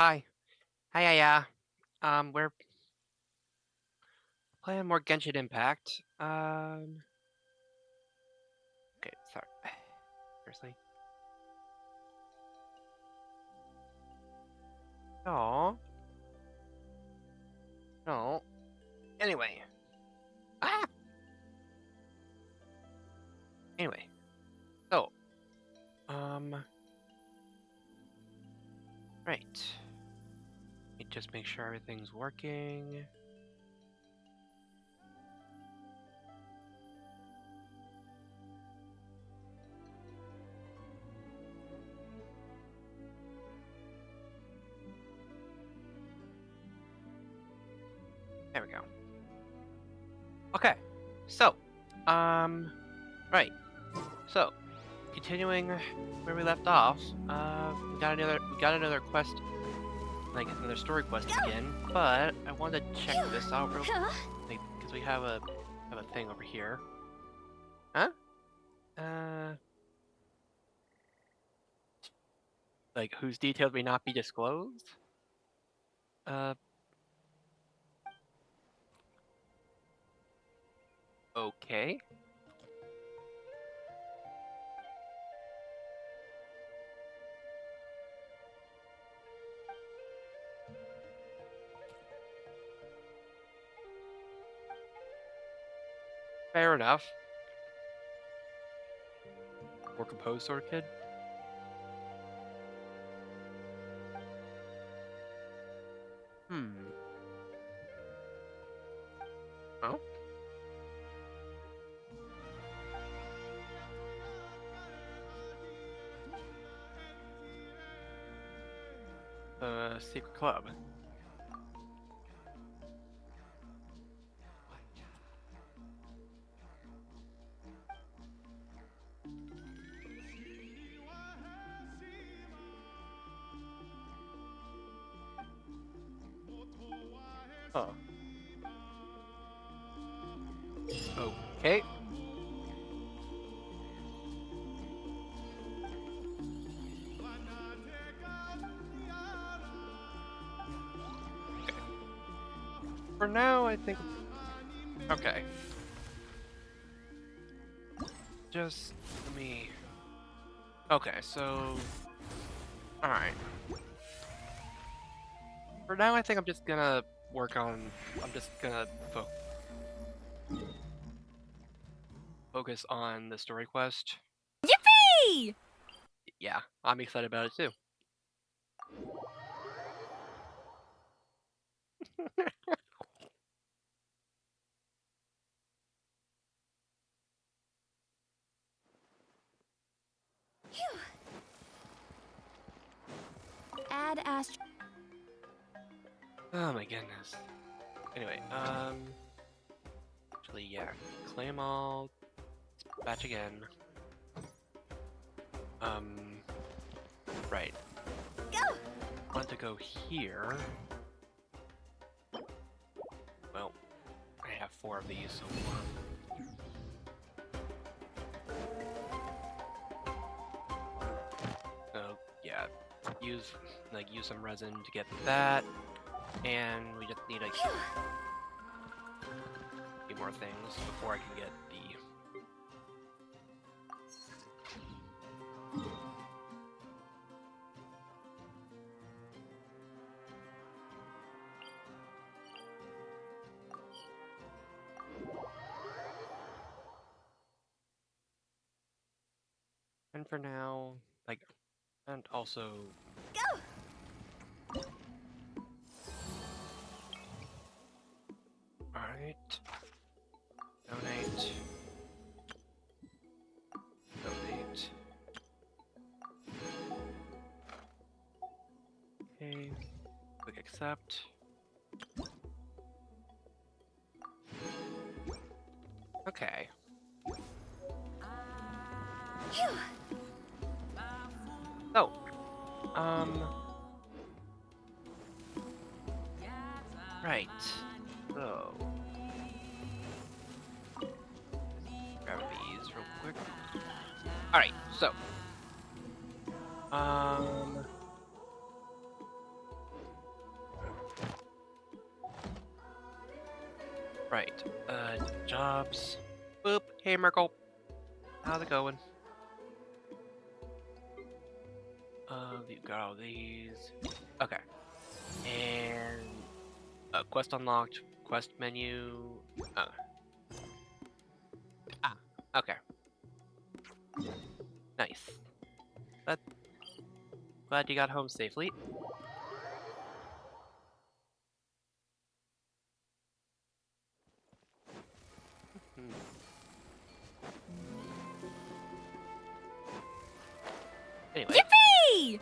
Hi. Hi, yeah. We're playing more Genshin Impact. Okay, sorry. Seriously? No. No. Anyway. Ah! Anyway. So, um, right. Let me just make sure everything's working. There we go. Okay. So, right. So, continuing where we left off, we got another quest, like another story quest again, but I wanted to check this out real quick, like, because we have a thing over here. Huh? Uh, like whose details may not be disclosed? Uh, okay. Fair enough. More composed sort of kid. Hmm. Oh? Secret club. Huh. Okay. Okay. For now, I think. Okay. Just let me. Okay, so. Alright. For now, I think I'm just gonna work on. I'm just gonna focus on the story quest. Yippee! Yeah, I'm excited about it too. Add ast. Oh my goodness. Anyway, actually, yeah. Claim all. Batch again. Right. Go! Want to go here. Well, I have 4 of these so far. So yeah, use some resin to get that, and we just need like a few more things before I can get the. And for now, like, and also. Go! Alright. Donate. Donate. Okay. Click accept. Okay. Phew. So, um, right. So, grab these real quick. Alright, so, um, Right. Jobs. Boop. Hey, Merkle. How's it going? You've got all these. Okay. And quest unlocked. Quest menu. Oh. Ah. Okay. Nice. Glad you got home safely. Hmm. Anyway. Yippee!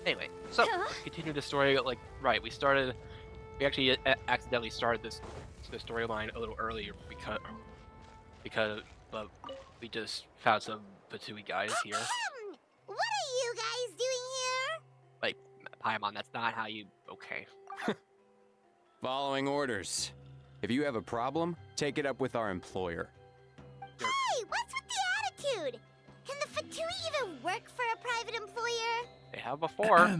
Anyway, so Huh? let's continue the story. Like, right, we actually accidentally started this storyline a little earlier because we just found some Patui guys here. What are you guys doing here? Like, Paimon, that's not how you. Okay. Following orders. If you have a problem, take it up with our employer. Hey, what's with the attitude? Can the Fatui even work for a private employer? They have before.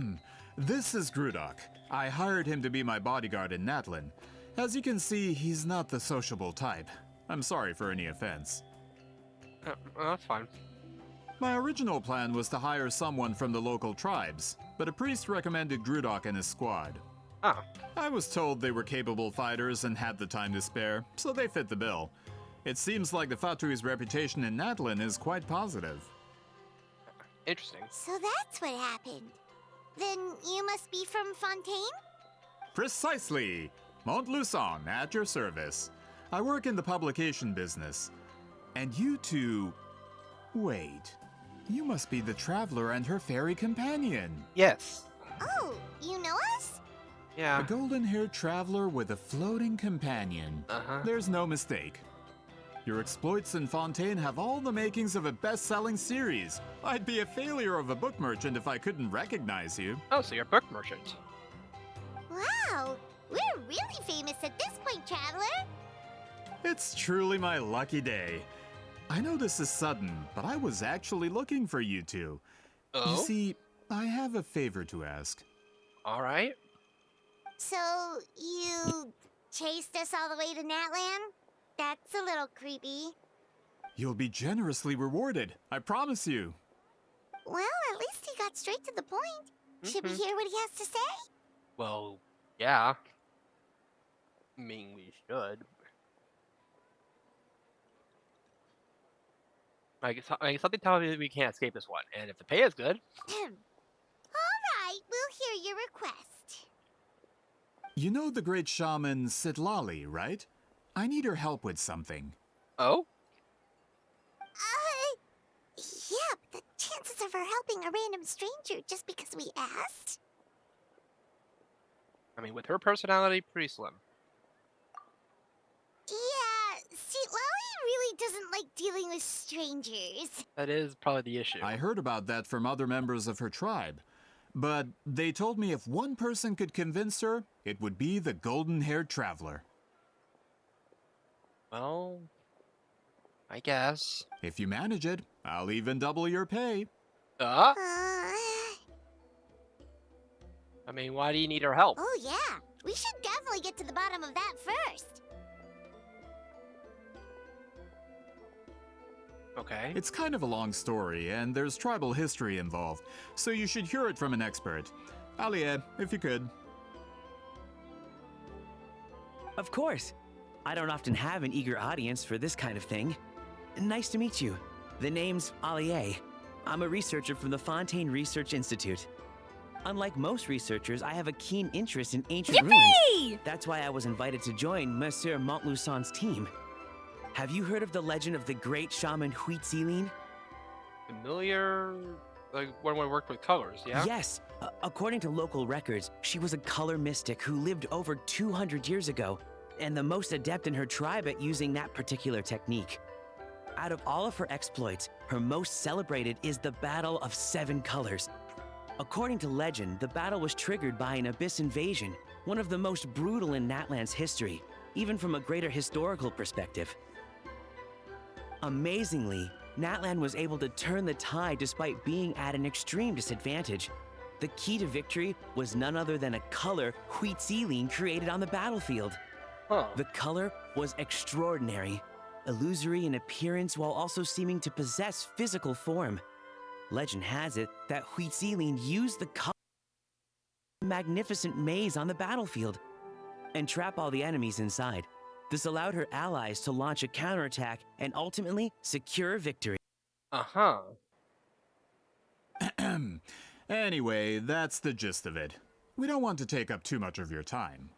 This is Grudok. I hired him to be my bodyguard in Natlin. As you can see, he's not the sociable type. I'm sorry for any offense. Well, that's fine. My original plan was to hire someone from the local tribes, but a priest recommended Grudok and his squad. Oh. I was told they were capable fighters and had the time to spare, so they fit the bill. It seems like the Fatui's reputation in Natlin is quite positive. Interesting. So that's what happened. Then you must be from Fontaine? Precisely! Montluçon, at your service. I work in the publication business. And you two... Wait. You must be the traveler and her fairy companion. Yes. Oh, you know us? A Yeah. golden-haired traveler with a floating companion. Uh-huh. There's no mistake. Your exploits in Fontaine have all the makings of a best-selling series. I'd be a failure of a book merchant if I couldn't recognize you. Oh, so you're a book merchant. Wow, we're really famous at this point, traveler. It's truly my lucky day. I know this is sudden, but I was actually looking for you two. Oh. You see, I have a favor to ask. All right. So, you chased us all the way to Natlan? That's a little creepy. You'll be generously rewarded, I promise you. Well, at least he got straight to the point. Should we Mhm. hear what he has to say? Well, yeah. I mean, we should. Something tells me that we can't escape this one, and if the pay is good, All right, we'll hear your request. You know the great shaman Citlali, right? I need her help with something. oh, Yeah, but the chances of her helping a random stranger just because we asked? I mean, with her personality, pretty slim. Yeah, Citlali really doesn't like dealing with strangers. That is probably the issue. I heard about that from other members of her tribe. But they told me if one person could convince her, it would be the golden-haired traveler. Well, I guess. If you manage it, I'll even double your pay. I mean, why do you need her help? Oh yeah, we should definitely get to the bottom of that first. Okay. It's kind of a long story, and there's tribal history involved, so you should hear it from an expert. Alie, if you could. Of course. I don't often have an eager audience for this kind of thing. Nice to meet you. The name's Alie. I'm a researcher from the Fontaine Research Institute. Unlike most researchers, I have a keen interest in ancient ruins. That's why I was invited to join Monsieur Montluçon's team. Have you heard of the legend of the great shaman Citlali? Familiar? Like when we worked with colors, yeah? Yes. According to local records, she was a color mystic who lived over 200 years ago, and the most adept in her tribe at using that particular technique. Out of all of her exploits, her most celebrated is the Battle of Seven Colors. According to legend, the battle was triggered by an abyss invasion, one of the most brutal in Natlan's history, even from a greater historical perspective. Amazingly, Natlan was able to turn the tide despite being at an extreme disadvantage. The key to victory was none other than a color Citlali created on the battlefield. Huh. The color was extraordinary, illusory in appearance while also seeming to possess physical form. Legend has it that Citlali used the color magnificent maze on the battlefield and trap all the enemies inside. This allowed her allies to launch a counterattack and ultimately secure victory. Uh-huh. Anyway, that's the gist of it. We don't want to take up too much of your time.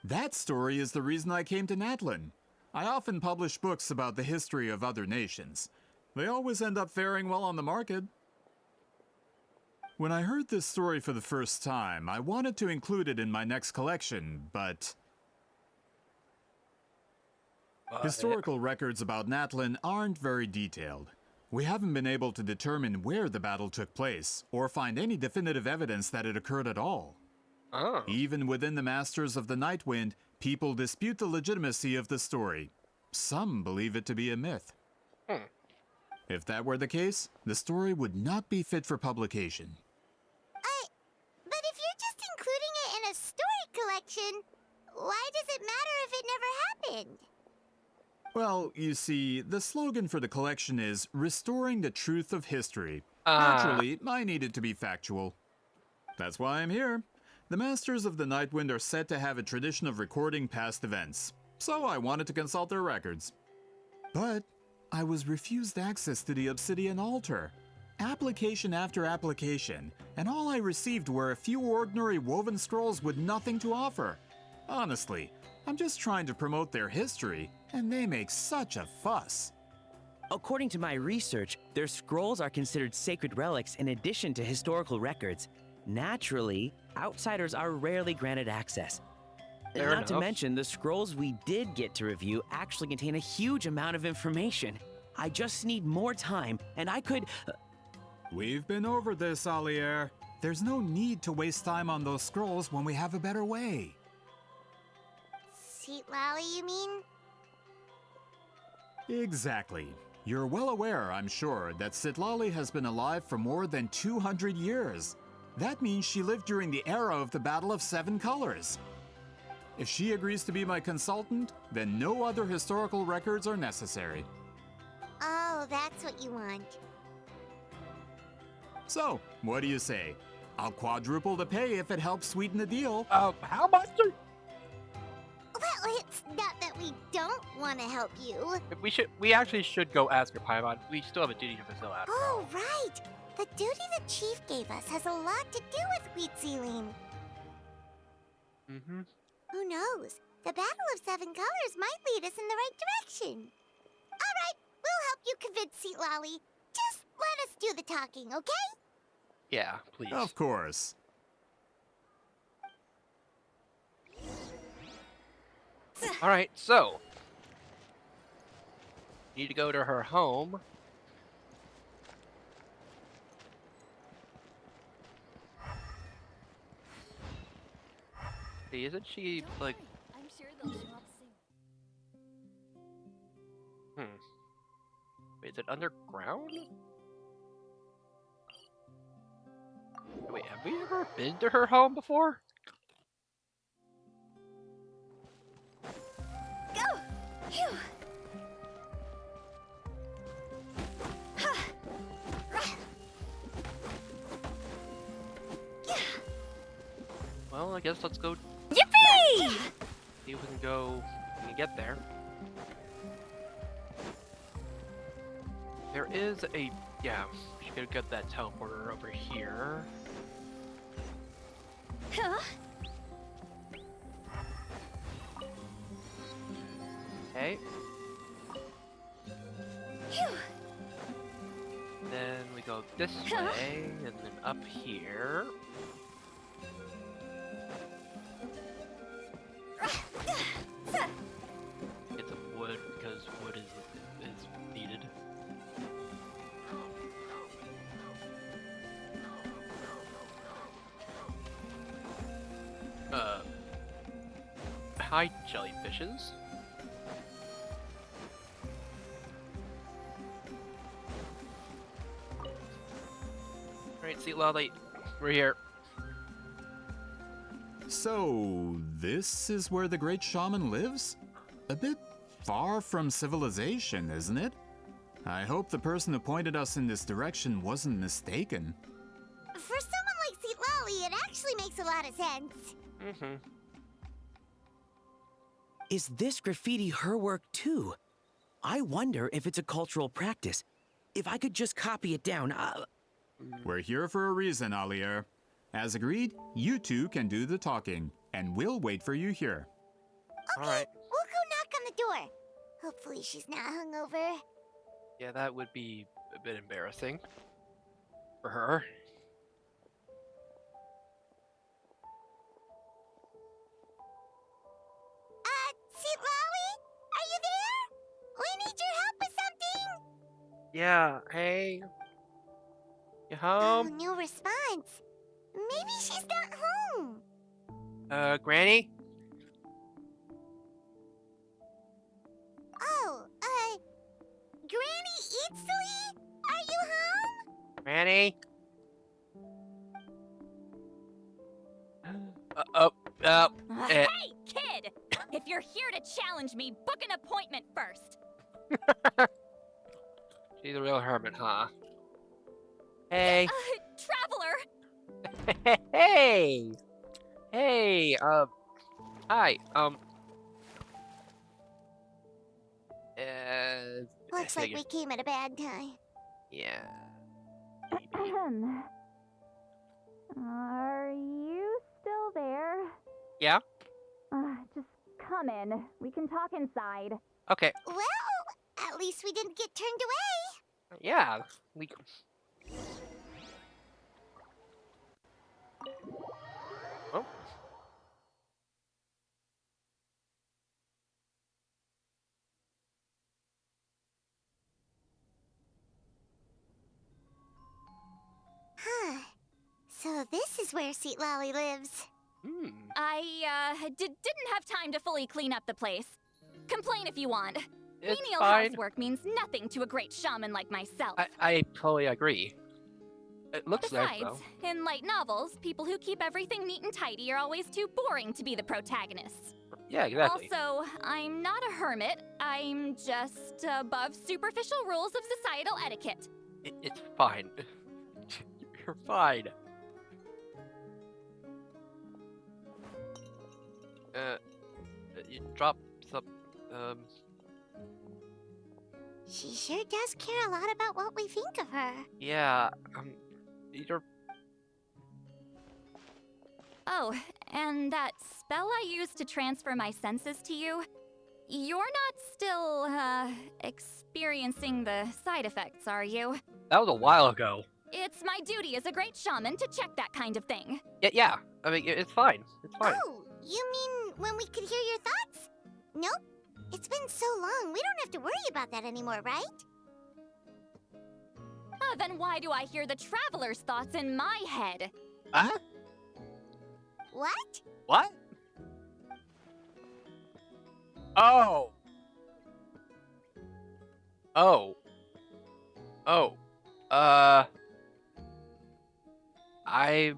That story is the reason I came to Natlin. I often publish books about the history of other nations. They always end up faring well on the market. When I heard this story for the first time, I wanted to include it in my next collection, but historical records about Natlin aren't very detailed. We haven't been able to determine where the battle took place, or find any definitive evidence that it occurred at all. Oh. Even within the Masters of the Night Wind, people dispute the legitimacy of the story. Some believe it to be a myth. Hmm. If that were the case, the story would not be fit for publication. But if you're just including it in a story collection, why does it matter if it never happened? Well, you see, the slogan for the collection is Restoring the Truth of History. Ah. Naturally, I need it to be factual. That's why I'm here. The Masters of the Nightwind are said to have a tradition of recording past events, so I wanted to consult their records. But I was refused access to the Obsidian Altar. Application after application, and all I received were a few ordinary woven scrolls with nothing to offer. Honestly, I'm just trying to promote their history, and they make such a fuss. According to my research, their scrolls are considered sacred relics in addition to historical records. Naturally, outsiders are rarely granted access. Fair Not to enough. mention, the scrolls we did get to review actually contain a huge amount of information. I just need more time, and I could... We've been over this, Alier. There's no need to waste time on those scrolls when we have a better way. Citlali, you mean? Exactly. You're well aware, I'm sure, that Citlali has been alive for more than 200 years. That means she lived during the era of the Battle of Seven Colors. If she agrees to be my consultant, then no other historical records are necessary. Oh, that's what you want. So, what do you say? I'll quadruple the pay if it helps sweeten the deal. How much? Well, it's not that we don't want to help you. We actually should go ask her, Paimon. We still have a duty to fulfill after all. Oh, right. The duty the chief gave us has a lot to do with Citlali. Mm-hmm. Who knows? The Battle of Seven Colors might lead us in the right direction. All right, we'll help you convince Citlali. Just let us do the talking, okay? Yeah, please. Of course. All right, so need to go to her home. See, isn't she like? I'm sure they'll show up soon. Wait, is it underground? Wait, have we ever been to her home before? Go! Phew! Ha! Rah! Yeah! Well, I guess let's go Yippee! see if we can go. We can get there. There is a yeah. We should get that teleporter over here. Huh? Okay. Phew! Then we go this Huh? way, and then up here. Get some wood because wood is needed. Hi, jellyfishes. Alright, Citlali, we're here. So, this is where the great shaman lives? A bit far from civilization, isn't it? I hope the person who pointed us in this direction wasn't mistaken. For someone like Citlali, it actually makes a lot of sense. Mm-hmm. Is this graffiti her work too? I wonder if it's a cultural practice. If I could just copy it down, We're here for a reason, Alier. As agreed, you two can do the talking, and we'll wait for you here. Okay, Alright. we'll go knock on the door. Hopefully she's not hungover. Yeah, that would be a bit embarrassing. For her. Citlali? Are you there? We need your help with something. Yeah, hey. You Oh, home? no response. Maybe she's not home. Granny? Oh, Granny Citlali? Are you home? Granny? Hey, kid! If you're here to challenge me, book an appointment first. She's a real hermit, huh? Hey. Traveler! Hey! Hey, hi, Looks like we came at a bad time. Yeah. Are you still there? Yeah? Just come in. We can talk inside. Okay, Well, at least we didn't get turned away. yeah, we... Oh. Huh. So this is where Citlali lives. Hmm. I, didn't have time to fully clean up the place. Complain if you want. It's Menial fine. housework means nothing to a great shaman like myself. I totally agree. It looks nice, Besides, though. in light novels, people who keep everything neat and tidy are always too boring to be the protagonists. Yeah, exactly. Also, I'm not a hermit. I'm just above superficial rules of societal etiquette. It's fine. You're fine. You dropped some, She sure does care a lot about what we think of her. yeah, you're... Oh, and that spell I used to transfer my senses to you, you're not still, experiencing the side effects, are you? That was a while ago. It's my duty as a great shaman to check that kind of thing. Yeah, I mean, it's fine. It's fine. Oh, you mean when we could hear your thoughts? Nope. It's been so long, we don't have to worry about that anymore, right? Then why do I hear the traveler's thoughts in my head? Huh? What? What? Oh. Oh. Oh. I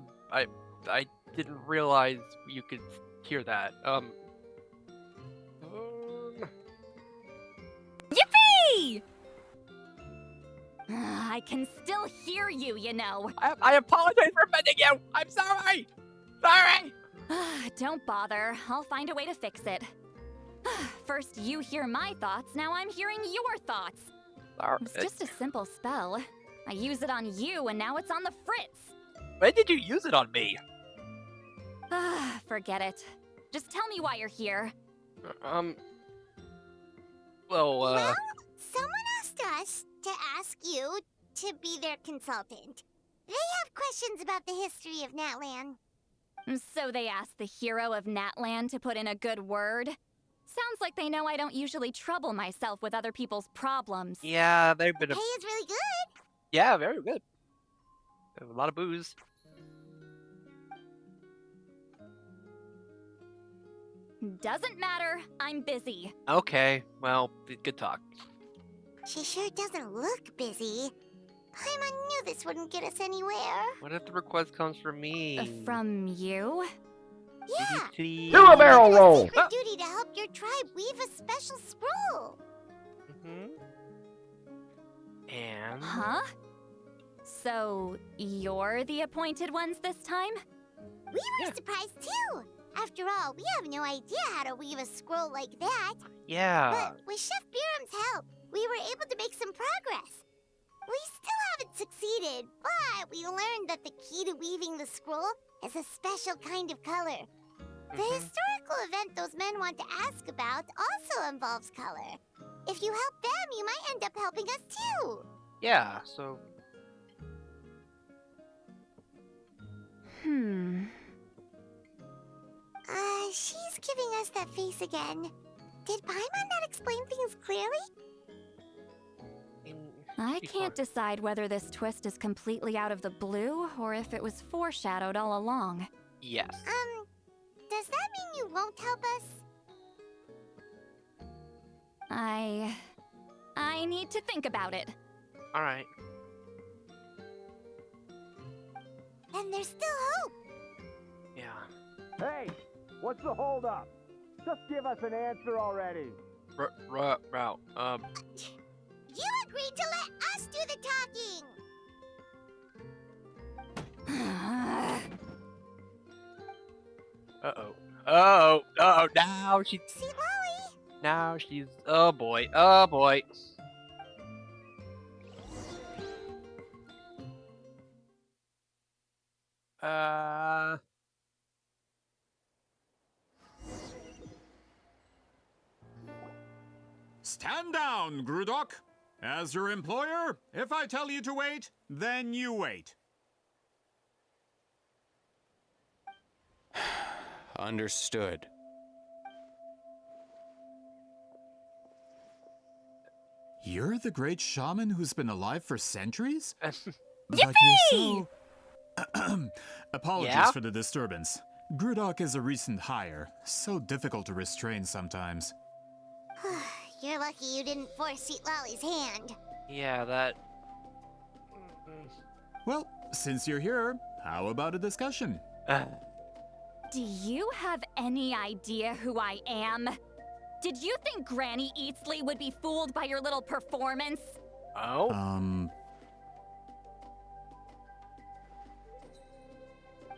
didn't realize you could hear that. Yippee! I can still hear you, you know. I apologize for offending you. I'm sorry. Sorry. Don't bother. I'll find a way to fix it. First you hear my thoughts, now I'm hearing your thoughts. Sorry. It's just a simple spell. I use it on you, and now it's on the Fritz. When did you use it on me? Forget it. Just tell me why you're here. Well, someone asked us to ask you to be their consultant. They have questions about the history of Natlan. So they asked the hero of Natlan to put in a good word? Sounds like they know I don't usually trouble myself with other people's problems. Yeah, they've been Pay is really good. Yeah, very good. A lot of booze. Doesn't matter. I'm busy. Okay, well, good talk. She sure doesn't look busy. I knew this wouldn't get us anywhere. What if the request comes from me? From you? Yeah. Do a barrel roll. Secret Ah. duty to help your tribe weave a special scroll. And Huh? So, you're the appointed ones this time? We were Yeah. surprised too. After all, we have no idea how to weave a scroll like that. yeah. But with Chef Biram's help, we were able to make some progress. We still haven't succeeded, but we learned that the key to weaving the scroll is a special kind of color. The Mhm. historical event those men want to ask about also involves color. If you help them, you might end up helping us too. Yeah, so She's giving us that face again. Did Paimon not explain things clearly? I be can't fine. decide whether this twist is completely out of the blue or if it was foreshadowed all along. Yes. Does that mean you won't help us? I need to think about it. All right. Then there's still hope. Yeah. Hey, what's the holdup? Just give us an answer already. Route. You agreed to let us do the talking. Uh-oh. Uh-oh. Citlali! Now she's, oh boy. Oh boy. Stand down, Grudok. As your employer, if I tell you to wait, then you wait. Understood. You're the great shaman who's been alive for centuries? Yippee! But you're so... Apologies Yeah? for the disturbance. Grudok is a recent hire, so difficult to restrain sometimes. You're lucky you didn't force Citlali's hand. Yeah, that... Well, since you're here, how about a discussion? Do you have any idea who I am? Did you think Granny Eatsley would be fooled by your little performance? Oh?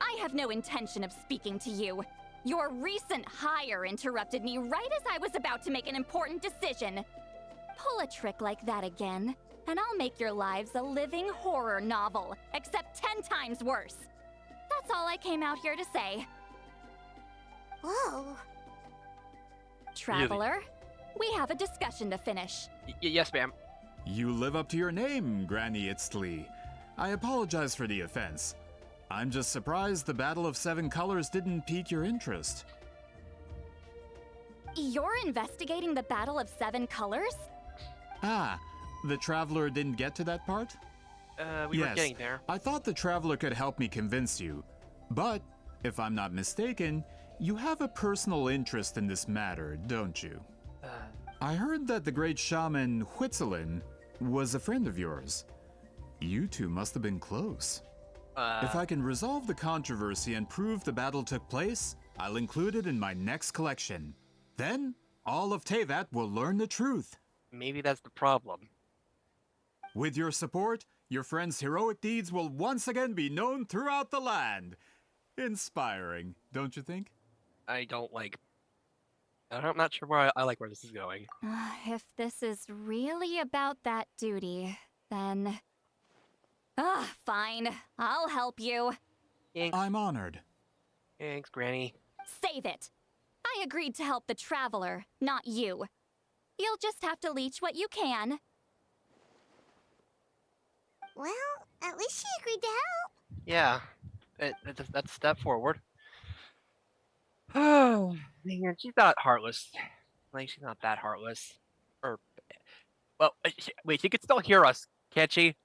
I have no intention of speaking to you. Your recent hire interrupted me right as I was about to make an important decision. Pull a trick like that again, and I'll make your lives a living horror novel, except 10 times worse. That's all I came out here to say. Whoa. Traveler, we have a discussion to finish. Yes, ma'am. You live up to your name, Granny Itztli. I apologize for the offense. I'm just surprised the Battle of Seven Colors didn't pique your interest. You're investigating the Battle of Seven Colors? Ah, the Traveler didn't get to that part? We were Yes, getting there. I thought the Traveler could help me convince you. But, if I'm not mistaken, you have a personal interest in this matter, don't you? I heard that the great shaman Huitzilin was a friend of yours. You two must have been close. If I can resolve the controversy and prove the battle took place, I'll include it in my next collection. Then, all of Tevat will learn the truth. Maybe that's the problem. With your support, your friend's heroic deeds will once again be known throughout the land. Inspiring, don't you think? I'm not sure where I like where this is going. If this is really about that duty, then... fine. I'll help you. Thanks, I'm honored. thanks, Granny. Save it. I agreed to help the Traveler, not you. You'll just have to leech what you can. Well, at least she agreed to help. Yeah, that's a step forward. Oh, man, she's not heartless. Like, she's not that heartless. Or, well, wait, she can still hear us, can't she?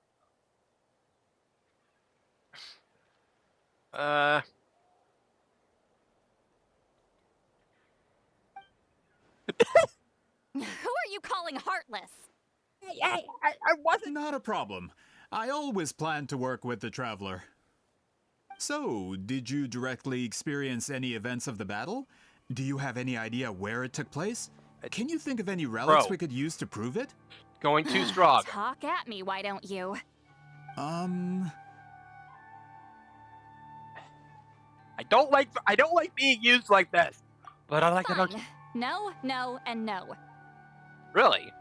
Who are you calling heartless? I wasn't. Not a problem. I always planned to work with the Traveler. So, did you directly experience any events of the battle? Do you have any idea where it took place? Can you think of any relics Bro. we could use to prove it? Going too strong. Talk at me, why don't you? I don't like being used like this. But I like it. Fine. No, no, and no. Really?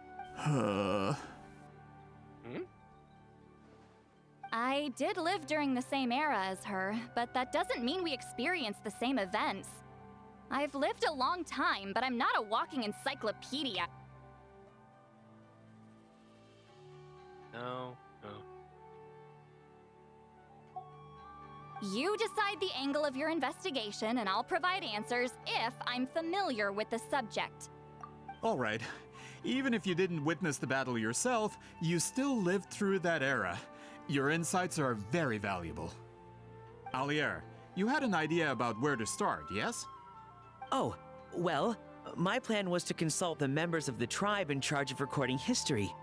I did live during the same era as her, but that doesn't mean we experienced the same events. I've lived a long time, but I'm not a walking encyclopedia. No. You decide the angle of your investigation, and I'll provide answers if I'm familiar with the subject. All right. Even if you didn't witness the battle yourself, you still lived through that era. Your insights are very valuable. Alier, you had an idea about where to start, yes? Oh, well, my plan was to consult the members of the tribe in charge of recording history.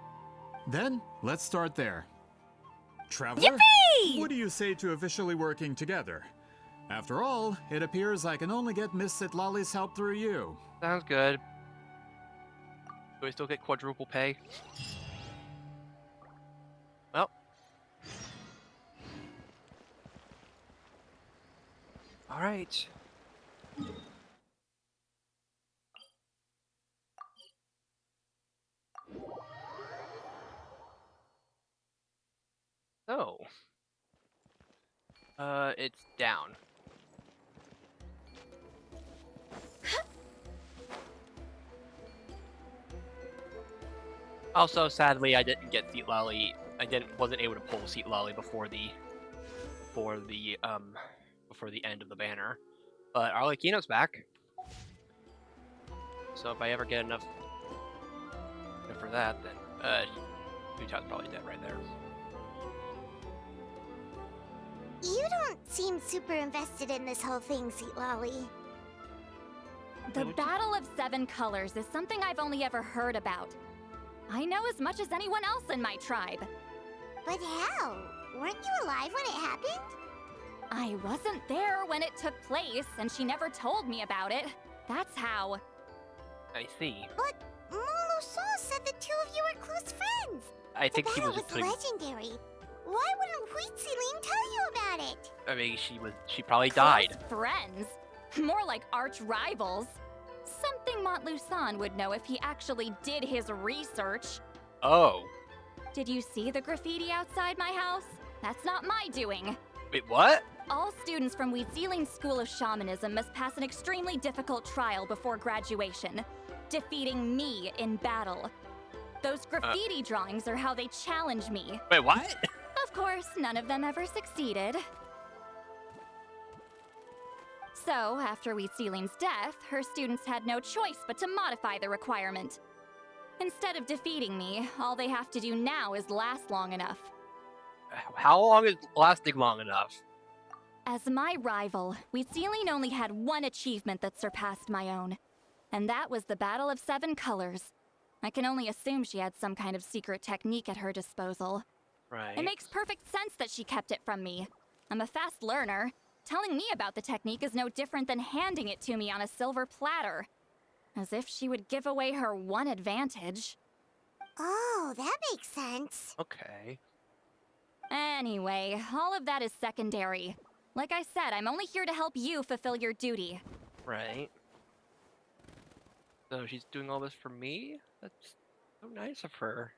Then, let's start there. Traveler? Yippee! What do you say to officially working together? After all, it appears I can only get Miss Citlali's help through you. Sounds good. Do I still get quadruple pay? Well. Alright. So. It's down. Also, sadly, I didn't get Citlali. Wasn't able to pull Citlali before the end of the banner. But Arlecchino's back. So if I ever get enough for that, then Utah's probably dead right there. You don't seem super invested in this whole thing, Citlali. The Battle of Seven Colors is something I've only ever heard about. I know as much as anyone else in my tribe. But how? Weren't you alive when it happened? I wasn't there when it took place, and she never told me about it. That's how. I see. But Moluson said the two of you were close friends. I think the she battle was was putting. legendary. Why wouldn't Huitziling tell you about it? I mean, she probably died. Close friends? More like arch rivals. Something Montluçon would know if he actually did his research. Oh. Did you see the graffiti outside my house? That's not my doing. Wait, what? All students from Huitziling School of Shamanism must pass an extremely difficult trial before graduation, defeating me in battle. Those graffiti drawings are how they challenge me. Wait, what? Of course, none of them ever succeeded. So, after Huitziling's death, her students had no choice but to modify the requirement. Instead of defeating me, all they have to do now is last long enough. How long is lasting long enough? As my rival, Huitziling only had one achievement that surpassed my own, and that was the Battle of Seven Colors. I can only assume she had some kind of secret technique at her disposal. Right. It makes perfect sense that she kept it from me. I'm a fast learner. Telling me about the technique is no different than handing it to me on a silver platter. As if she would give away her one advantage. Oh, that makes sense. Okay. Anyway, all of that is secondary. Like I said, I'm only here to help you fulfill your duty. Right. So she's doing all this for me? That's so nice of her.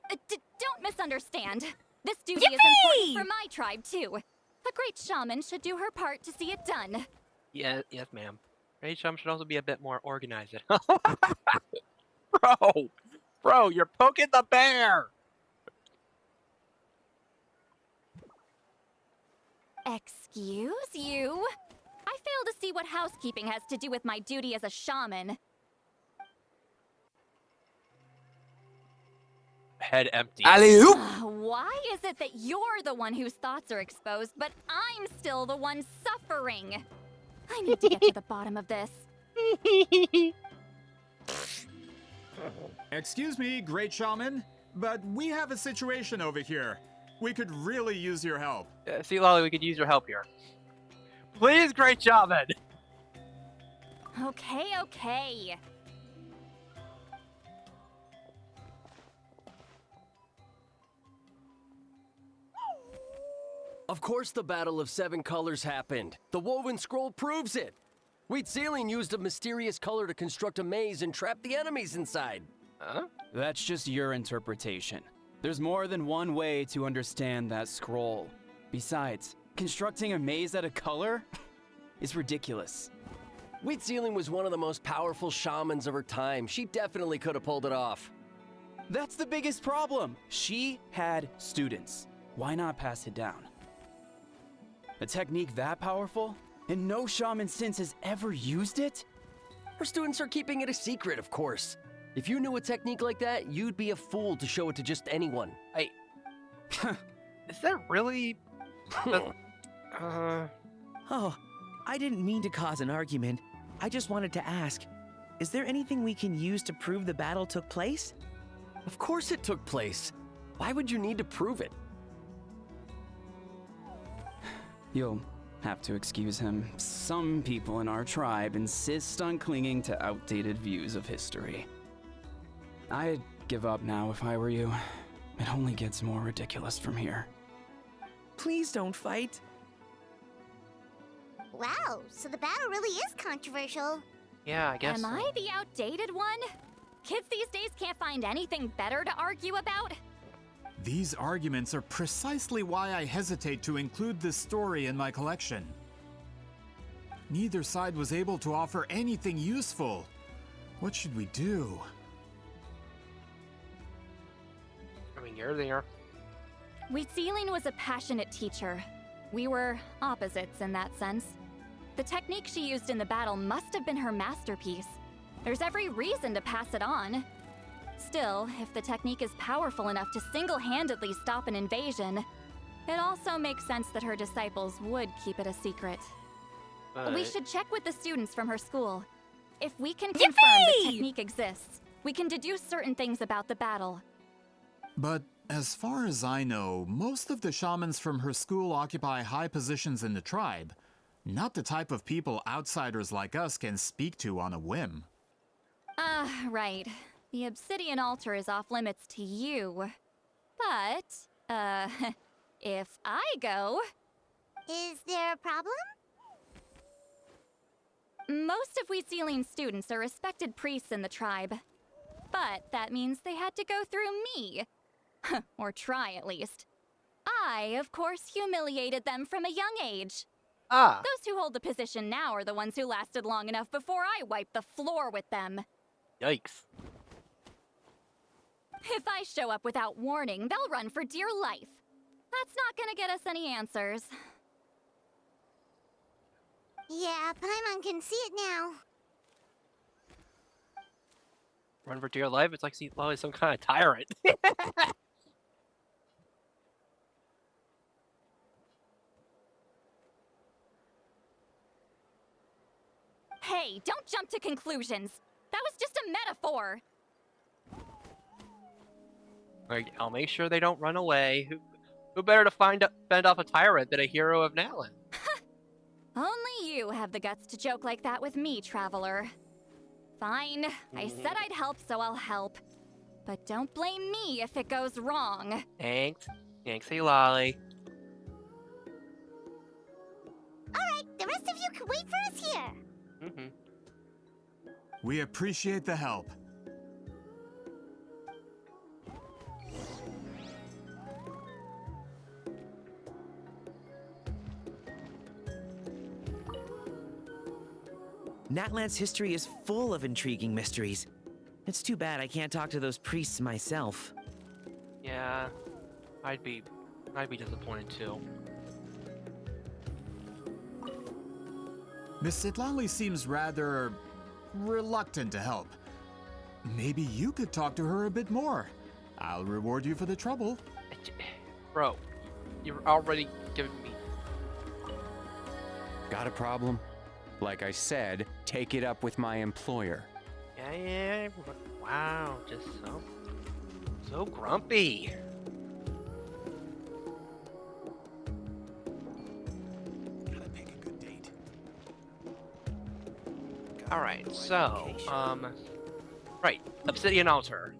Don't misunderstand. This duty is important for my tribe, too. A great shaman should do her part to see it done. Yeah, yes, ma'am. Rachel should also be a bit more organized. Bro, you're poking the bear! Excuse you? I fail to see what housekeeping has to do with my duty as a shaman. Head empty. Alley-oop! Why is it that you're the one whose thoughts are exposed, but I'm still the one suffering? I need to get to the bottom of this. Excuse me, great shaman, but we have a situation over here. We could really use your help. Citlali, we could use your help here. Please, great shaman! Okay. Of course the Battle of Seven Colors happened. The woven scroll proves it. Wheat Ceiling used a mysterious color to construct a maze and trap the enemies inside. Huh? That's just your interpretation. There's more than one way to understand that scroll. Besides, constructing a maze out of color is ridiculous. Wheat Ceiling was one of the most powerful shamans of her time. She definitely could have pulled it off. That's the biggest problem. She had students. Why not pass it down? A technique that powerful, and no shaman since has ever used it? Her students are keeping it a secret, of course. If you knew a technique like that, you'd be a fool to show it to just anyone. Is that really... Oh, I didn't mean to cause an argument. I just wanted to ask, is there anything we can use to prove the battle took place? Of course it took place. Why would you need to prove it? You'll have to excuse him. Some people in our tribe insist on clinging to outdated views of history. I'd give up now if I were you. It only gets more ridiculous from here. Please don't fight. Wow, so the battle really is controversial. Yeah, I guess Am so. I the outdated one? Kids these days can't find anything better to argue about? These arguments are precisely why I hesitate to include this story in my collection. Neither side was able to offer anything useful. What should we do? I mean, you're there. Wheat Ceiling was a passionate teacher. We were opposites in that sense. The technique she used in the battle must have been her masterpiece. There's every reason to pass it on. Still, if the technique is powerful enough to single-handedly stop an invasion, it also makes sense that her disciples would keep it a secret. We should check with the students from her school. If we can confirm the technique exists, we can deduce certain things about the battle. But as far as I know, most of the shamans from her school occupy high positions in the tribe. Not the type of people outsiders like us can speak to on a whim. Right. The obsidian altar is off limits to you. But, if I go... Is there a problem? Most of Wheat Ceiling's students are respected priests in the tribe. But that means they had to go through me. Or try, at least. I, of course, humiliated them from a young age. Ah, Those who hold the position now are the ones who lasted long enough before I wiped the floor with them. yikes. If I show up without warning, they'll run for dear life. That's not gonna get us any answers. Yeah, Paimon can see it now. Run for dear life? It's like Citlali is some kind of tyrant. Hey, don't jump to conclusions. That was just a metaphor. Like, I'll make sure they don't run away. Who better to fend off a tyrant than a hero of Nalin? Only you have the guts to joke like that with me, traveler. Fine, I said I'd help, so I'll help. But don't blame me if it goes wrong. Thanks. Thanks, Citlali. Alright, the rest of you can wait for us here. Mm-hmm. We appreciate the help. Natlan's history is full of intriguing mysteries. It's too bad I can't talk to those priests myself. Yeah, I'd be disappointed too. Miss Citlali seems rather reluctant to help. Maybe you could talk to her a bit more. I'll reward you for the trouble. Bro, you're already giving me... Got a problem? Like I said, take it up with my employer. Yeah. Wow, just so grumpy. Alright, so, right, Obsidian Altar.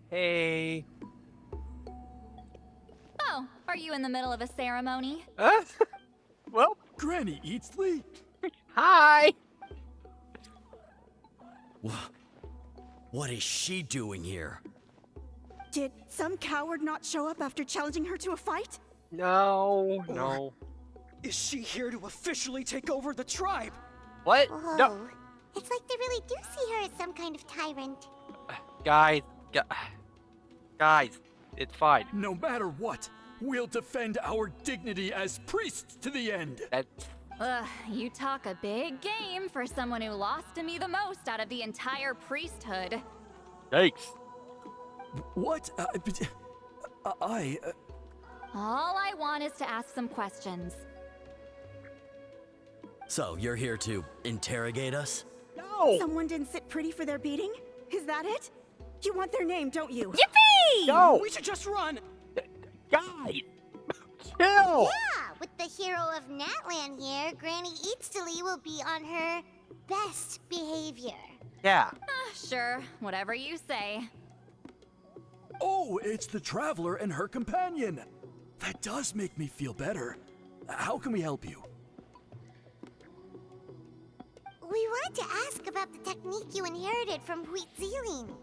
Hey. Oh, are you in the middle of a ceremony? Well, Granny Eatsley? hi! What is she doing here? Did some coward not show up after challenging her to a fight? No, no. Is she here to officially take over the tribe? What? Whoa. No, It's like they really do see her as some kind of tyrant. guys, guys, it's fine. No matter what, we'll defend our dignity as priests to the end. That's Ugh, you talk a big game for someone who lost to me the most out of the entire priesthood. yikes. What? All I want is to ask some questions. So, you're here to interrogate us? No! Someone didn't sit pretty for their beating? Is that it? You want their name, don't you? Yippee! No! We should just run! Guys! Chill! Yeah, with the hero of Natlan here, Granny Eatsley will be on her best behavior. Yeah. Sure, whatever you say. Oh, it's the Traveler and her companion. That does make me feel better. How can we help you? We wanted to ask about the technique you inherited from Huitziling.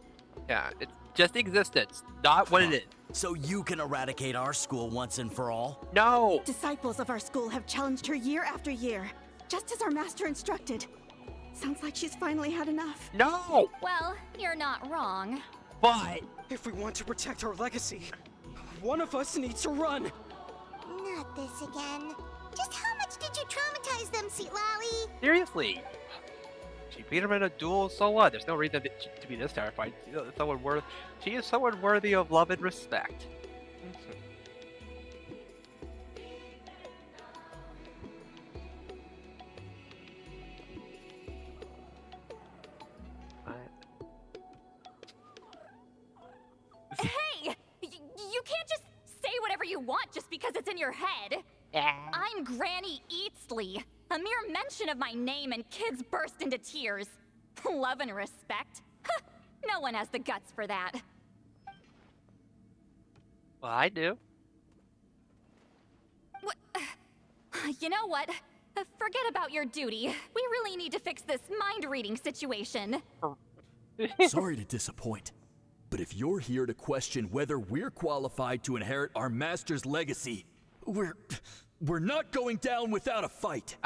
Yeah, it's just existence, not what it is. So you can eradicate our school once and for all? No! Disciples of our school have challenged her year after year, just as our master instructed. Sounds like she's finally had enough. No! Well, you're not wrong. But If we want to protect our legacy, one of us needs to run. Not this again. Just how much did you traumatize them, Citlali? seriously, she beat him in a duel, so what? There's no reason to be this terrified. She is someone worthy of love and respect. Hey! You can't just say whatever you want just because it's in your head. I'm Granny Eatsley. A mere mention of my name and kids burst into tears. Love and respect? Huh, no one has the guts for that. Well, I do. What? You know what? Forget about your duty. We really need to fix this mind-reading situation. Sorry to disappoint, but if you're here to question whether we're qualified to inherit our master's legacy, we're not going down without a fight.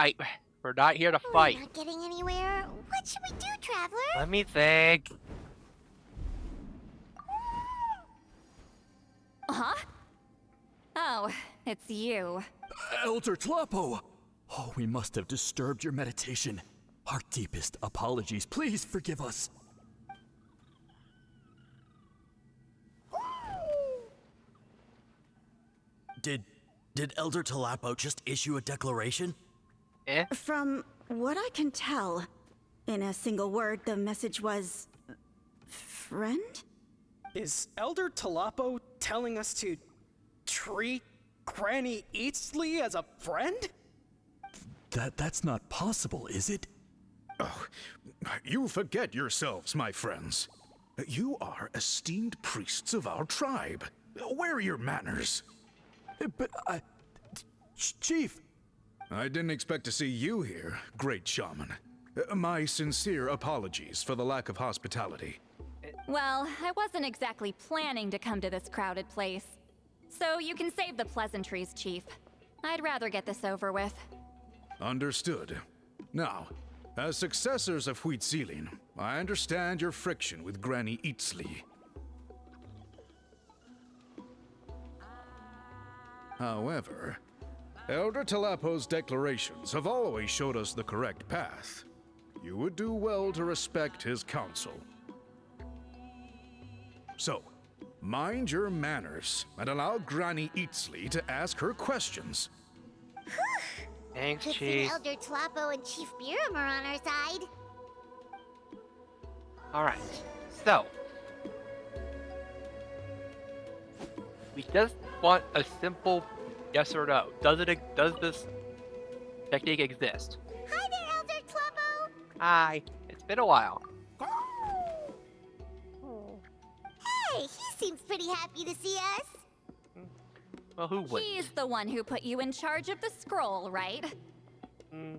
We're not here to fight. We're not getting anywhere. What should we do, Traveler? Let me think. Huh? Oh, it's you. Elder Tlapo! Oh, we must have disturbed your meditation. Our deepest apologies. Please forgive us. Did Elder Tlapo just issue a declaration? From what I can tell, in a single word, the message was... friend? Is Elder Tlapo telling us to treat Granny Eatsley as a friend? That's not possible, is it? Oh, you forget yourselves, my friends. You are esteemed priests of our tribe. Where are your manners? But Chief! I didn't expect to see you here, great shaman. My sincere apologies for the lack of hospitality. Well, I wasn't exactly planning to come to this crowded place. So you can save the pleasantries, Chief. I'd rather get this over with. Understood. Now, as successors of Huitziling, I understand your friction with Granny Eatsley. However, Elder Tlapo's declarations have always showed us the correct path. You would do well to respect his counsel. So, mind your manners and allow Granny Eatsley to ask her questions. Thanks, Good Chief. thing Elder Tlapo and Chief Biram are on our side. Alright, so. We just want a simple yes or no. Does this technique exist? Hi there, Elder Tlubbo! Hi. It's been a while. Hey, he seems pretty happy to see us. Well, who wouldn't? He's the one who put you in charge of the scroll, right?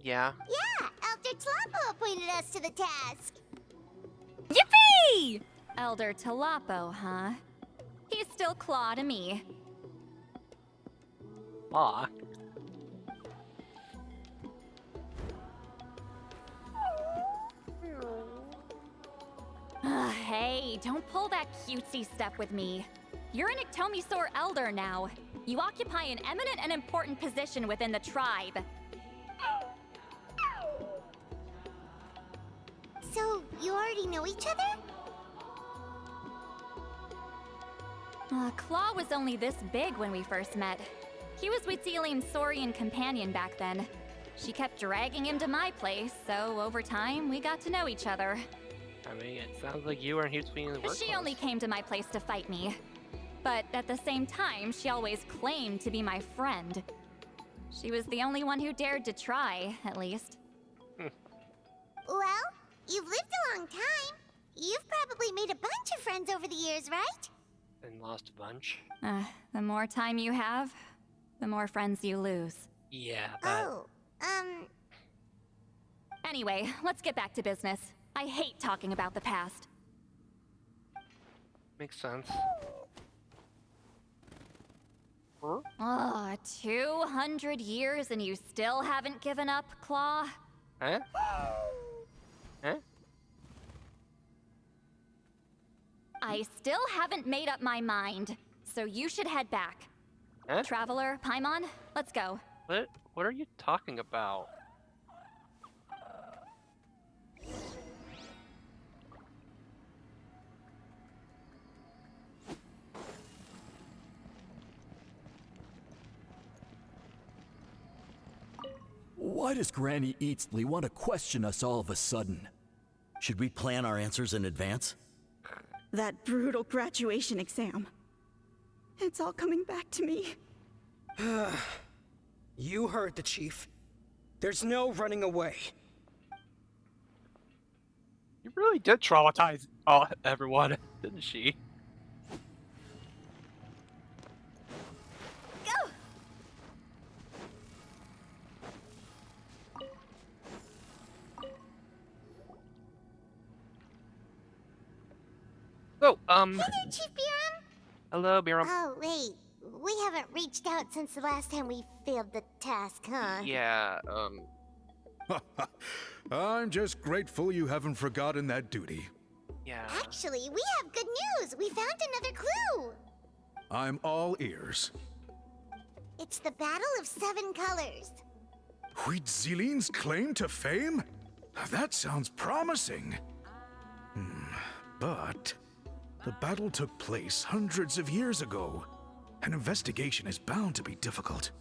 Yeah. Yeah, Elder Tlubbo appointed us to the task. Yippee! Elder Talapo, huh? He's still Claw to me. Aw. Hey, don't pull that cutesy step with me. You're an Iktomisaur Elder now. You occupy an eminent and important position within the tribe. So, you already know each other? Claw was only this big when we first met. He was Witzilin's Saurian companion back then. She kept dragging him to my place, so over time, we got to know each other. I mean, it sounds like you and Hughes were She only came to my place to fight me. But at the same time, she always claimed to be my friend. She was the only one who dared to try, at least. Well, you've lived a long time. You've probably made a bunch of friends over the years, right? And lost a bunch. The more time you have, the more friends you lose. Yeah, but... Oh, Anyway, let's get back to business. I hate talking about the past. Makes sense. 200 years and you still haven't given up, Claw? Huh? Huh? I still haven't made up my mind, so you should head back. Huh? Traveler, Paimon, let's go. What are you talking about? Why does Granny Eatsley want to question us all of a sudden? Should we plan our answers in advance? That brutal graduation exam. It's all coming back to me. You heard the chief. There's no running away. You really did traumatize everyone, didn't she? Go! So, Hey there, Chief Biram! Hello, Biram. Oh, wait. We haven't reached out since the last time we failed the task, huh? Yeah, I'm just grateful you haven't forgotten that duty. Yeah. Actually, we have good news! We found another clue! I'm all ears. It's the Battle of Seven Colors. Huitzilin's claim to fame? That sounds promising. But the battle took place hundreds of years ago. An investigation is bound to be difficult.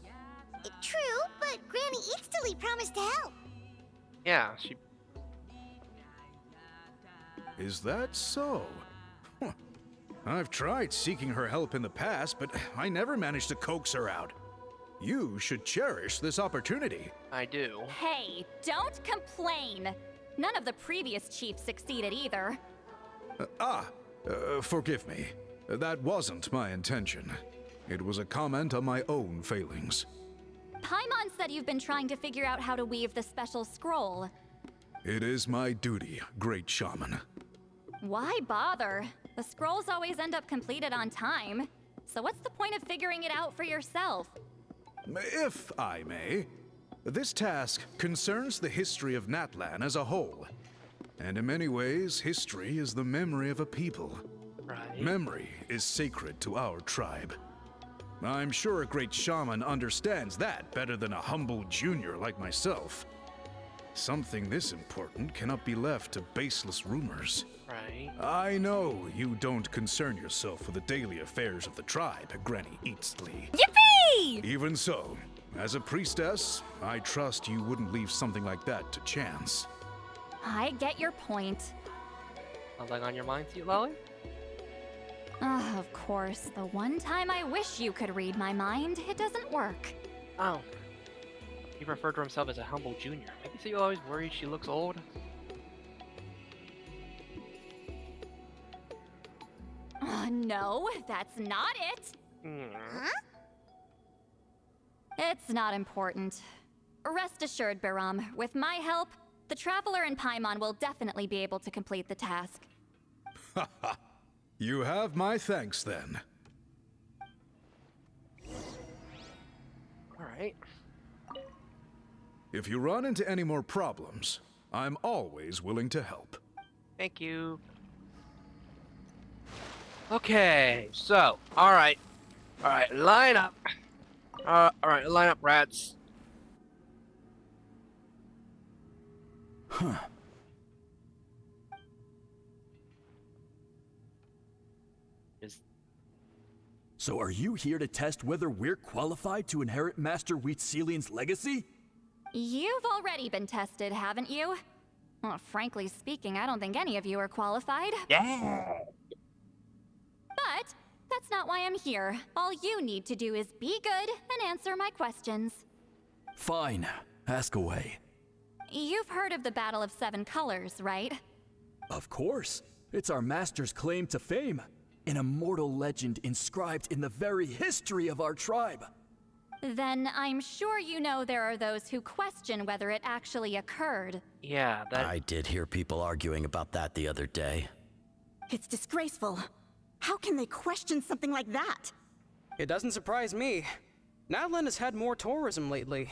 True, but Granny Eatsley promised to help. Yeah, she... Is that so? Huh. I've tried seeking her help in the past, but I never managed to coax her out. You should cherish this opportunity. I do. Hey, don't complain. None of the previous chiefs succeeded either. Forgive me. That wasn't my intention. It was a comment on my own failings. Paimon said you've been trying to figure out how to weave the special scroll. It is my duty, great shaman. Why bother? The scrolls always end up completed on time. So what's the point of figuring it out for yourself? If I may, this task concerns the history of Natlan as a whole. And in many ways, history is the memory of a people. Right. Memory is sacred to our tribe. I'm sure a great shaman understands that better than a humble junior like myself. Something this important cannot be left to baseless rumors. Right. I know you don't concern yourself with the daily affairs of the tribe, Granny Eatsley. Yippee! Even so, as a priestess, I trust you wouldn't leave something like that to chance. I get your point. Something on your mind, Citlali? Of course, the one time I wish you could read my mind, it doesn't work. Oh. He referred to himself as a humble junior. Maybe so you always worried she looks old? No, that's not it. Huh? It's not important. Rest assured, Baram, with my help, the Traveler and Paimon will definitely be able to complete the task. Haha. You have my thanks then. Alright. If you run into any more problems, I'm always willing to help. Thank you. Okay, so, alright. Alright, line up. Alright, line up, rats. Huh. So are you here to test whether we're qualified to inherit Master Wheatselian's legacy? You've already been tested, haven't you? Well, frankly speaking, I don't think any of you are qualified. Yeah. But that's not why I'm here. All you need to do is be good and answer my questions. Fine. Ask away. You've heard of the Battle of Seven Colors, right? Of course. It's our master's claim to fame. An immortal legend inscribed in the very history of our tribe. Then I'm sure you know there are those who question whether it actually occurred. Yeah, that... I did hear people arguing about that the other day. It's disgraceful. How can they question something like that? It doesn't surprise me. Natlan has had more tourism lately.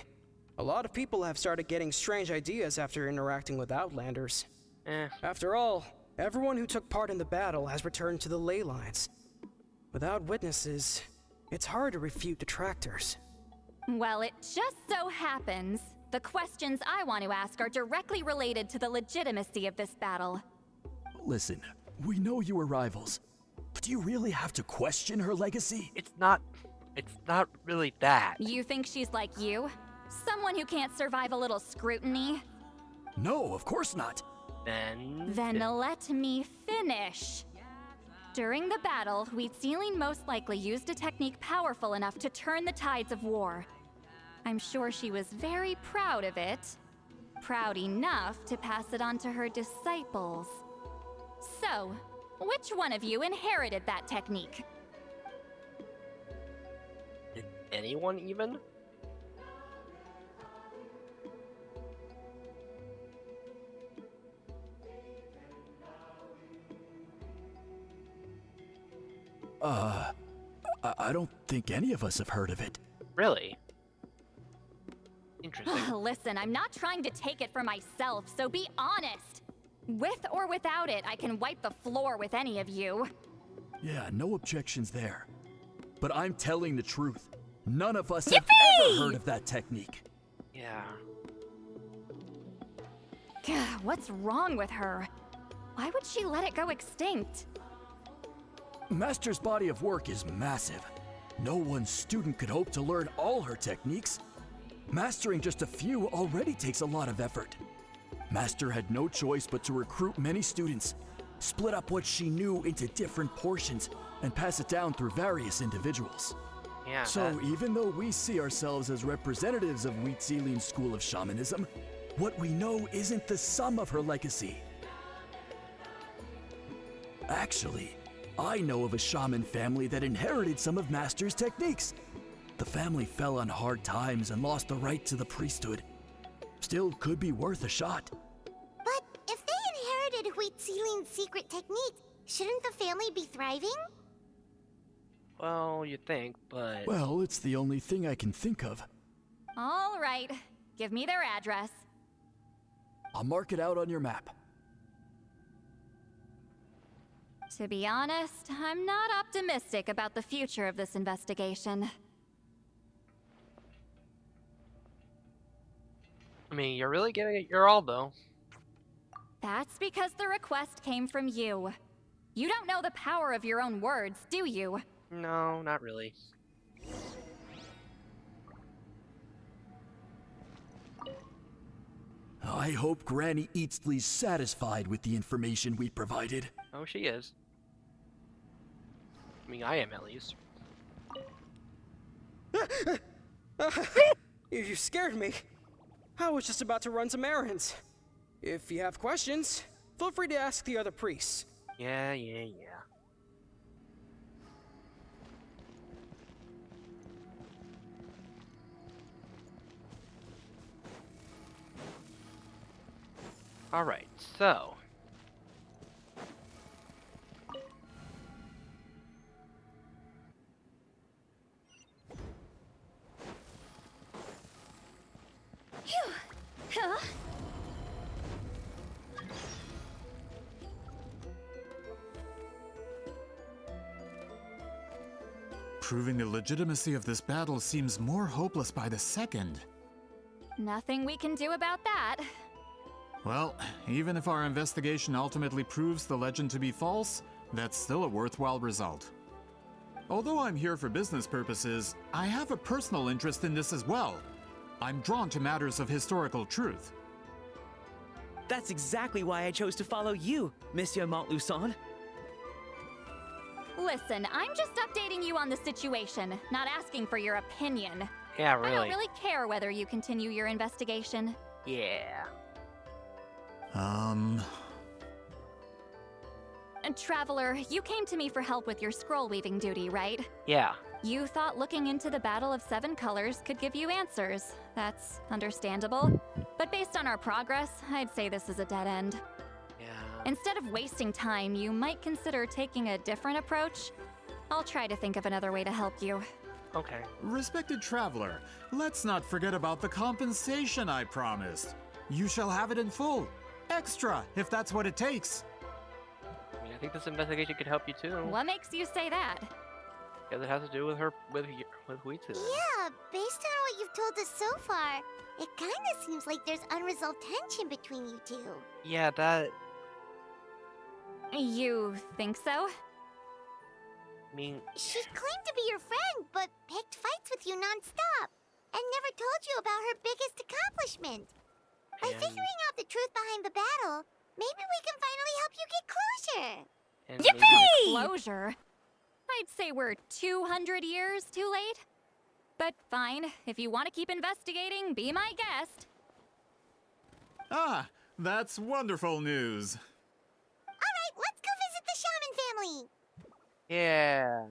A lot of people have started getting strange ideas after interacting with Outlanders. After all, everyone who took part in the battle has returned to the ley lines. Without witnesses, it's hard to refute detractors. Well, it just so happens the questions I want to ask are directly related to the legitimacy of this battle. Listen, we know you were rivals, but do you really have to question her legacy? It's not really that. You think she's like you? Someone who can't survive a little scrutiny? No, of course not. Then let me finish. During the battle, Wheatselian most likely used a technique powerful enough to turn the tides of war. I'm sure she was very proud of it. Proud enough to pass it on to her disciples. So, which one of you inherited that technique? Did anyone even? I don't think any of us have heard of it. Really? Interesting. Listen, I'm not trying to take it for myself, so be honest. With or without it, I can wipe the floor with any of you. Yeah, no objections there. But I'm telling the truth. None of us have ever heard of that technique. Yeah. Gah, what's wrong with her? Why would she let it go extinct? Master's body of work is massive. No one student could hope to learn all her techniques. Mastering just a few already takes a lot of effort. Master had no choice but to recruit many students, split up what she knew into different portions, and pass it down through various individuals. Yeah. So even though we see ourselves as representatives of Wheatselian's school of shamanism, what we know isn't the sum of her legacy. Actually, I know of a shaman family that inherited some of Master's techniques. The family fell on hard times and lost the right to the priesthood. Still could be worth a shot. But if they inherited Wheatselian's secret technique, shouldn't the family be thriving? Well, you think, but... Well, it's the only thing I can think of. All right, give me their address. I'll mark it out on your map. To be honest, I'm not optimistic about the future of this investigation. I mean, you're really giving it your all, though. That's because the request came from you. You don't know the power of your own words, do you? No, not really. I hope Granny Eatsley's satisfied with the information we provided. Oh, she is. I mean, I am at least. You scared me. I was just about to run some errands. If you have questions, feel free to ask the other priests. Yeah. Alright, so. Phew. Huh? Proving the legitimacy of this battle seems more hopeless by the second. Nothing we can do about that. Well, even if our investigation ultimately proves the legend to be false, that's still a worthwhile result. Although I'm here for business purposes, I have a personal interest in this as well. I'm drawn to matters of historical truth. That's exactly why I chose to follow you, Monsieur Montluçon. Listen, I'm just updating you on the situation, not asking for your opinion. Yeah, I don't really. really care whether you continue your investigation. Yeah. And Traveler, you came to me for help with your scroll weaving duty, right? Yeah. You thought looking into the Battle of Seven Colors could give you answers. That's understandable. But based on our progress, I'd say this is a dead end. Yeah. Instead of wasting time, you might consider taking a different approach. I'll try to think of another way to help you. Okay. Respected traveler, let's not forget about the compensation I promised. You shall have it in full. Extra, if that's what it takes. I mean, I think this investigation could help you too. What makes you say that? Because it has to do with with Huitsu. Yeah, based on what you've told us so far, it kinda seems like there's unresolved tension between you two. Yeah, that. You think so? I mean, She claimed to be your friend, but picked fights with you non-stop, and never told you about her biggest accomplishment. By And- figuring out the truth behind the battle, maybe we can finally help you get closure. and Yippee! Closure? I'd say we're 200 years too late. But fine, if you want to keep investigating, be my guest. Ah, that's wonderful news. Alright, let's go visit the shaman family. Yeah.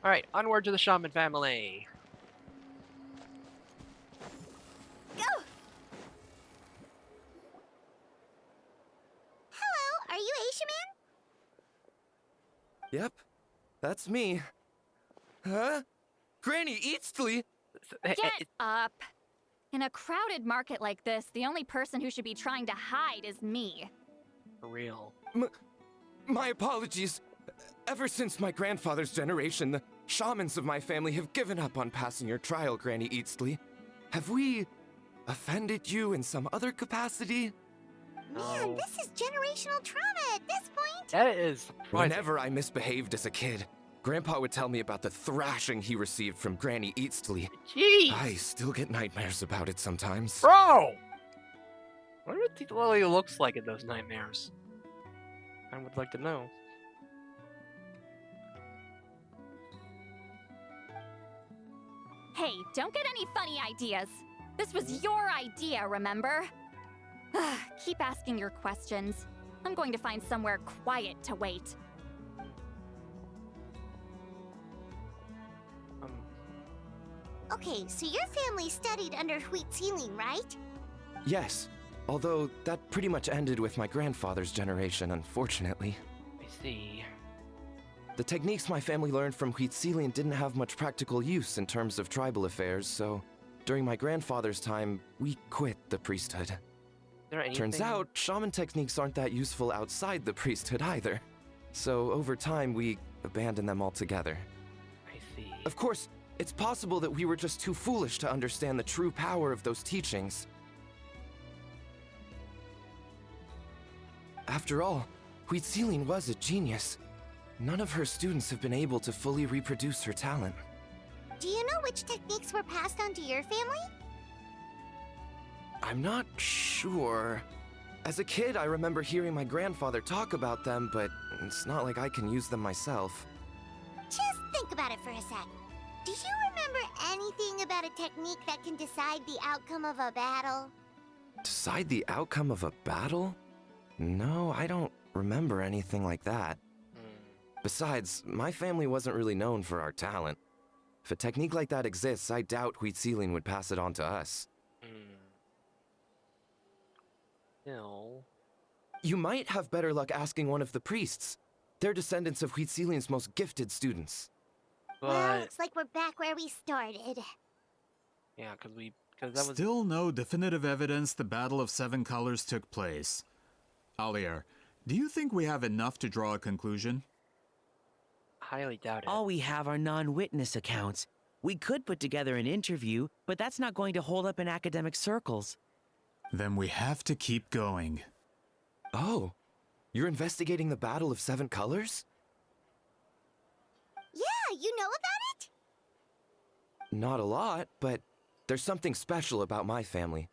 All right, onward to the shaman family. Go! Hello, are you Asia Man? Yep, that's me. Huh? Granny Eastly? Get up. In a crowded market like this, the only person who should be trying to hide is me. For real. My apologies. Ever since my grandfather's generation, the shamans of my family have given up on passing your trial, Granny Eastly. Have we offended you in some other capacity? Man, this is generational trauma at this point. That is surprising. Whenever I misbehaved as a kid, Grandpa would tell me about the thrashing he received from Granny Eastly. Jeez! I still get nightmares about it sometimes. Bro! I wonder what Citlali looks like in those nightmares. I would like to know. Hey, don't get any funny ideas. This was your idea, remember? Keep asking your questions. I'm going to find somewhere quiet to wait. Okay, so your family studied under Huitziling, right? Yes, although that pretty much ended with my grandfather's generation, unfortunately. I see. The techniques my family learned from Huitziling didn't have much practical use in terms of tribal affairs, so during my grandfather's time, we quit the priesthood. Turns out, shaman techniques aren't that useful outside the priesthood either. So over time, we abandoned them altogether. I see. Of course, it's possible that we were just too foolish to understand the true power of those teachings. After all, Huitziling was a genius. None of her students have been able to fully reproduce her talent. Do you know which techniques were passed on to your family? I'm not sure. As a kid, I remember hearing my grandfather talk about them, but it's not like I can use them myself. Just think about it for a sec. Do you remember anything about a technique that can decide the outcome of a battle? Decide the outcome of a battle? No, I don't remember anything like that. Besides, my family wasn't really known for our talent. If a technique like that exists, I doubt Citlali would pass it on to us. No. You might have better luck asking one of the priests. They're descendants of Citlali's most gifted students. Well, looks like we're back where we started. Yeah, because that was... Still no definitive evidence the Battle of Seven Colors took place. Alier, do you think we have enough to draw a conclusion? Highly doubt it. All we have are non-witness accounts. We could put together an interview, but that's not going to hold up in academic circles. Then we have to keep going. Oh, you're investigating the Battle of Seven Colors? Yeah, you know about it? Not a lot, but there's something special about my family.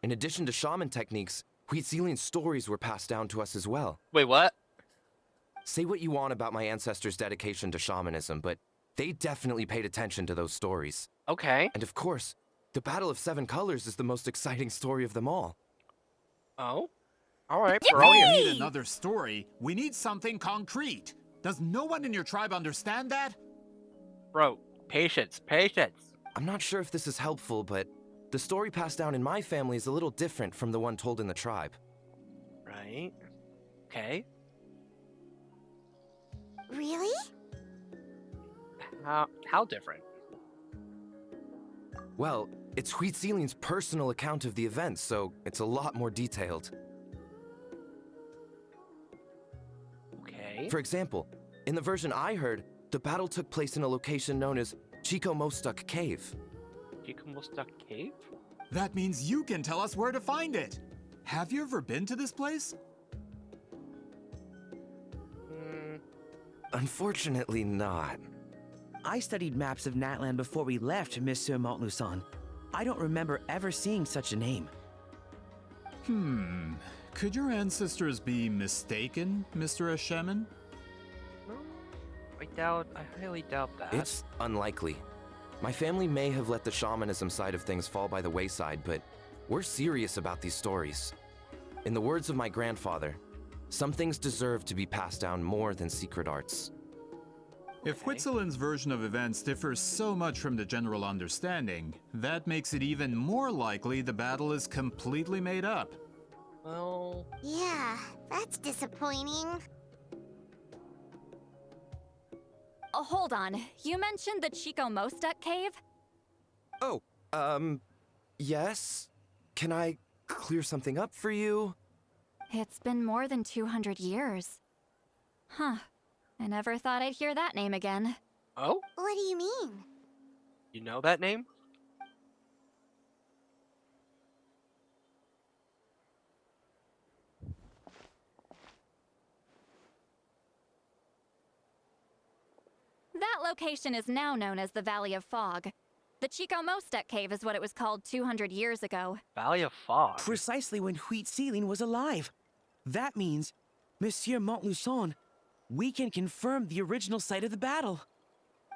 In addition to shaman techniques, Citlali's stories were passed down to us as well. Wait, what? Say what you want about my ancestors' dedication to shamanism, but they definitely paid attention to those stories. Okay. And of course, the Battle of Seven Colors is the most exciting story of them all. Oh? Alright, We don't need another story. We need something concrete. Does no one in your tribe understand that? Bro, patience, patience. I'm not sure if this is helpful, but the story passed down in my family is a little different from the one told in the tribe. Right. Okay. Really? How different? Well, it's Citlali's personal account of the events, so it's a lot more detailed. Okay. For example, in the version I heard, the battle took place in a location known as Chico Mostuk Cave. Chico Mostuk Cave? That means you can tell us where to find it. Have you ever been to this place? Unfortunately not. I studied maps of Natland before we left, Monsieur Montluçon. I don't remember ever seeing such a name. Could your ancestors be mistaken, Mr. Eshemin? I highly doubt that. It's unlikely. My family may have let the shamanism side of things fall by the wayside, but we're serious about these stories. In the words of my grandfather, some things deserve to be passed down more than secret arts. If Citlali's version of events differs so much from the general understanding, that makes it even more likely the battle is completely made up. Well... Yeah, that's disappointing. Oh, hold on. You mentioned the Chico Mostuk Cave? Oh, yes? Can I clear something up for you? It's been more than 200 years. Huh. I never thought I'd hear that name again. Oh? What do you mean? You know that name? That location is now known as the Valley of Fog. The Chico Mostuk Cave is what it was called 200 years ago. Valley of Fog? Precisely when Citlali was alive. That means, Monsieur Montluçon, we can confirm the original site of the battle.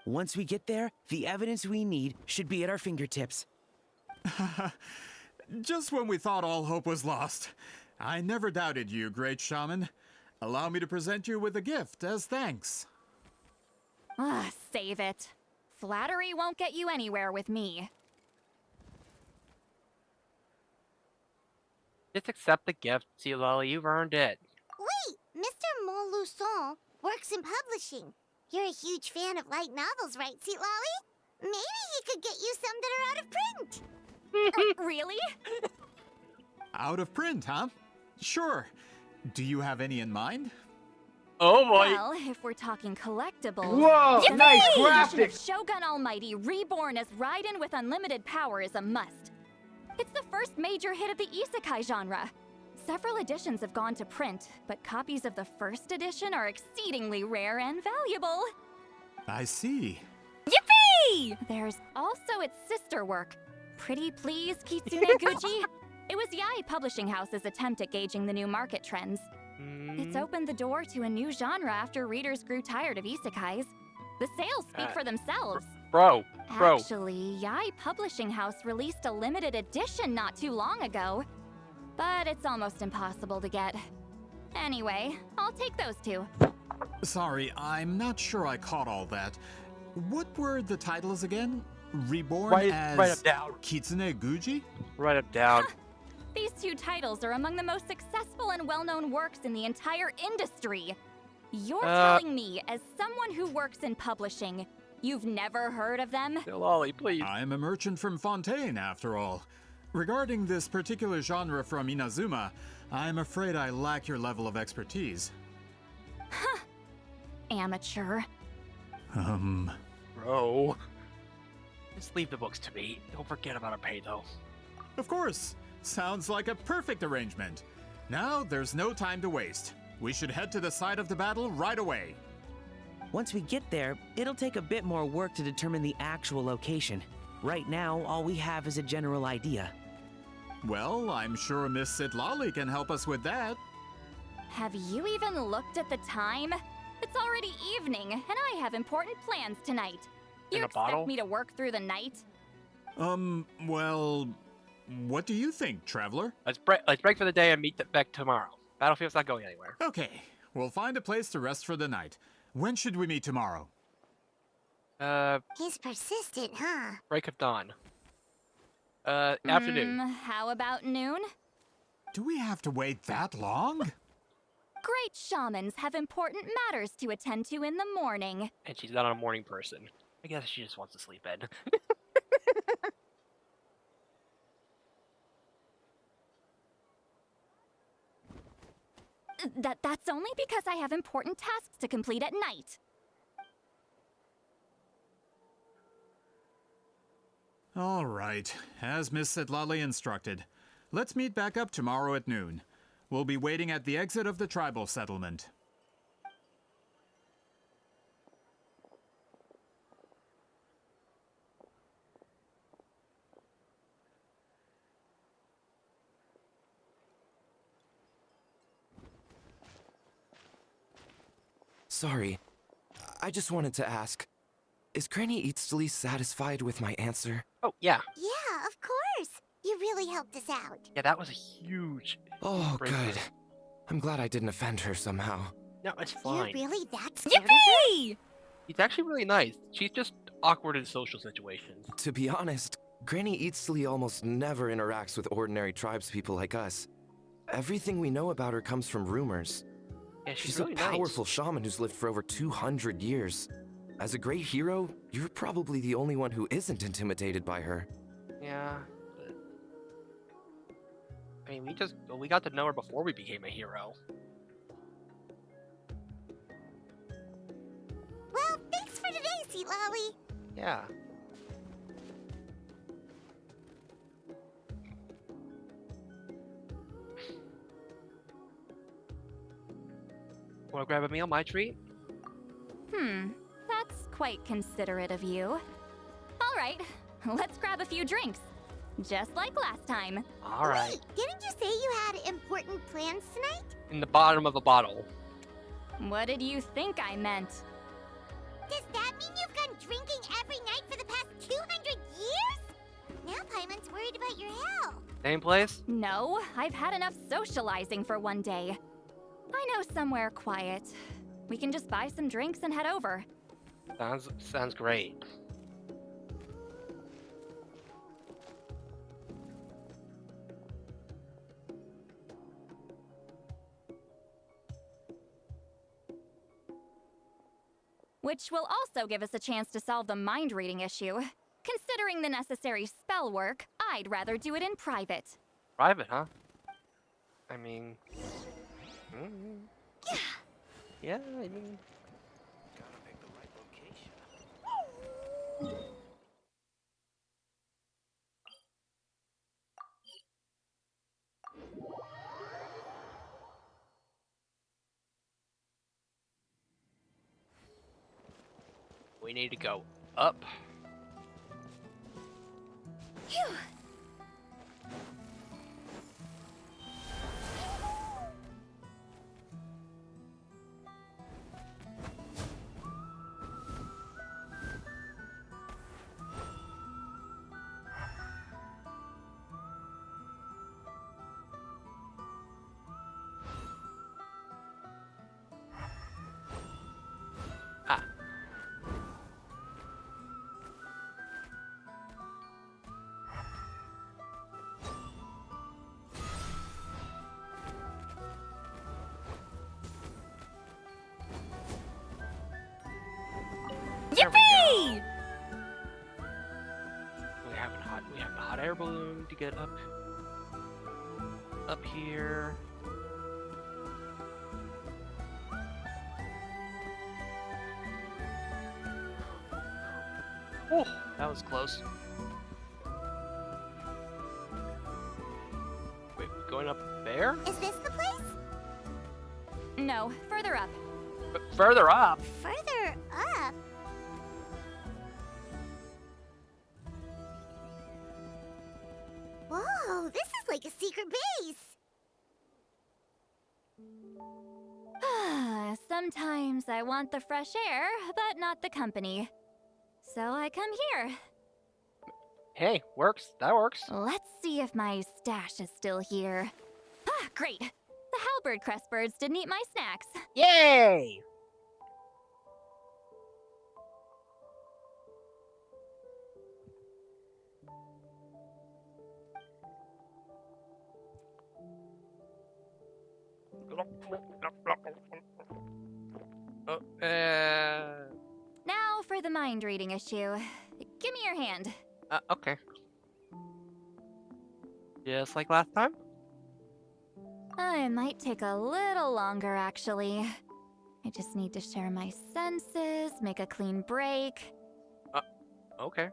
Once we get there, the evidence we need should be at our fingertips. Just when we thought all hope was lost. I never doubted you, great shaman. Allow me to present you with a gift as thanks. Save it. Flattery won't get you anywhere with me. Just accept the gift, Citlali. You've earned it. Wait, Mr. Montluçon works in publishing. You're a huge fan of light novels, right, Citlali? Maybe he could get you some that are out of print. Really? Out of print, huh? Sure. Do you have any in mind? Oh boy. Well, if we're talking collectibles... Whoa, the nice edition of graphics! Shogun Almighty reborn as Raiden with unlimited power is a must. It's the first major hit of the isekai genre. Several editions have gone to print, but copies of the first edition are exceedingly rare and valuable. I see. Yippee! There's also its sister work. Pretty Please, Kitsune Guji. It was Yae Publishing House's attempt at gauging the new market trends. It's opened the door to a new genre after readers grew tired of isekais. The sales speak for themselves. Bro. Actually, Yae Publishing House released a limited edition not too long ago. But it's almost impossible to get. Anyway, I'll take those two. Sorry, I'm not sure I caught all that. What were the titles again? Reborn as write 'em down. Kitsune Guji? Write them down. These two titles are among the most successful and well-known works in the entire industry. You're telling me, as someone who works in publishing, you've never heard of them? Citlali, please. I'm a merchant from Fontaine, after all. Regarding this particular genre from Inazuma, I'm afraid I lack your level of expertise. Huh. Amateur. Bro. Just leave the books to me. Don't forget about our pay, though. Of course. Sounds like a perfect arrangement. Now, there's no time to waste. We should head to the site of the battle right away. Once we get there, it'll take a bit more work to determine the actual location. Right now, all we have is a general idea. Well, I'm sure Miss Citlali can help us with that. Have you even looked at the time? It's already evening, and I have important plans tonight. You expect me to work through the night? Well, what do you think, Traveler? Let's break for the day and meet back tomorrow. Battlefield's not going anywhere. Okay, we'll find a place to rest for the night. When should we meet tomorrow? He's persistent, huh? Break of dawn. Afternoon. How about noon? Do we have to wait that long? Great shamans have important matters to attend to in the morning. And she's not a morning person. I guess she just wants to sleep in. That's only because I have important tasks to complete at night. All right, as Miss Citlali instructed. Let's meet back up tomorrow at noon. We'll be waiting at the exit of the tribal settlement. Sorry, I just wanted to ask, is Granny Citlali satisfied with my answer? Oh, yeah. Yeah, of course. You really helped us out. Yeah, that was a huge... Oh, good. I'm glad I didn't offend her somehow. No, it's fine. You're really that scared of Yippee! He's actually really nice. She's just awkward in social situations. To be honest, Granny Citlali almost never interacts with ordinary tribespeople like us. Everything we know about her comes from rumors. Yeah, she's really a powerful shaman who's lived for over 200 years. As a great hero, you're probably the only one who isn't intimidated by her. Yeah. I mean, we got to know her before we became a hero. Well, thanks for today, Citlali. Yeah. Wanna grab a meal, my treat? That's quite considerate of you. All right, let's grab a few drinks. Just like last time. All right. Wait, didn't you say you had important plans tonight? In the bottom of the bottle. What did you think I meant? Does that mean you've gone drinking every night for the past 200 years? Now Paimon's worried about your health. Same place? No, I've had enough socializing for one day. I know somewhere quiet. We can just buy some drinks and head over. Sounds great. Which will also give us a chance to solve the mind reading issue. Considering the necessary spell work, I'd rather do it in private. Private, huh? I mean... Yeah, I mean... Gotta pick the right location. We need to go up. Phew. There we Yippee! go. We have a hot air balloon to get up here. Oh, that was close. Wait, going up there? Is this the place? No, further up. Further up? Further up? Whoa, this is like a secret base. Sometimes I want the fresh air, but not the company. So I come here. Hey, works. That works. Let's see if my stash is still here. Ah, great. The halberd crest birds didn't eat my snacks. Yay! Now for the mind reading issue. Give me your hand. Okay. Just like last time? It might take a little longer, actually. I just need to share my senses, make a clean break. Okay.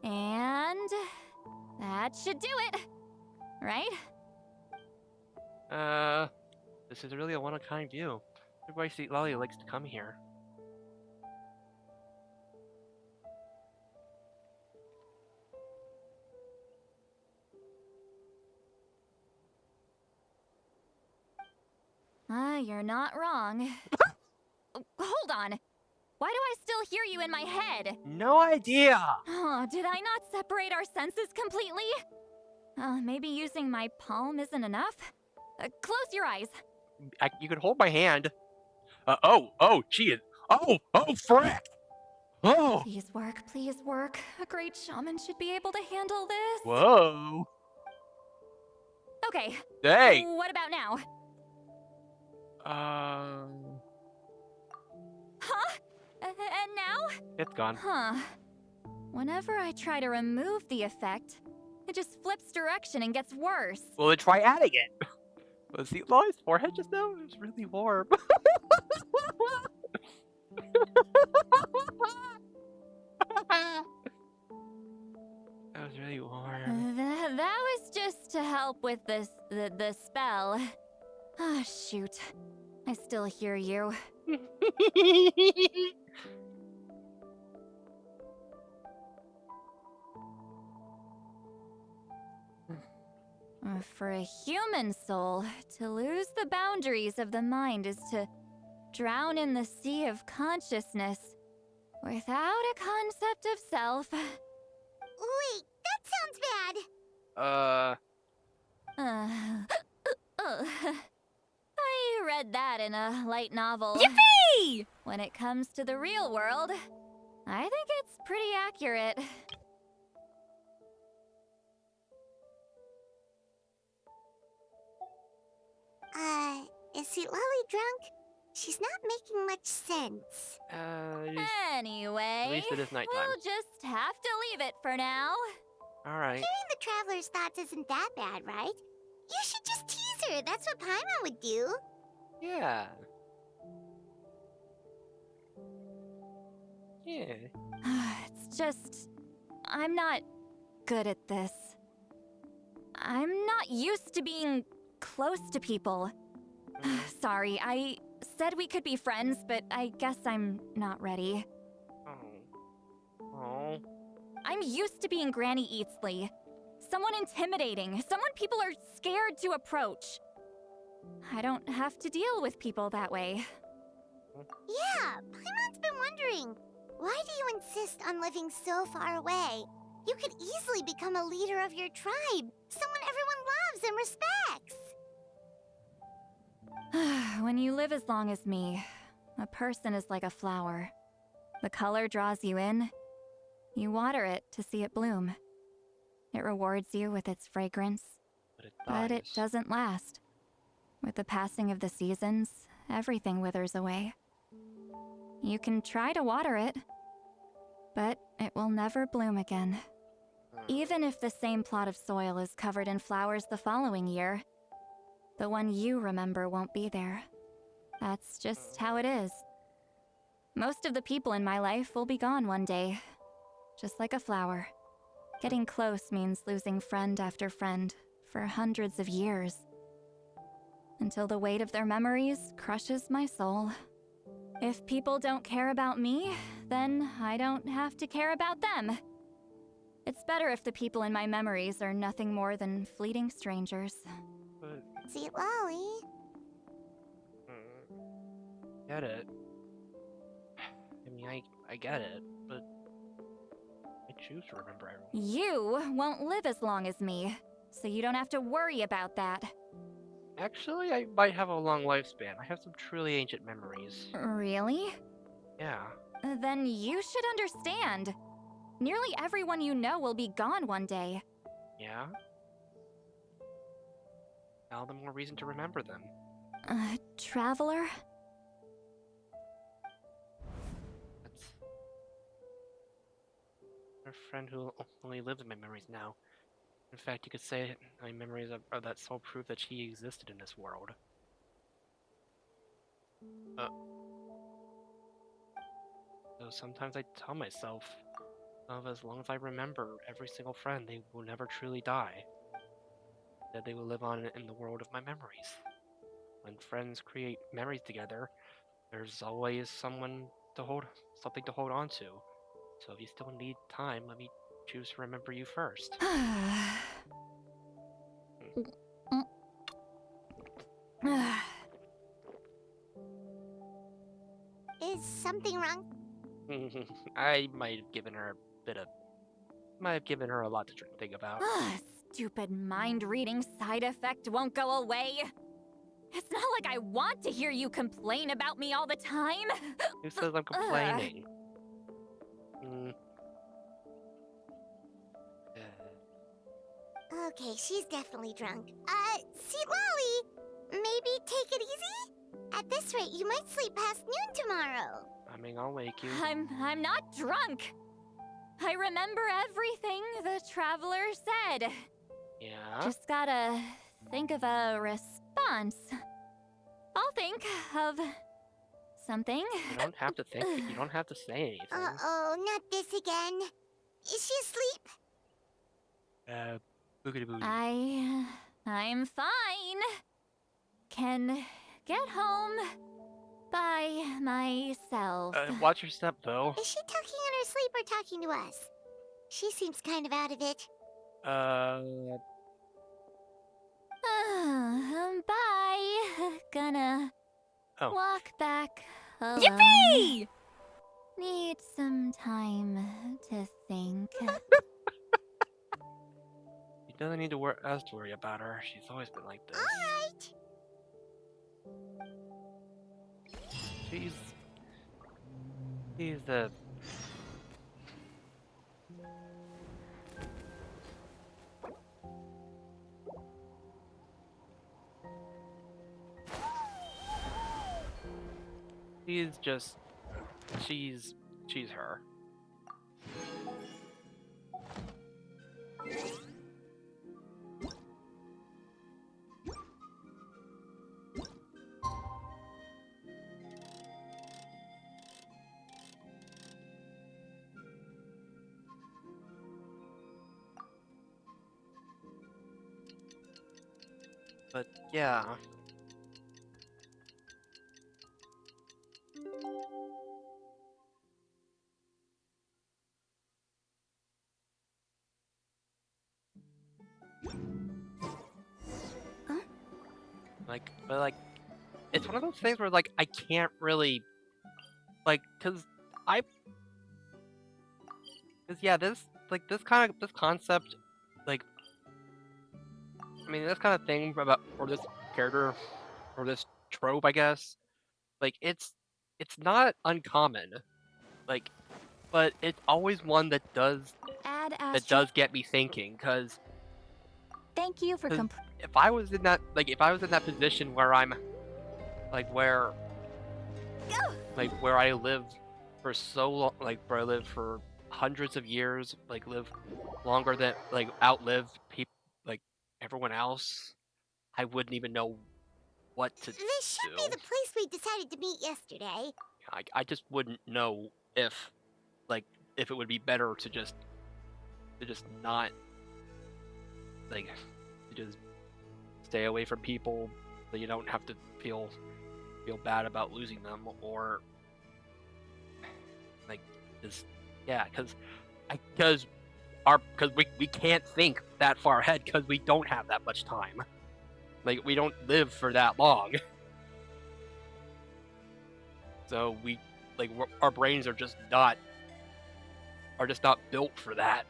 And that should do it. Right? This is really a one-of-a-kind view. Everybody Citlali likes to come here. You're not wrong. Hold on. Why do I still hear you in my head? No idea! Oh, did I not separate our senses completely? Maybe using my palm isn't enough? Close your eyes. You can hold my hand. Gee. Oh, frick! Oh! Please work, please work. A great shaman should be able to handle this. Whoa! Okay. Hey! What about now? Huh? And now? It's gone. Huh. Whenever I try to remove the effect, it just flips direction and gets worse. Well, then try adding it. Well, Citlali's forehead just now is really warm. That was really warm. That was just to help with the spell. Ah, shoot. I still hear you. For a human soul, to lose the boundaries of the mind is to drown in the sea of consciousness without a concept of self. Wait, that sounds bad. I read that in a light novel. Yippee! When it comes to the real world, I think it's pretty accurate. Is Citlali drunk? She's not making much sense. Anyway, At least it is nighttime. we'll just have to leave it for now. Alright. Hearing the traveler's thoughts isn't that bad, right? You should just tease her. That's what Paimon would do. Yeah. Yeah. It's just... I'm not good at this. I'm not used to being close to people. Sorry, I said we could be friends, but I guess I'm not ready. Oh. I'm used to being Granny Eatsley. Someone intimidating, someone people are scared to approach. I don't have to deal with people that way. Yeah, Paimon's been wondering. Why do you insist on living so far away? You could easily become a leader of your tribe. Someone everyone loves and respects. When you live as long as me, a person is like a flower. The color draws you in. You water it to see it bloom. It rewards you with its fragrance, But it doesn't last. With the passing of the seasons, everything withers away. You can try to water it, but it will never bloom again. Even if the same plot of soil is covered in flowers the following year, the one you remember won't be there. That's just how it is. Most of the people in my life will be gone one day, just like a flower. Getting close means losing friend after friend for hundreds of years, until the weight of their memories crushes my soul. If people don't care about me, then I don't have to care about them. It's better if the people in my memories are nothing more than fleeting strangers. Citlali. Get it. I mean, I get it, but I choose to remember everyone. You won't live as long as me, so you don't have to worry about that. Actually, I might have a long lifespan. I have some truly ancient memories. Really? Yeah. Then you should understand. Nearly everyone you know will be gone one day. Yeah? All the more reason to remember them. Traveler? That's a friend who only lives in my memories now. In fact, you could say my memories are that sole proof that she existed in this world. So sometimes I tell myself, as long as I remember every single friend, they will never truly die. That they will live on in the world of my memories. When friends create memories together, there's always something to hold on to. So if you still need time, let me choose to remember you first. Is something wrong? I might have given her a lot to think about. Stupid mind-reading side effect won't go away. It's not like I want to hear you complain about me all the time. Who says I'm complaining? Okay, she's definitely drunk. Citlali, maybe take it easy? At this rate, you might sleep past noon tomorrow. I mean, I'll wake you. I'm not drunk. I remember everything the traveler said. Yeah? Just gotta think of a response. I'll think of something. You don't have to think. You don't have to say anything. Uh-oh, not this again. Is she asleep? Boogity boogity. I'm fine. Can get home by myself. Watch your step, though. Is she talking in her sleep or talking to us? She seems kind of out of it. Bye. Gonna walk back alone. Yippee! Need some time to think. You don't need to us to worry about her. She's always been like this. Alright. She's the... She's her. But yeah. But it's one of those things where I can't really cause yeah, this concept, I mean, this kind of thing about, or this character, or this trope, I guess, it's not uncommon, but it's always one that does get me thinking, cause Thank you for if I was in that position where I'm like where I live for so long, like where I live for hundreds of years, like live longer than outlive people like everyone else, I wouldn't even know what to This should do. be the place we decided to meet yesterday. I just wouldn't know if it would be better to just not to just stay away from people so you don't have to feel bad about losing them, or because we can't think that far ahead because we don't have that much time. Like, we don't live for that long. So our brains are just not built for that,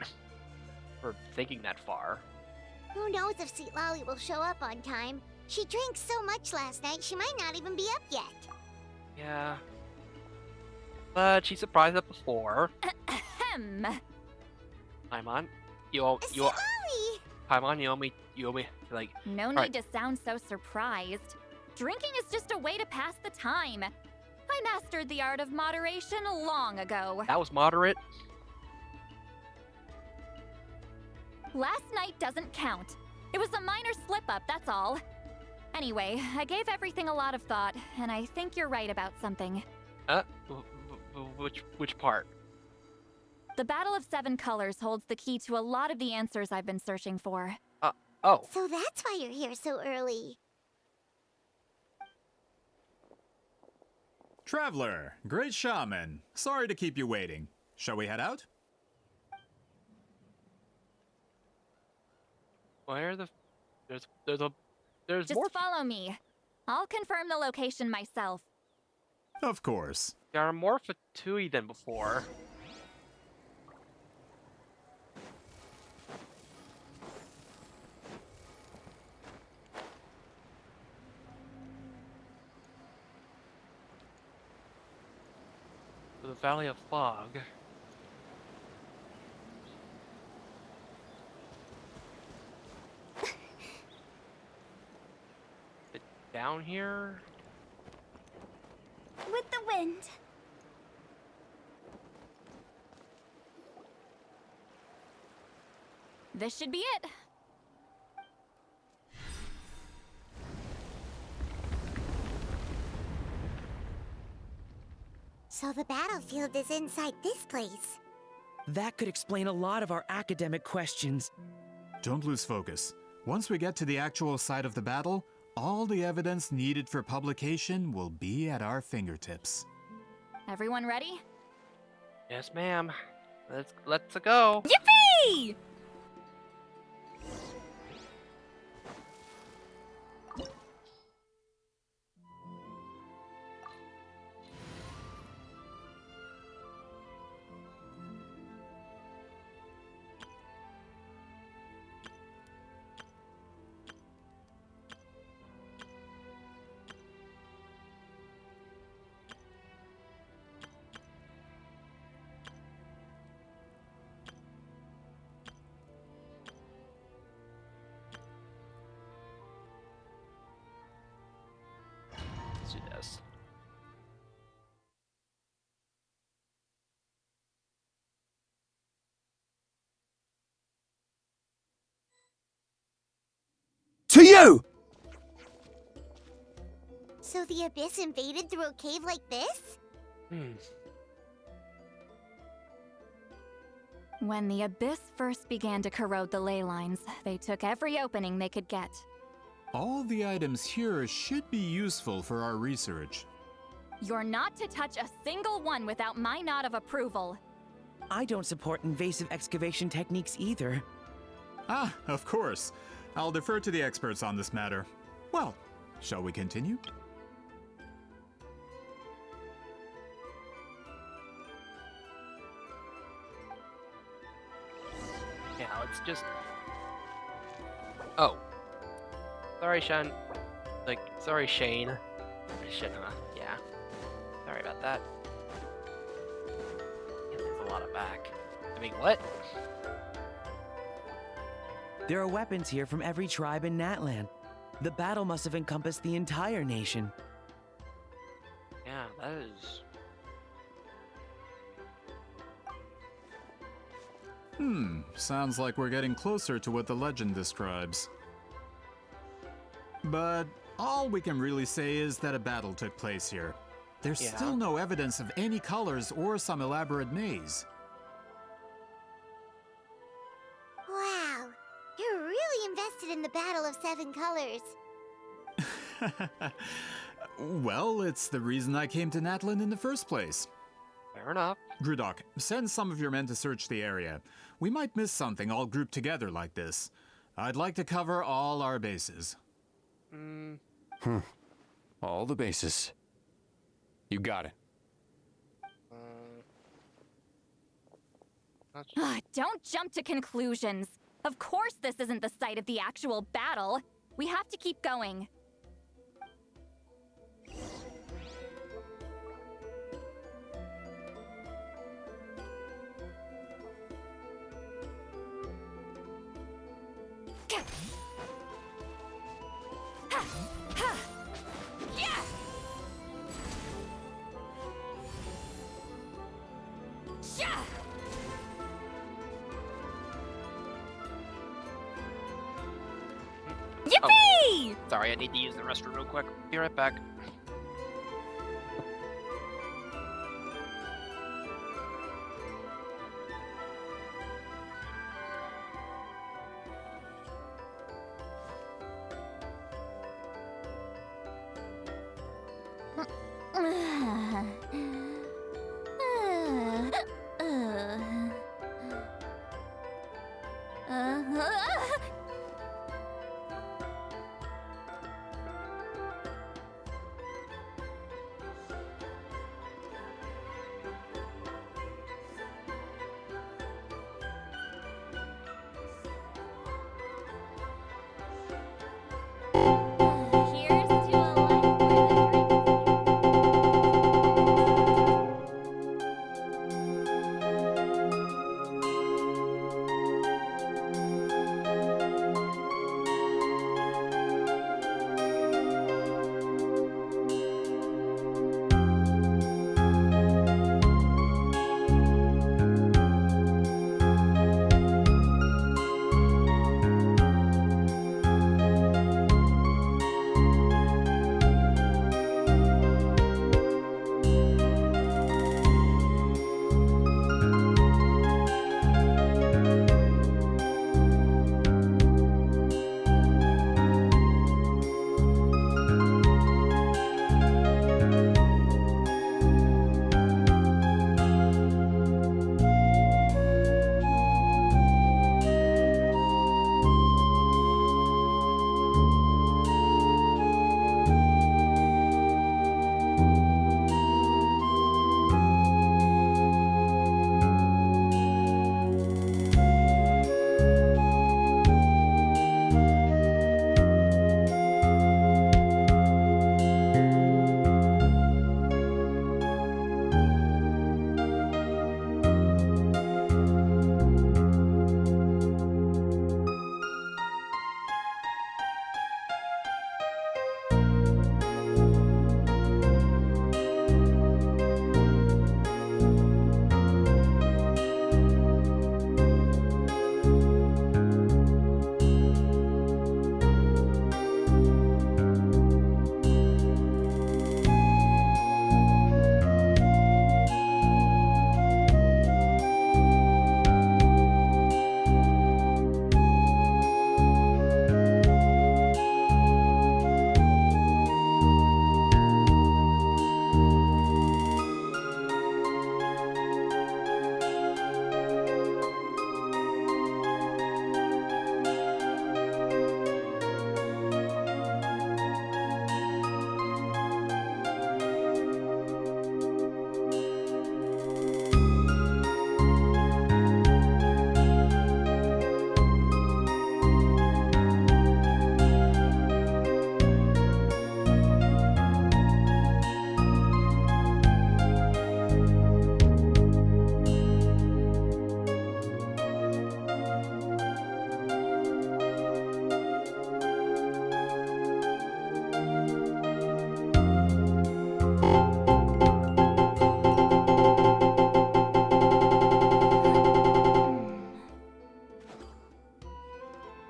for thinking that far. Who knows if Citlali will show up on time? She drank so much last night, she might not even be up yet. Yeah. But she surprised us before. Paimon, Paimon, you owe me, like... No need to sound so surprised. Drinking is just a way to pass the time. I mastered the art of moderation long ago. That was moderate. Last night doesn't count. It was a minor slip-up, that's all. Anyway, I gave everything a lot of thought, and I think you're right about something. Which part? The Battle of Seven Colors holds the key to a lot of the answers I've been searching for. Oh. So that's why you're here so early. Traveler, great shaman. Sorry to keep you waiting. Shall we head out? Where the... There's Just more... follow me. I'll confirm the location myself. Of course. There are more Fatui than before. The Valley of Fog. Down here? With the wind. This should be it. So the battlefield is inside this place. That could explain a lot of our academic questions. Don't lose focus. Once we get to the actual site of the battle, all the evidence needed for publication will be at our fingertips. Everyone ready? Yes, ma'am. Let's go. Yippee! Let's do this. To you! So the Abyss invaded through a cave like this? When the Abyss first began to corrode the ley lines, they took every opening they could get. All the items here should be useful for our research. You're not to touch a single one without my nod of approval. I don't support invasive excavation techniques either. Ah, of course. I'll defer to the experts on this matter. Well, shall we continue? Yeah, it's just... Oh. Sorry, Shane. Sorry, Shane. Yeah. Sorry about that. Yeah, there's a lot of back. I mean, what? There are weapons here from every tribe in Natlan. The battle must have encompassed the entire nation. Yeah, that is... Sounds like we're getting closer to what the legend describes. But all we can really say is that a battle took place here. There's still no evidence of any colors or some elaborate maze. Wow, you're really invested in the Battle of Seven Colors. Well, it's the reason I came to Natlan in the first place. Fair enough. Grudok, send some of your men to search the area. We might miss something all grouped together like this. I'd like to cover all our bases. All the bases. You got it. Don't jump to conclusions. Of course this isn't the site of the actual battle. We have to keep going. Yippee! Oh, sorry, I need to use the restroom real quick. Be right back.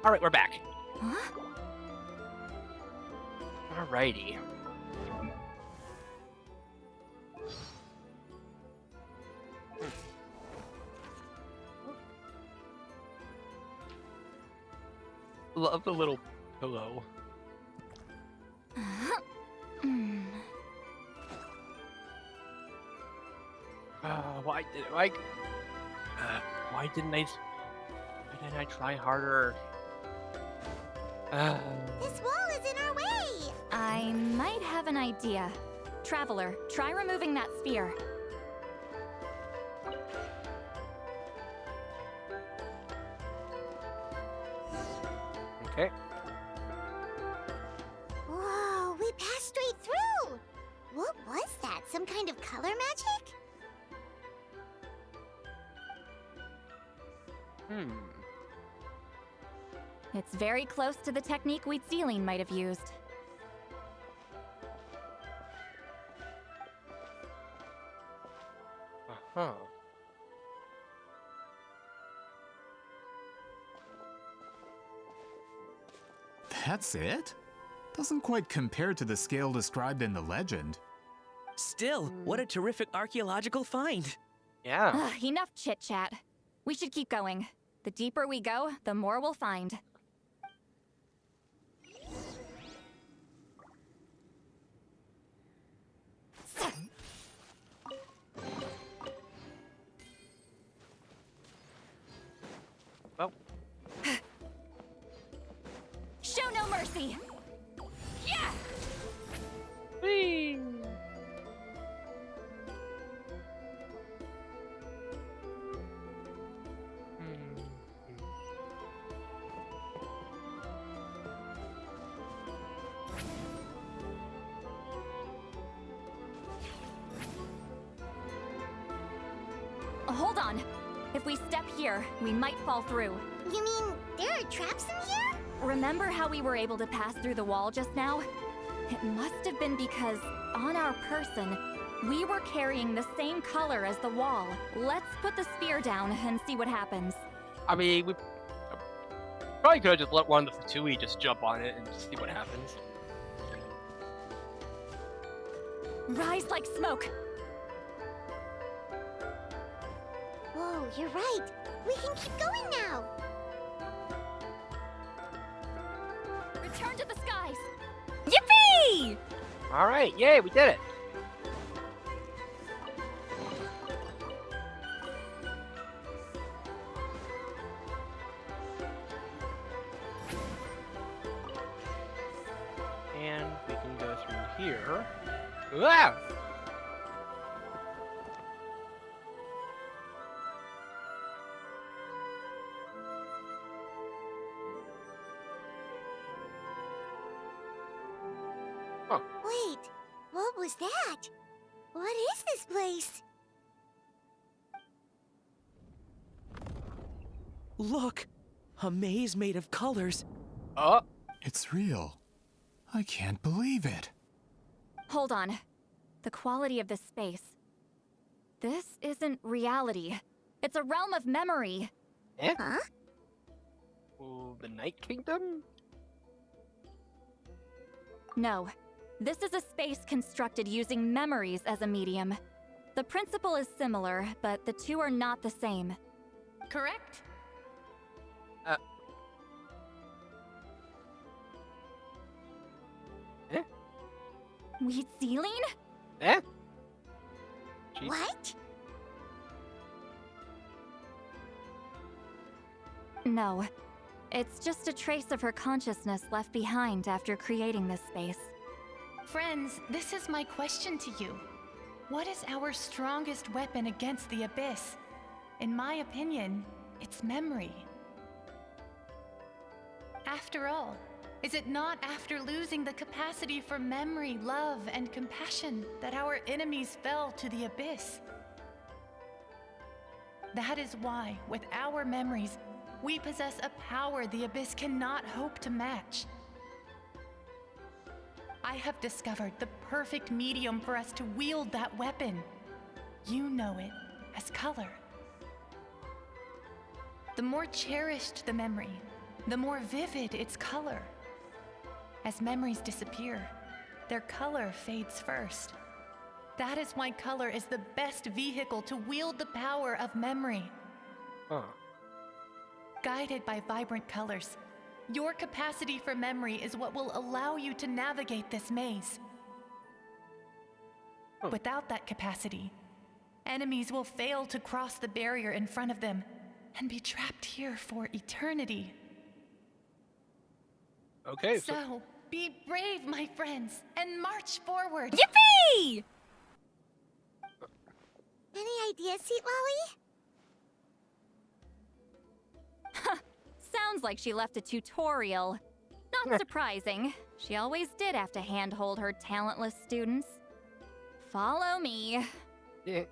Alright, we're back. Huh? Alrighty. Love the little pillow. Why didn't I try harder? This wall is in our way! I might have an idea. Traveler, try removing that sphere. Okay. Whoa, we passed straight through! What was that? Some kind of color magic? It's very close to the technique Citlali might have used. Uh-huh. That's it? Doesn't quite compare to the scale described in the legend. Still, what a terrific archaeological find. Yeah. Enough chit-chat. We should keep going. The deeper we go, the more we'll find. Well. Show no mercy! Yeah! Whee! Hold on. If we step here, we might fall through. You mean there are traps in here? Remember how we were able to pass through the wall just now? It must have been because, on our person, we were carrying the same color as the wall. Let's put the spear down and see what happens. I mean, we probably could have just let one of the Fatui just jump on it and see what happens. Rise like smoke! Whoa, you're right. We can keep going now. Return to the skies! Yippee! Alright, yay, we did it! And we can go through here. Ah! Wait, what was that? What is this place? Look! A maze made of colors. Oh! It's real. I can't believe it. Hold on. The quality of this space. This isn't reality. It's a realm of memory. Eh? Huh? Ooh, the Night Kingdom? No. This is a space constructed using memories as a medium. The principle is similar, but the two are not the same. Correct? Eh? Citlali? Eh? What? No. It's just a trace of her consciousness left behind after creating this space. Friends, this is my question to you. What is our strongest weapon against the Abyss? In my opinion, it's memory. After all, is it not after losing the capacity for memory, love, and compassion that our enemies fell to the Abyss? That is why, with our memories, we possess a power the Abyss cannot hope to match. I have discovered the perfect medium for us to wield that weapon. You know it as color. The more cherished the memory, the more vivid its color. As memories disappear, their color fades first. That is why color is the best vehicle to wield the power of memory. Huh. Guided by vibrant colors, your capacity for memory is what will allow you to navigate this maze. Without that capacity, enemies will fail to cross the barrier in front of them and be trapped here for eternity. Okay, so be brave, my friends, and march forward. Yippee! Any ideas, Citlali? Sounds like she left a tutorial. Not surprising. She always did have to handhold her talentless students. Follow me. Yeah.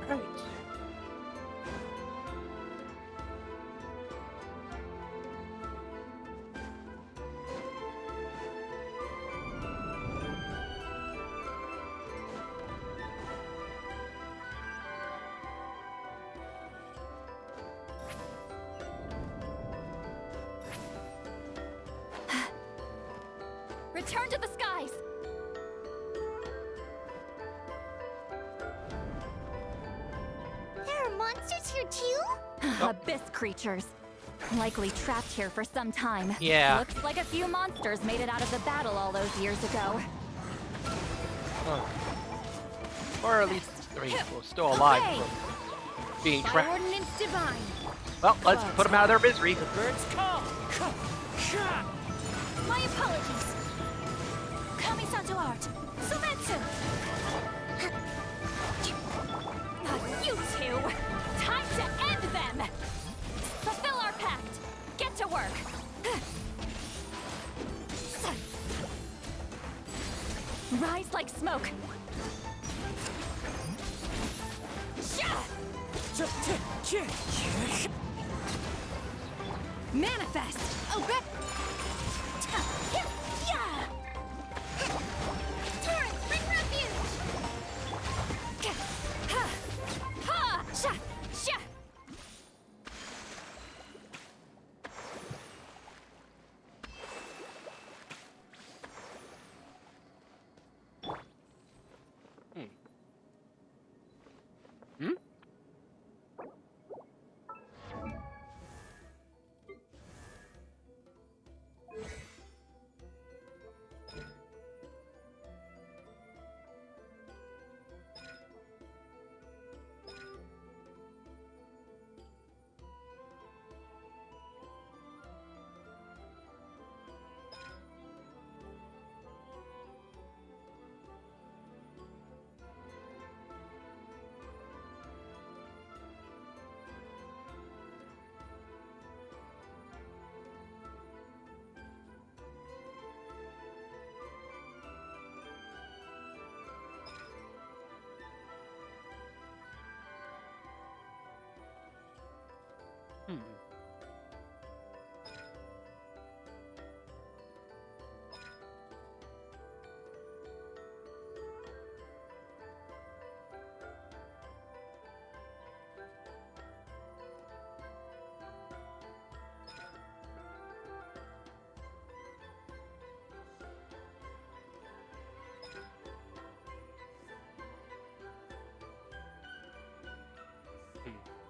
Right. Return to the skies! There are monsters here too? Abyss creatures. Likely trapped here for some time. Yeah. Looks like a few monsters made it out of the battle all those years ago. Or at least 3 people still alive from being trapped. Ordinance divine. Well, let's put them out of their misery. The birds come! My apologies. Kamisato art. Sumetsu. You two. Time to end them. Fulfill our pact. Get to work. Rise like smoke. Manifest. Obey. Torrent, bring refuge! Hmm?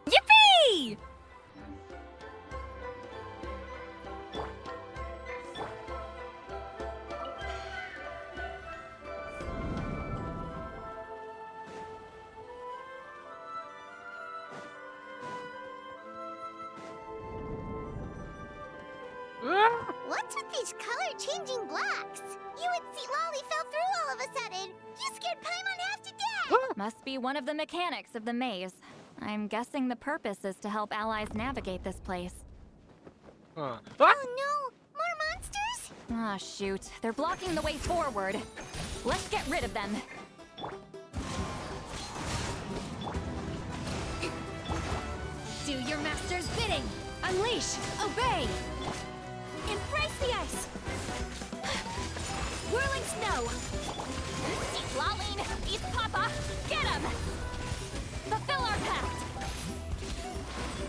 Yippee! What's with these color-changing blocks? You and Citlali fell through all of a sudden. You scared Paimon half to death. Must be one of the mechanics of the maze. I'm guessing the purpose is to help allies navigate this place. Huh. Oh no! More monsters? Ah, shoot. They're blocking the way forward. Let's get rid of them. Do your master's bidding! Unleash! Obey! Embrace the ice! Whirling snow! Citlali, East Papa, get him! Fulfill our pact!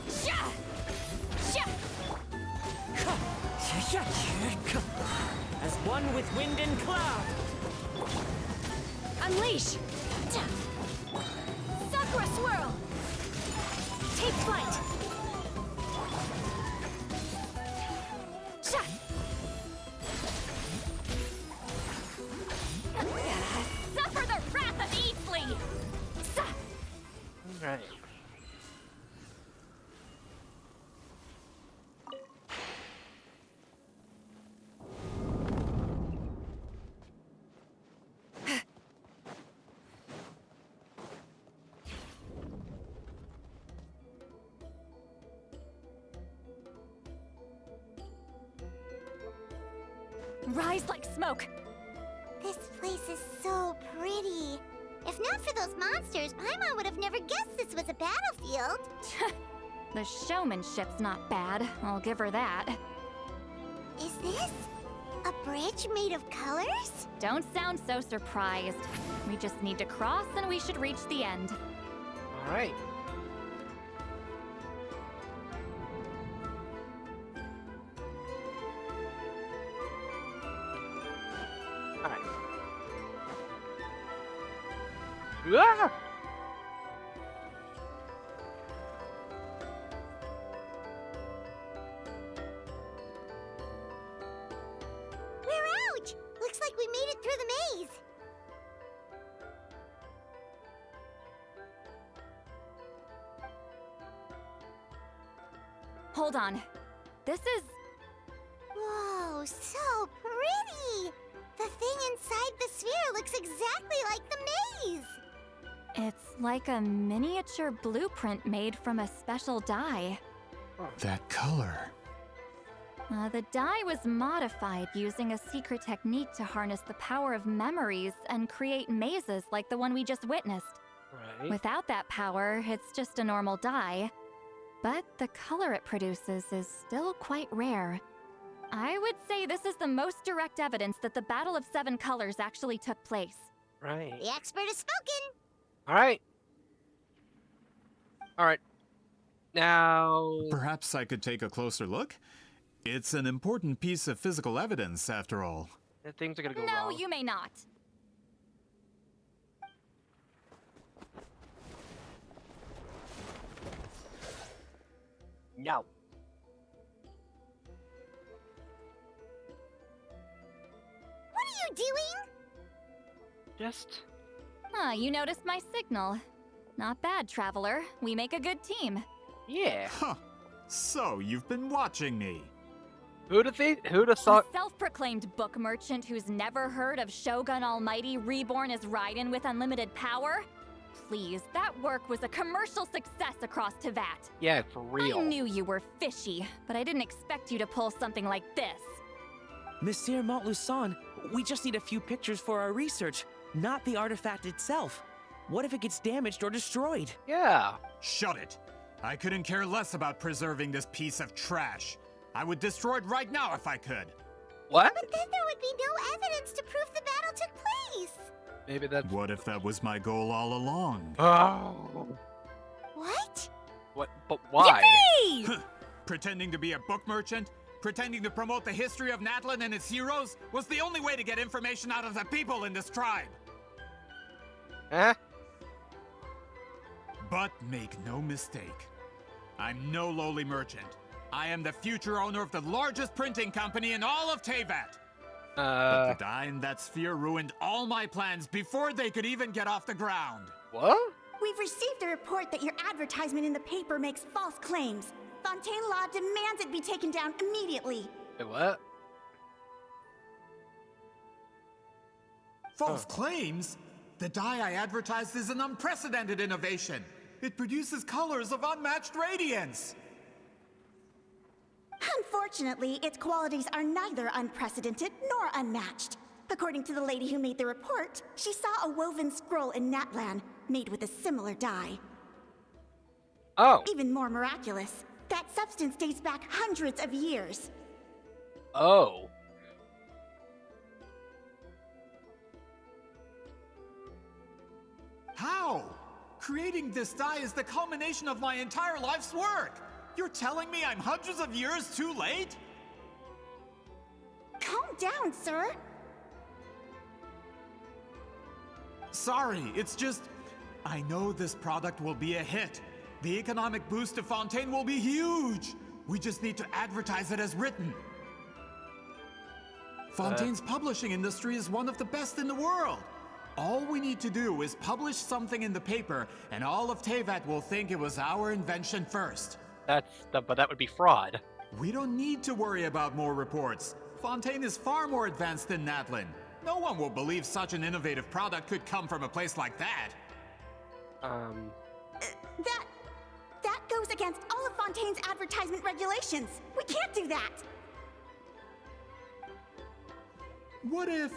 Sha! Sha! As one with wind and cloud. Unleash! Sakura swirl! Take flight! Sha! Suffer the wrath of Easley! Sa! Alright. Rise like smoke! This place is so pretty. If not for those monsters, Paimon would have never guessed this was a battlefield. The showmanship's not bad, I'll give her that. Is this a bridge made of colors? Don't sound so surprised. We just need to cross and we should reach the end. Alright. Alright. Ah! We're out! Looks like we made it through the maze. Hold on. This is... Whoa, so pretty! The thing inside the sphere looks exactly like the maze! It's like a miniature blueprint made from a special dye. That color. The dye was modified using a secret technique to harness the power of memories and create mazes like the one we just witnessed. Right. Without that power, it's just a normal dye. But the color it produces is still quite rare. I would say this is the most direct evidence that the Battle of Seven Colors actually took place. Right. The expert has spoken! Alright. Alright. Now... Perhaps I could take a closer look? It's an important piece of physical evidence, after all. Things are gonna go No, wrong. you may not. No. What are you doing? Just... You noticed my signal. Not bad, Traveler. We make a good team. Yeah. Huh. So, you've been watching me. Who'da A thought... self-proclaimed book merchant who's never heard of Shogun Almighty reborn as Raiden with unlimited power? Please, that work was a commercial success across Teyvat. Yeah, for real. I knew you were fishy, but I didn't expect you to pull something like this. Monsieur Montluçon, we just need a few pictures for our research, not the artifact itself. What if it gets damaged or destroyed? Yeah. Shut it. I couldn't care less about preserving this piece of trash. I would destroy it right now if I could. What? But then there would be no evidence to prove the battle took place. Maybe that's... What if that was my goal all along? Oh. What? What? But why? Yippee! Pretending to be a book merchant? Pretending to promote the history of Natlan and its heroes? Was the only way to get information out of the people in this tribe. Huh? But make no mistake. I'm no lowly merchant. I am the future owner of the largest printing company in all of Teyvat. But the dye in that sphere ruined all my plans before they could even get off the ground. What? We've received a report that your advertisement in the paper makes false claims. Fontaine Law demands it be taken down immediately. Wait, what? False claims? The dye I advertised is an unprecedented innovation. It produces colors of unmatched radiance. Unfortunately, its qualities are neither unprecedented nor unmatched. According to the lady who made the report, she saw a woven scroll in Natlan made with a similar dye. Oh. Even more miraculous, that substance dates back hundreds of years. Oh. How? Creating this dye is the culmination of my entire life's work. You're telling me I'm hundreds of years too late? Calm down, sir. Sorry, it's just... I know this product will be a hit. The economic boost to Fontaine will be huge. We just need to advertise it as written. Fontaine's publishing industry is one of the best in the world. All we need to do is publish something in the paper, and all of Teyvat will think it was our invention first. But that would be fraud. We don't need to worry about more reports. Fontaine is far more advanced than Natlin. No one will believe such an innovative product could come from a place like that. That goes against all of Fontaine's advertisement regulations. We can't do that. What if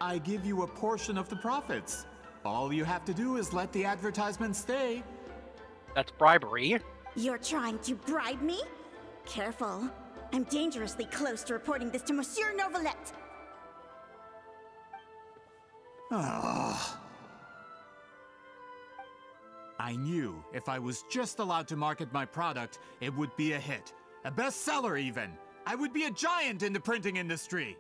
I give you a portion of the profits? All you have to do is let the advertisement stay. That's bribery. You're trying to bribe me? Careful. I'm dangerously close to reporting this to Monsieur Novelette. I knew if I was just allowed to market my product, it would be a hit. A bestseller even. I would be a giant in the printing industry.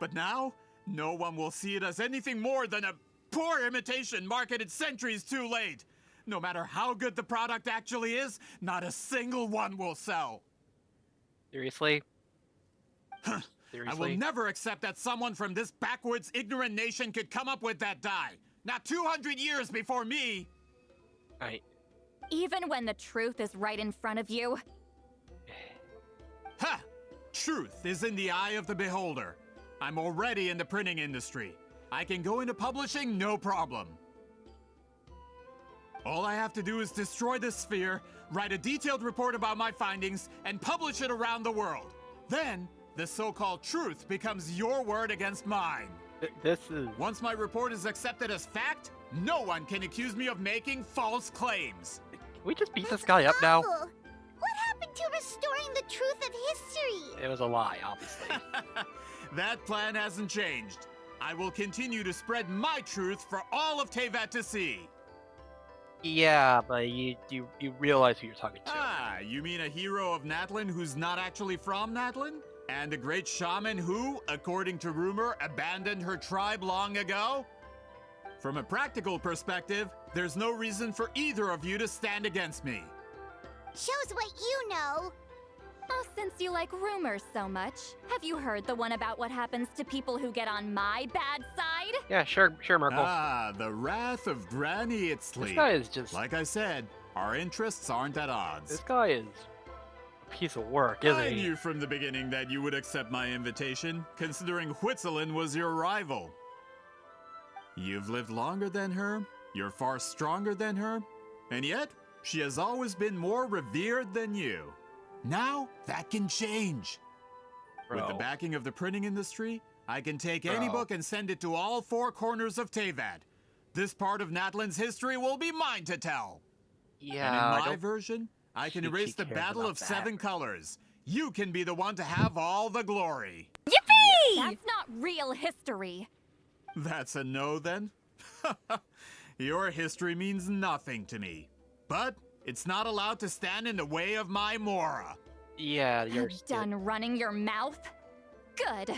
But now, no one will see it as anything more than a poor imitation marketed centuries too late. No matter how good the product actually is, not a single one will sell. Seriously? Seriously? I will never accept that someone from this backwoods, ignorant nation could come up with that dye. Not 200 years before me. Even when the truth is right in front of you. Ha! Truth is in the eye of the beholder. I'm already in the printing industry. I can go into publishing, no problem. All I have to do is destroy this sphere, write a detailed report about my findings, and publish it around the world. Then, the so-called truth becomes your word against mine. Once my report is accepted as fact, no one can accuse me of making false claims. Can we just beat this guy up now? What happened to restoring the truth of history? It was a lie, obviously. That plan hasn't changed. I will continue to spread my truth for all of Teyvat to see. Yeah, but you realize who you're talking to. Ah, you mean a hero of Natlin who's not actually from Natlin? And a great shaman who, according to rumor, abandoned her tribe long ago? From a practical perspective, there's no reason for either of you to stand against me. Shows what you know. Oh, since you like rumors so much, have you heard the one about what happens to people who get on my bad side? Yeah, sure, Merkel. Ah, the wrath of Granny Citlali. This guy is just... Like I said, our interests aren't at odds. This guy is a piece of work, isn't he? I knew from the beginning that you would accept my invitation, considering Huitzilin was your rival. You've lived longer than her, you're far stronger than her, and yet, she has always been more revered than you. Now, that can change. With the backing of the printing industry, I can take any book and send it to all four corners of Teyvat. This part of Natlin's history will be mine to tell. Yeah. And in my version, I can erase the Battle of Seven Colors. You can be the one to have all the glory. Yippee! That's not real history. That's a no, then? Your history means nothing to me. But it's not allowed to stand in the way of my Mora. Yeah, you're done running your mouth? Good.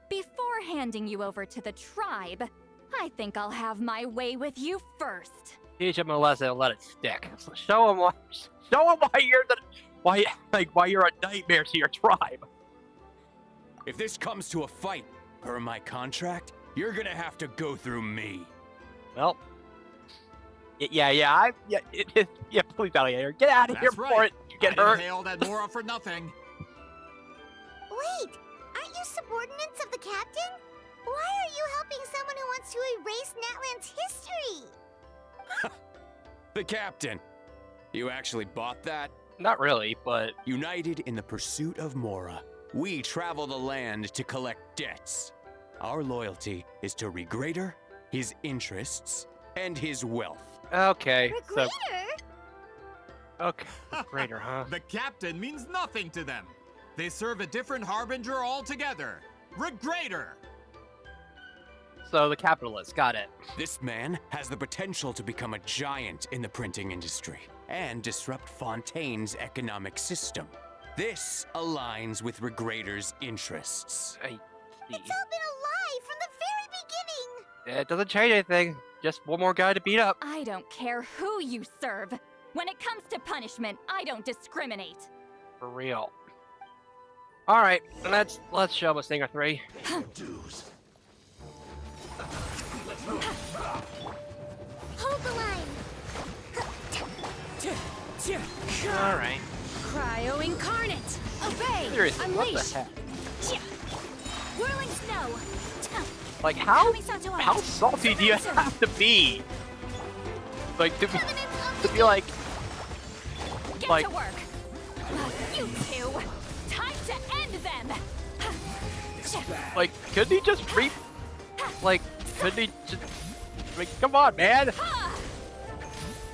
Before handing you over to the tribe, I think I'll have my way with you first. Teach him a lesson and let it stick. So show him why you're a nightmare to your tribe. If this comes to a fight, per my contract, you're gonna have to go through me. Well, yeah, please, Alligator, get out of here before you get hurt. I hailed at Mora for nothing. Wait, aren't you subordinates of the captain? Why are you helping someone who wants to erase Natlan's history? The captain. You actually bought that? Not really, but... United in the pursuit of Mora, we travel the land to collect debts. Our loyalty is to Regrader, his interests, and his wealth. Okay, Regrader? Okay, Regrader, huh? The captain means nothing to them. They serve a different harbinger altogether. Regrader! So the capitalist, got it. This man has the potential to become a giant in the printing industry and disrupt Fontaine's economic system. This aligns with Regrader's interests. I see. It's all been a lie from the very beginning! It doesn't change anything. Just one more guy to beat up. I don't care who you serve. When it comes to punishment, I don't discriminate. For real. Alright, let's show him a Stinger 3. Hold the line! Alright. Cryo Incarnate! Obey! Seriously, what Unleash! the heck? Whirling snow! Like, how salty do you have to be? Like, to be like... Get to work! You two! Time to end them! Like, couldn't he just Like, couldn't he just... Like, come on, man!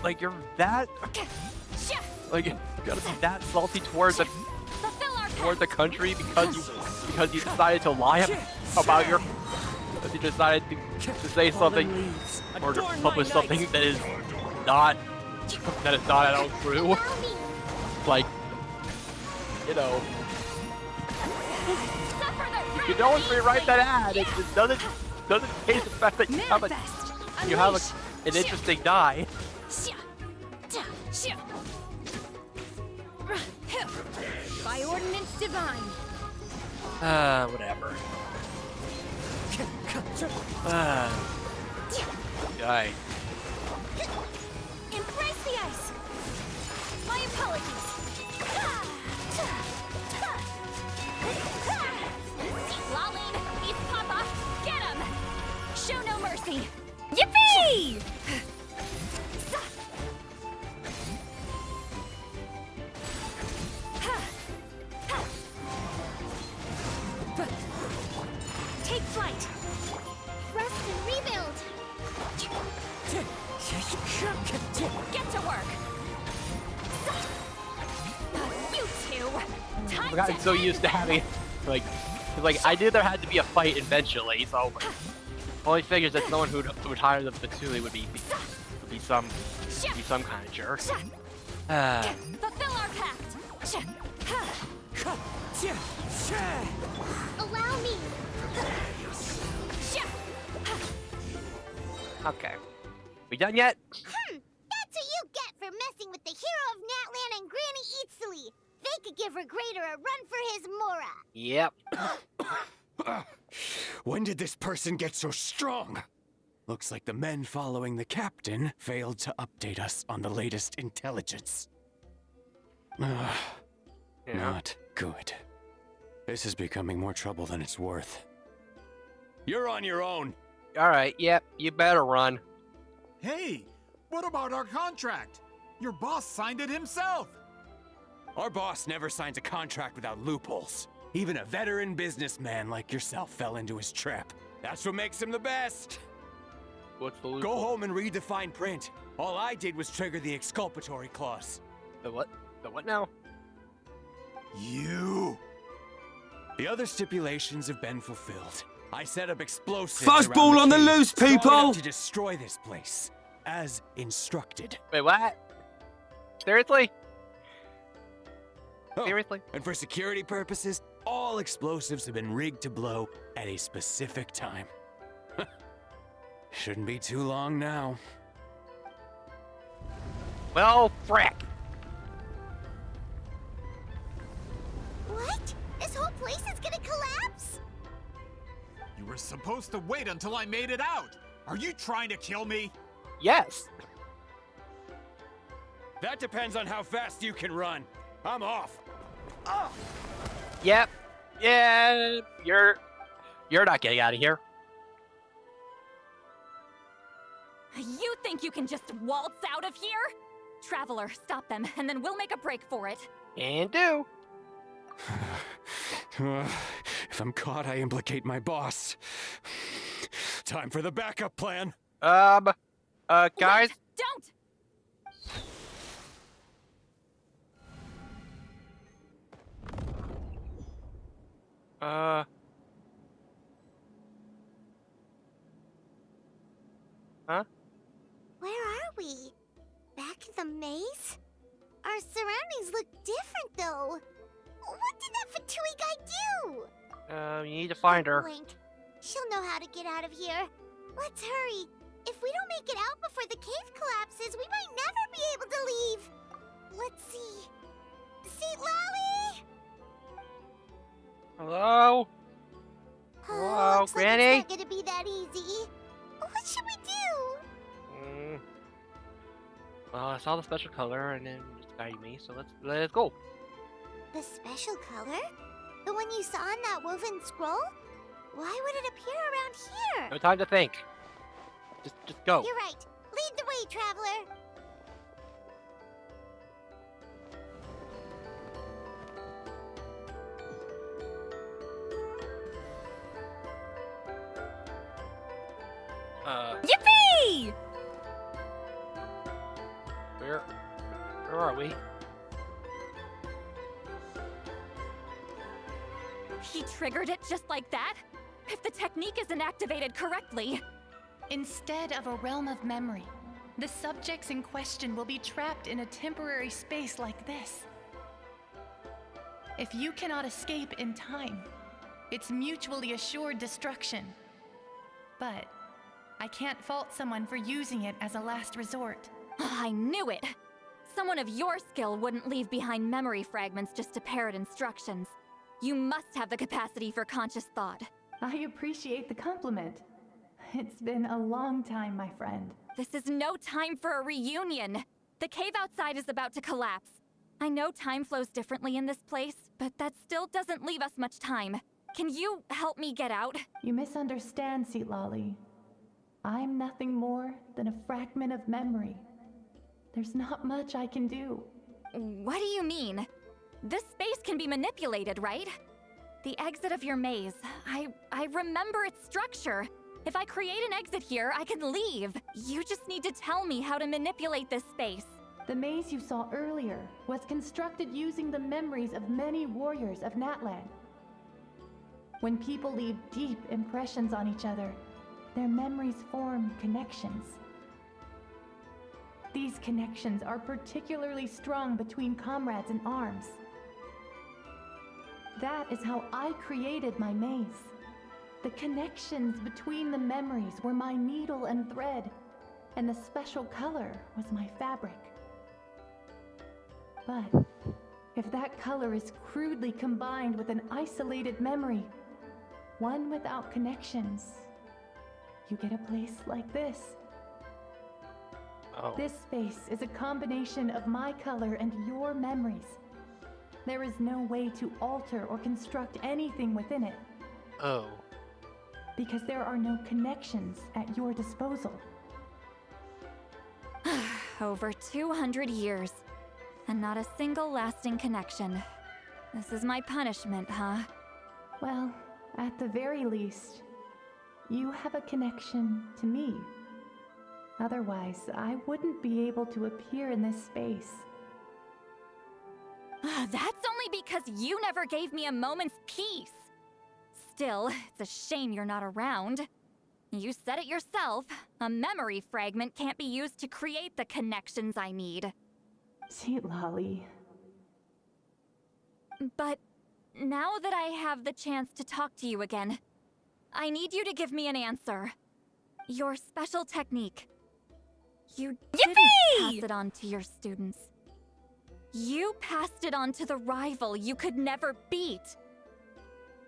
Like, you're that... Like, you gotta be that salty towards the country because you decided to lie about your... Because you decided to say something or to publish something that is not at all true. Like, you know, you can always rewrite that ad. It just doesn't change the fact that you have an interesting die. By ordinance divine. Whatever. Die. Embrace the ice. My apologies. Citlali, East Papa, get him! Show no mercy. Yippee! Take flight. Rest and rebuild! Get to work. You two. Time I've gotten so used to having, like, cause like I knew there had to be a fight eventually, so only figures that someone who would hire the Citlali would be some kind of jerk. Fulfill our pact. Allow me! Okay, we done yet? That's what you get for messing with the hero of Natlan and Granny Citlali. They could give Regrader a run for his Mora. Yep. When did this person get so strong? Looks like the men following the captain failed to update us on the latest intelligence. Not good. This is becoming more trouble than it's worth. You're on your own. Alright, yep, you better run. Hey, what about our contract? Your boss signed it himself. Our boss never signs a contract without loopholes. Even a veteran businessman like yourself fell into his trap. That's what makes him the best. What's the loophole? Go home and read the fine print. All I did was trigger the exculpatory clause. The what? The what now? You! The other stipulations have been fulfilled. I set up explosives Fuzzball around on the cave, loose, strong enough people! to destroy this place, as instructed. Wait, what? Seriously? Oh, Seriously? and for security purposes, all explosives have been rigged to blow at a specific time. Shouldn't be too long now. Well, frick! What? This whole place is gonna collapse? You were supposed to wait until I made it out. Are you trying to kill me? Yes! That depends on how fast you can run. I'm off. Oh. Yep. Yeah, you're not getting out of here. You think you can just waltz out of here? Traveler, stop them, and then we'll make a break for it. And do. If I'm caught, I implicate my boss. Time for the backup plan. Guys? Wait, don't! Huh? Where are we? Back in the maze? Our surroundings look different, though. What did that Fatui guy do? You need to find her. Blink. She'll know how to get out of here. Let's hurry. If we don't make it out before the cave collapses, we might never be able to leave. Let's see. Citlali! Hello? Hello, looks Granny? like it's not gonna be that easy. What should we do? Well, I saw the special color and then it's guiding me, so let's go. The special color? The one you saw in that woven scroll? Why would it appear around here? No time to think. Just go. You're right. Lead the way, traveler. Yippee! Where are we? He triggered it just like that? If the technique isn't activated correctly. Instead of a realm of memory, the subjects in question will be trapped in a temporary space like this. If you cannot escape in time, it's mutually assured destruction. But I can't fault someone for using it as a last resort. I knew it! Someone of your skill wouldn't leave behind memory fragments just to parrot instructions. You must have the capacity for conscious thought. I appreciate the compliment. It's been a long time, my friend. This is no time for a reunion. The cave outside is about to collapse. I know time flows differently in this place, but that still doesn't leave us much time. Can you help me get out? You misunderstand, Citlali. I'm nothing more than a fragment of memory. There's not much I can do. What do you mean? This space can be manipulated, right? The exit of your maze. I remember its structure. If I create an exit here, I can leave. You just need to tell me how to manipulate this space. The maze you saw earlier was constructed using the memories of many warriors of Natlan. When people leave deep impressions on each other, their memories form connections. These connections are particularly strong between comrades in arms. That is how I created my maze. The connections between the memories were my needle and thread, and the special color was my fabric. But if that color is crudely combined with an isolated memory, one without connections, you get a place like this. Oh. This space is a combination of my color and your memories. There is no way to alter or construct anything within it. Oh. Because there are no connections at your disposal. Over 200 years, and not a single lasting connection. This is my punishment, huh? Well, at the very least, you have a connection to me. Otherwise, I wouldn't be able to appear in this space. That's only because you never gave me a moment's peace. Still, it's a shame you're not around. You said it yourself. A memory fragment can't be used to create the connections I need. Citlali. But now that I have the chance to talk to you again, I need you to give me an answer. Your special technique. You didn't pass it on to your students. You passed it on to the rival you could never beat.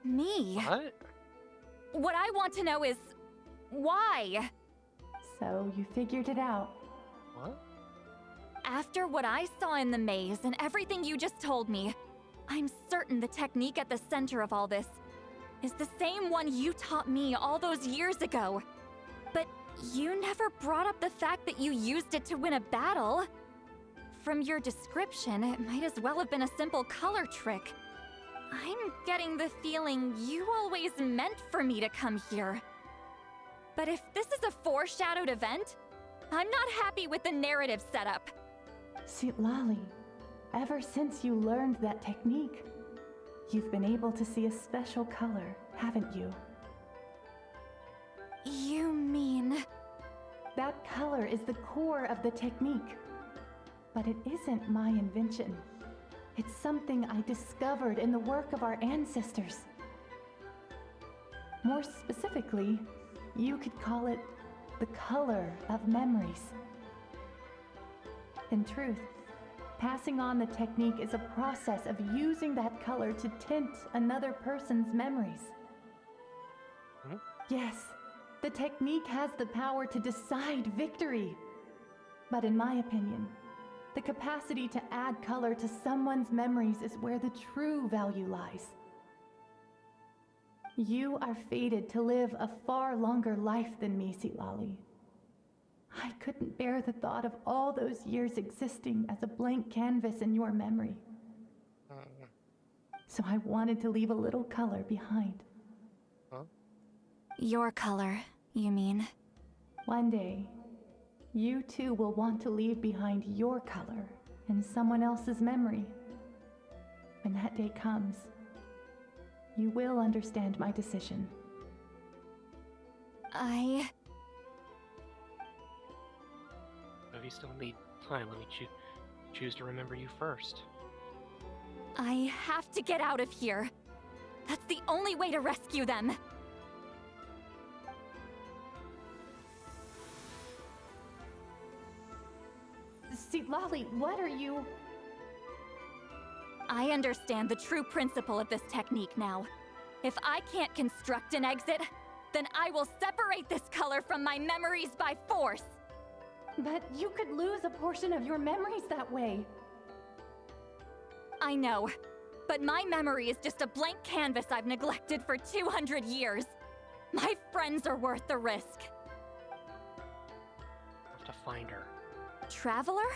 Me. What? What I want to know is, why? So you figured it out. What? After what I saw in the maze and everything you just told me, I'm certain the technique at the center of all this is the same one you taught me all those years ago. But you never brought up the fact that you used it to win a battle. From your description, it might as well have been a simple color trick. I'm getting the feeling you always meant for me to come here. But if this is a foreshadowed event, I'm not happy with the narrative setup. Citlali, ever since you learned that technique, You've been able to see a special color, haven't you? You mean... That color is the core of the technique. But it isn't my invention. It's something I discovered in the work of our ancestors. More specifically, you could call it the color of memories. In truth, passing on the technique is a process of using that color to tint another person's memories. Yes, the technique has the power to decide victory. But in my opinion, the capacity to add color to someone's memories is where the true value lies. You are fated to live a far longer life than me, Citlali. I couldn't bear the thought of all those years existing as a blank canvas in your memory. So I wanted to leave a little color behind. Your color, you mean? One day, you too will want to leave behind your color in someone else's memory. When that day comes, you will understand my decision. If you still need time, let me choose to remember you first. I have to get out of here. That's the only way to rescue them. Citlali, what are you... I understand the true principle of this technique now. If I can't construct an exit, then I will separate this color from my memories by force. But you could lose a portion of your memories that way. I know, but my memory is just a blank canvas I've neglected for 200 years. My friends are worth the risk. I have to find her. Traveler?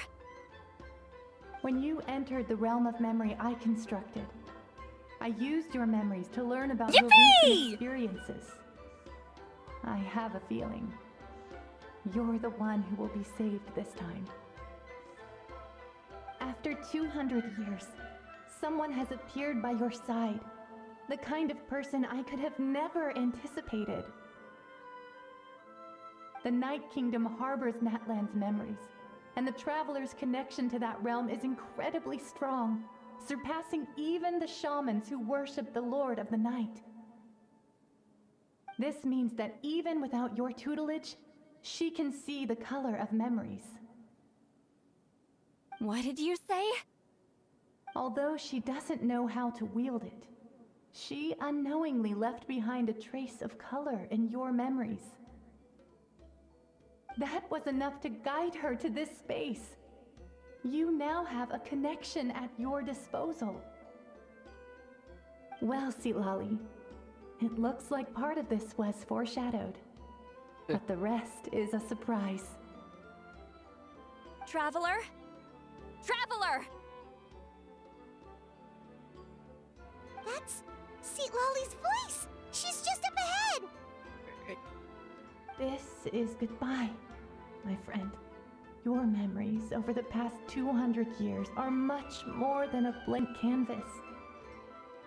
When you entered the realm of memory I constructed, I used your memories to learn about your recent experiences. I have a feeling you're the one who will be saved this time. After 200 years, someone has appeared by your side, the kind of person I could have never anticipated. The Night Kingdom harbors Natlan's memories, and the Traveler's connection to that realm is incredibly strong, surpassing even the shamans who worship the Lord of the Night. This means that even without your tutelage, she can see the color of memories. What did you say? Although she doesn't know how to wield it, she unknowingly left behind a trace of color in your memories. That was enough to guide her to this space. You now have a connection at your disposal. Well, Citlali, it looks like part of this was foreshadowed, but the rest is a surprise. Traveler? Traveler! That's Citlali's voice! She's just up ahead! This is goodbye, my friend. Your memories over the past 200 years are much more than a blank canvas.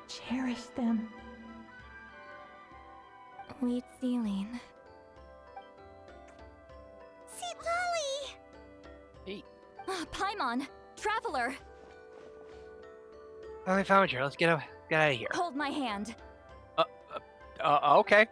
Cherish them. Wheat ceiling. Citlali! Hey. Paimon! Traveler! I found you. Let's get out of here. Hold my hand. Okay.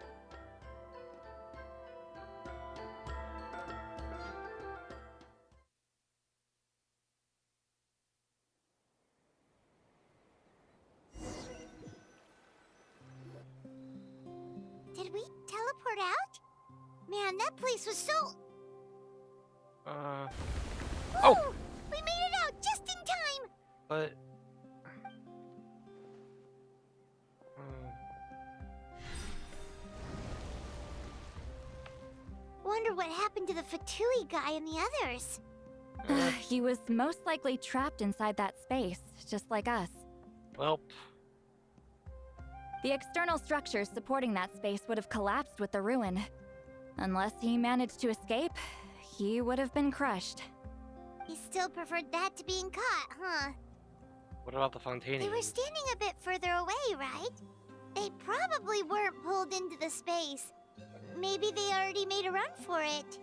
Did we teleport out? Man, that place was so... Oh! We made it out just in time! But... Wonder what happened to the Fatui guy and the others. He was most likely trapped inside that space, just like us. Well... The external structures supporting that space would have collapsed with the ruin. Unless he managed to escape, he would have been crushed. He still preferred that to being caught, huh? What about the Fontanians? They were standing a bit further away, right? They probably weren't pulled into the space. Maybe they already made a run for it.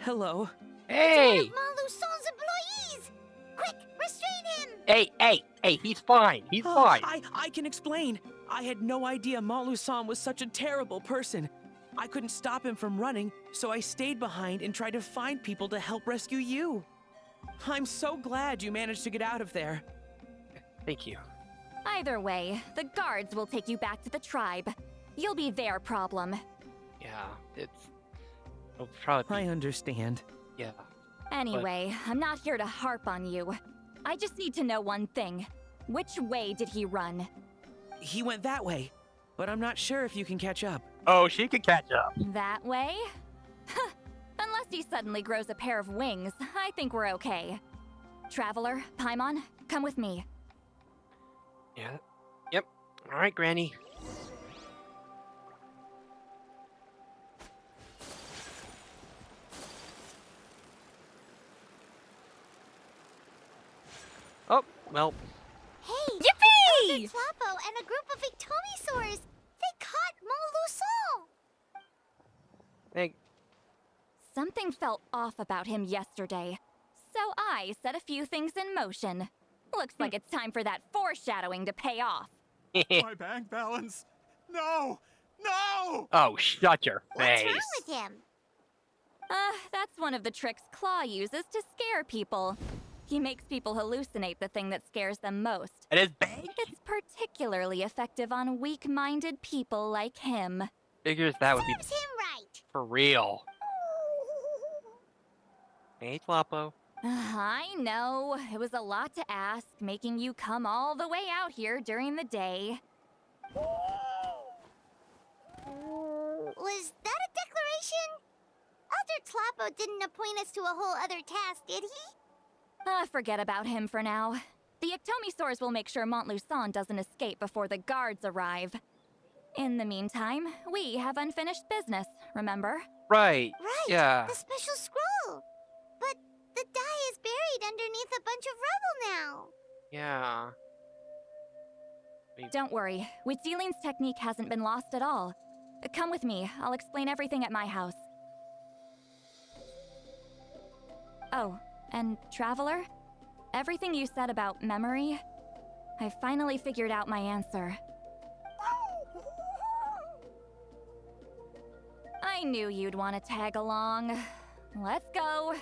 Hello? Hey! It's one of Montluson's employees! Quick, restrain him! Hey, he's fine. He's fine. I can explain. I had no idea Montluson was such a terrible person. I couldn't stop him from running, so I stayed behind and tried to find people to help rescue you. I'm so glad you managed to get out of there. Thank you. Either way, the guards will take you back to the tribe. You'll be their problem. Yeah, it'll probably I understand. Yeah. Anyway, I'm not here to harp on you. I just need to know one thing. Which way did he run? He went that way, but I'm not sure if you can catch up. Oh, she can catch up. That way? Unless he suddenly grows a pair of wings, I think we're okay. Traveler, Paimon, come with me. Yeah. Yep. All right, Granny. Oh, well. Hey! Yippee! Elder Tlapo and a group of Ictomisaurs! They caught Montluson! Hey. Something felt off about him yesterday, so I set a few things in motion. Looks like it's time for that foreshadowing to pay off. My bank balance! No! No! Oh, shut your face. What's wrong with him? That's one of the tricks Claw uses to scare people. He makes people hallucinate the thing that scares them most. It is bank? It's particularly effective on weak-minded people like him. Figures that would be Serves him right. for real. Hey, Tlapo. I know. It was a lot to ask, making you come all the way out here during the day. Was that a declaration? Elder Tlapo didn't appoint us to a whole other task, did he? Forget about him for now. The Ictomisaurs will make sure Montluson doesn't escape before the guards arrive. In the meantime, we have unfinished business, remember? Right. Right. Yeah. The special scroll. But the die is buried underneath a bunch of rubble now. Yeah. Don't worry. Witzeline's technique hasn't been lost at all. Come with me. I'll explain everything at my house. Oh, and Traveler? Everything you said about memory, I finally figured out my answer. I knew you'd want to tag along. Let's go.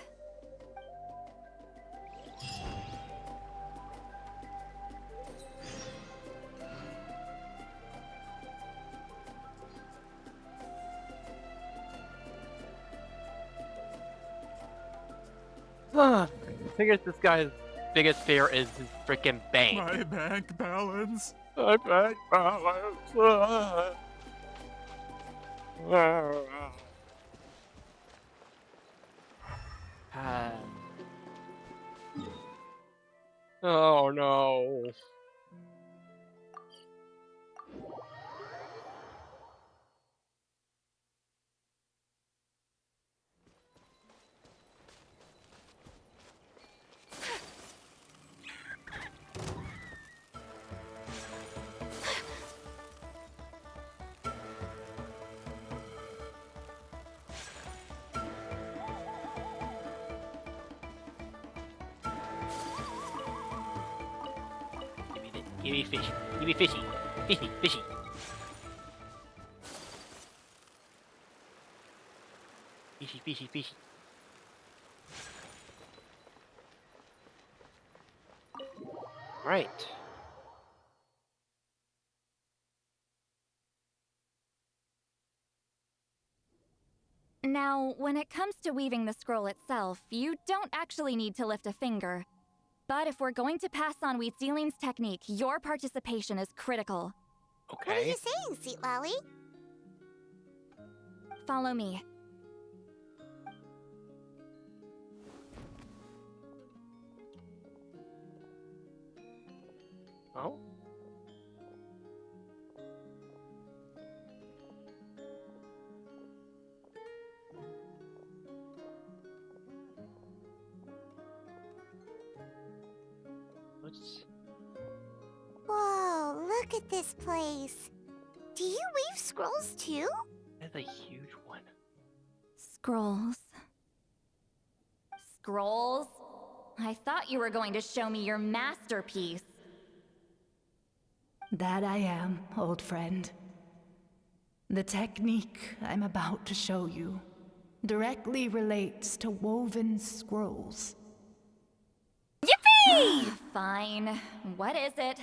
Figures this guy's biggest fear is his freaking bank. My bank balance. My bank balance. Oh no. Give me fishy. Give me fishy. Fishy, fishy. Fishy, fishy, fishy. Right. Now, when it comes to weaving the scroll itself, you don't actually need to lift a finger. But if we're going to pass on Witzeline's technique, your participation is critical. Okay. What are you saying, Citlali? Follow me. Oh? Look at this place. Do you weave scrolls too? That's a huge one. Scrolls. Scrolls? I thought you were going to show me your masterpiece. That I am, old friend. The technique I'm about to show you directly relates to woven scrolls. Yippee! Fine. What is it?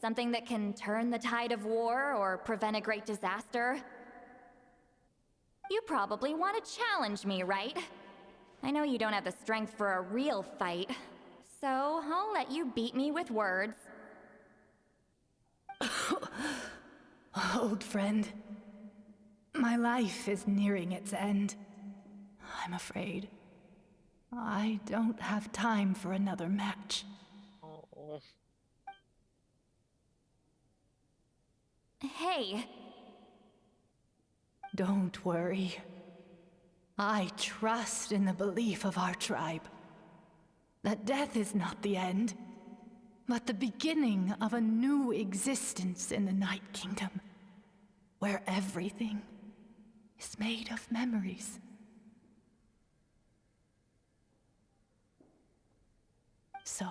Something that can turn the tide of war or prevent a great disaster? You probably want to challenge me, right? I know you don't have the strength for a real fight, so I'll let you beat me with words. Old friend, my life is nearing its end. I'm afraid I don't have time for another match. Oh. Hey. Don't worry. I trust in the belief of our tribe that death is not the end, but the beginning of a new existence in the Night Kingdom, where everything is made of memories. So,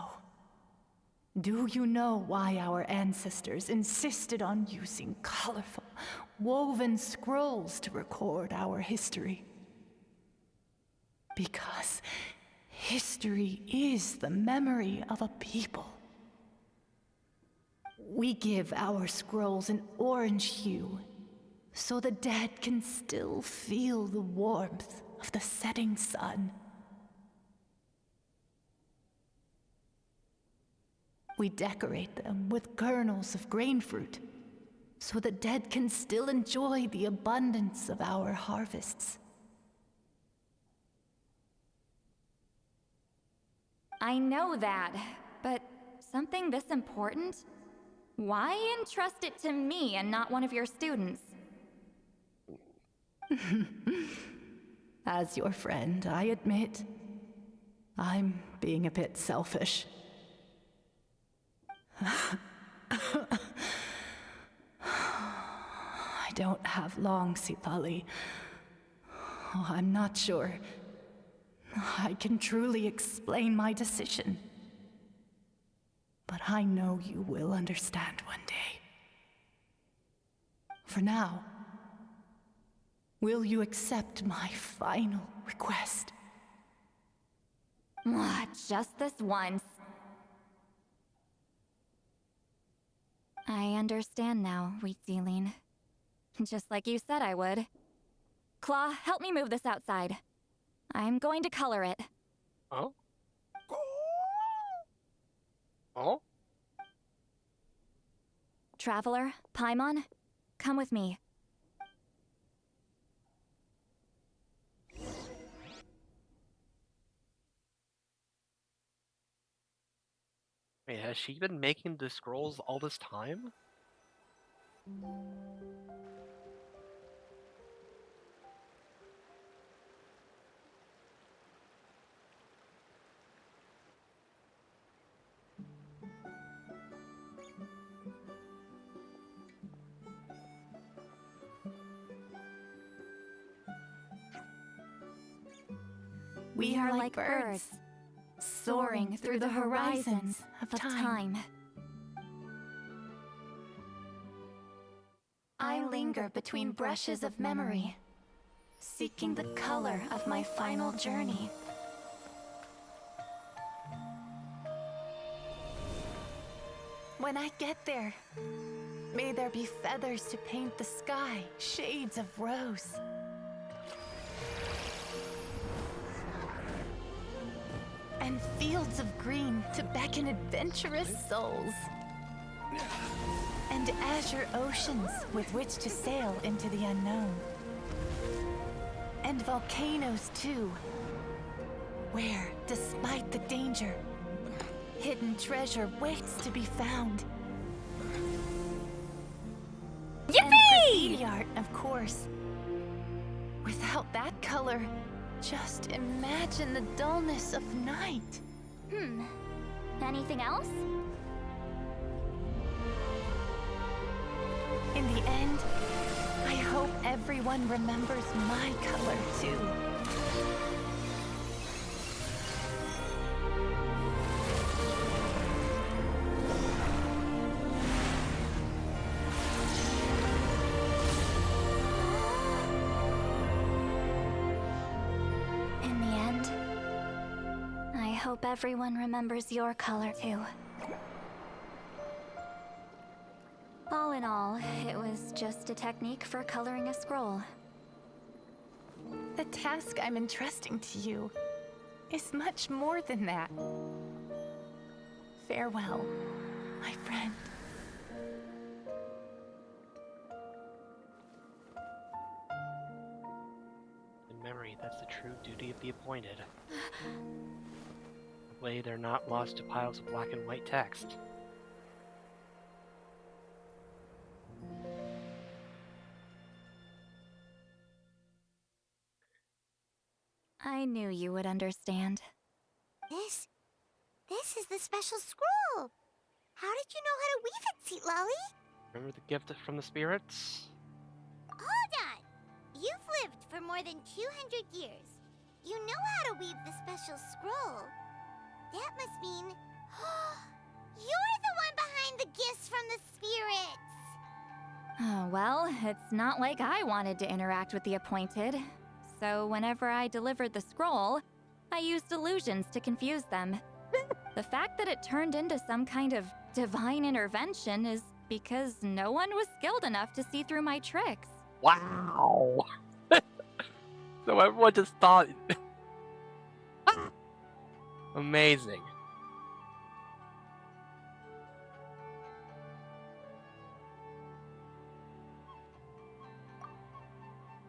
do you know why our ancestors insisted on using colorful, woven scrolls to record our history? Because history is the memory of a people. We give our scrolls an orange hue, so the dead can still feel the warmth of the setting sun. We decorate them with kernels of grain fruit, so the dead can still enjoy the abundance of our harvests. I know that, but something this important? Why entrust it to me and not one of your students? As your friend, I admit, I'm being a bit selfish. I don't have long, Citlali. Oh, I'm not sure I can truly explain my decision. But I know you will understand one day. For now, will you accept my final request? Just this once. I understand now, Wheatsealing. Just like you said I would. Claw, help me move this outside. I'm going to color it. Oh? Oh? Traveler, Paimon, come with me. Wait, has she been making the scrolls all this time? We are like birds, soaring through the horizons of time. I linger between brushes of memory, seeking the color of my final journey. When I get there, may there be feathers to paint the sky, shades of rose. And fields of green to beckon adventurous souls. And azure oceans with which to sail into the unknown. And volcanoes too, where, despite the danger, hidden treasure waits to be found. Yippee! And graffiti art, of course. Without that color, just imagine the dullness of night. Anything else? everyone remembers my color too. In the end, I hope everyone remembers your color too. All in all, it was just a technique for coloring a scroll. The task I'm entrusting to you is much more than that. Farewell, my friend. In memory, that's the true duty of the appointed. The way they're not lost to piles of black and white text. I knew you would understand. This is the special scroll. How did you know how to weave it, Citlali? Remember the gift from the spirits? Hold on! You've lived for more than 200 years. You know how to weave the special scroll. That must mean... you're the one behind the gifts from the spirits! Oh, well, it's not like I wanted to interact with the appointed. So whenever I delivered the scroll, I used illusions to confuse them. The fact that it turned into some kind of divine intervention is because no one was skilled enough to see through my tricks. Wow! So everyone just thought... Amazing.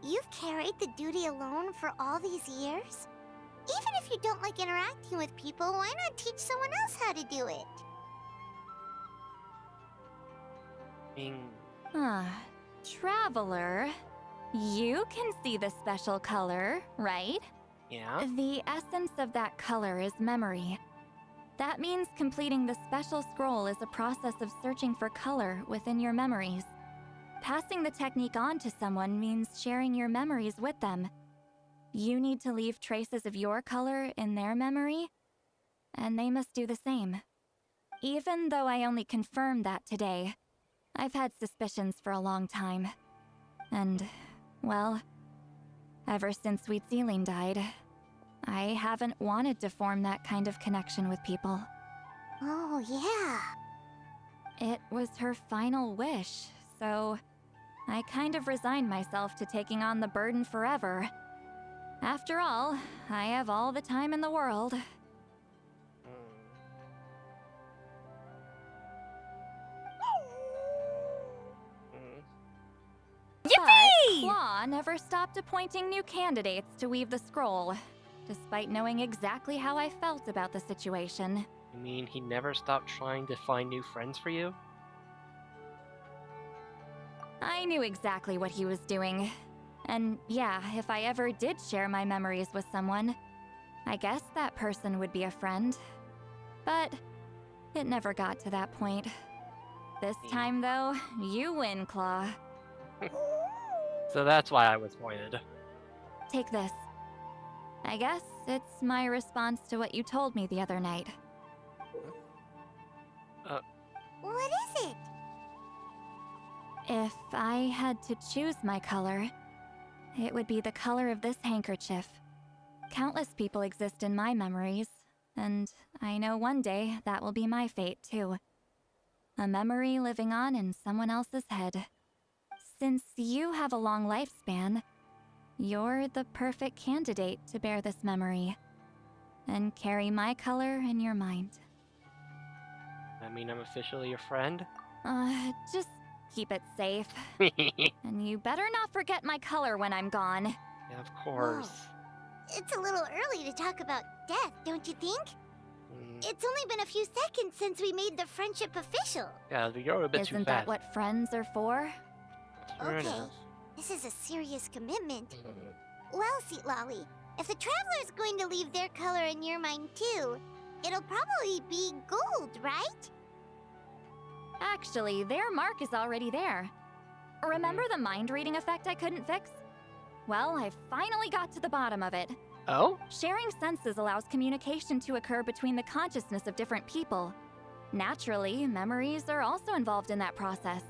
You've carried the duty alone for all these years? Even if you don't like interacting with people, why not teach someone else how to do it? Traveler, you can see the special color, right? Yeah? The essence of that color is memory. That means completing the special scroll is a process of searching for color within your memories. Passing the technique on to someone means sharing your memories with them. You need to leave traces of your color in their memory, and they must do the same. Even though I only confirmed that today, I've had suspicions for a long time. And, well, ever since Sweet Celine died, I haven't wanted to form that kind of connection with people. Oh, yeah. It was her final wish, so I kind of resigned myself to taking on the burden forever. After all, I have all the time in the world. But Claw never stopped appointing new candidates to weave the scroll, despite knowing exactly how I felt about the situation. You mean he never stopped trying to find new friends for you? I knew exactly what he was doing. And yeah, if I ever did share my memories with someone, I guess that person would be a friend. But it never got to that point. This time, though, you win, Claw. So that's why I was pointed. Take this. I guess it's my response to what you told me the other night. What is it? If I had to choose my color, it would be the color of this handkerchief. Countless people exist in my memories, and I know one day that will be my fate too. A memory living on in someone else's head. Since you have a long lifespan, you're the perfect candidate to bear this memory and carry my color in your mind. I mean, I'm officially your friend? Just keep it safe. And you better not forget my color when I'm gone. Yeah, of course. Whoa. It's a little early to talk about death, don't you think? It's only been a few seconds since we made the friendship official. Yeah, you're a bit too fast. Isn't that what friends are for? Okay, this is a serious commitment. Well, Citlali, if the Traveler's going to leave their color in your mind too, it'll probably be gold, right? Actually, their mark is already there. Remember the mind reading effect I couldn't fix? Well, I finally got to the bottom of it. Oh? Sharing senses allows communication to occur between the consciousness of different people. Naturally, memories are also involved in that process.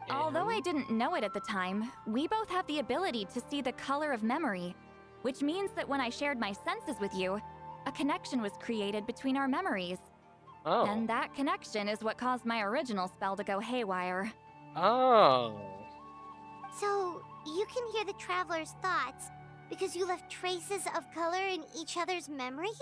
Although I didn't know it at the time, we both have the ability to see the color of memory, which means that when I shared my senses with you, a connection was created between our memories. Oh. And that connection is what caused my original spell to go haywire. Oh. So, you can hear the traveler's thoughts because you left traces of color in each other's memories?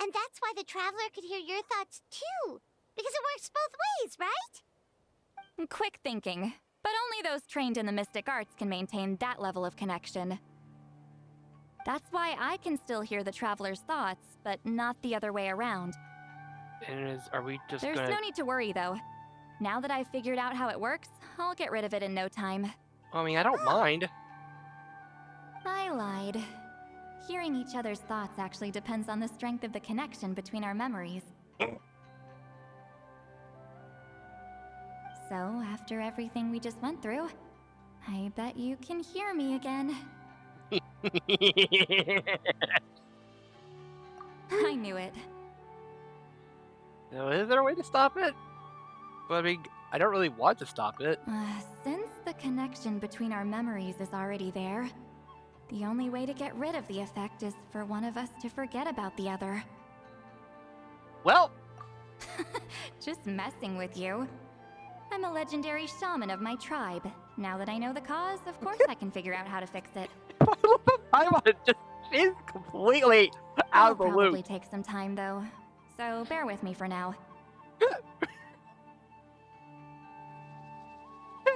And that's why the traveler could hear your thoughts too, because it works both ways, right? Quick thinking, but only those trained in the mystic arts can maintain that level of connection. That's why I can still hear the traveler's thoughts, but not the other way around. And are we just There's no need to worry, though. Now that I've figured out how it works, I'll get rid of it in no time. I mean, I don't mind. I lied. Hearing each other's thoughts actually depends on the strength of the connection between our memories. So, after everything we just went through, I bet you can hear me again. I knew it. Now, is there a way to stop it? Well, I mean, I don't really want to stop it. Since the connection between our memories is already there, the only way to get rid of the effect is for one of us to forget about the other. Well! Just messing with you. I'm a legendary shaman of my tribe. Now that I know the cause, of course I can figure out how to fix it. She's completely out of the It'll loop. probably take some time, though. So bear with me for now.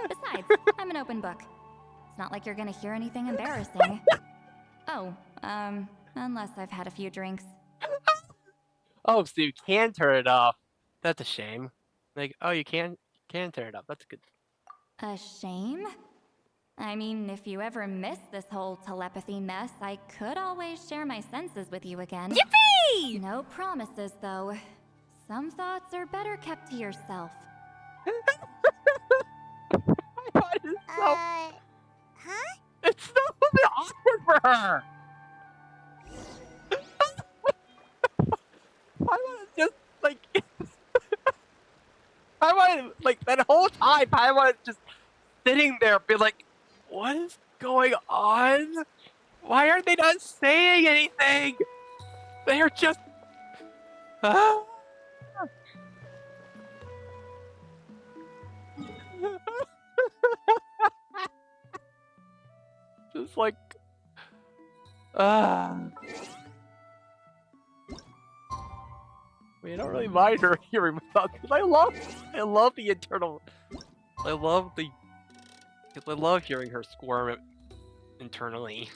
Besides, I'm an open book. It's not like you're gonna hear anything embarrassing. Oh, unless I've had a few drinks. Oh, so you can turn it off. That's a shame. Like, oh, you can turn it off. That's good. A shame? I mean, if you ever miss this whole telepathy mess, I could always share my senses with you again. Yippee! No promises, though. Some thoughts are better kept to yourself. Huh? It's so awkward for her. I want to just like, I want to like that whole time. I was just sitting there, be like, "What is going on? Why are they not saying anything? They are just." Just like, I mean, I don't really mind her hearing my thoughts because I love the internal, I love hearing her squirm internally.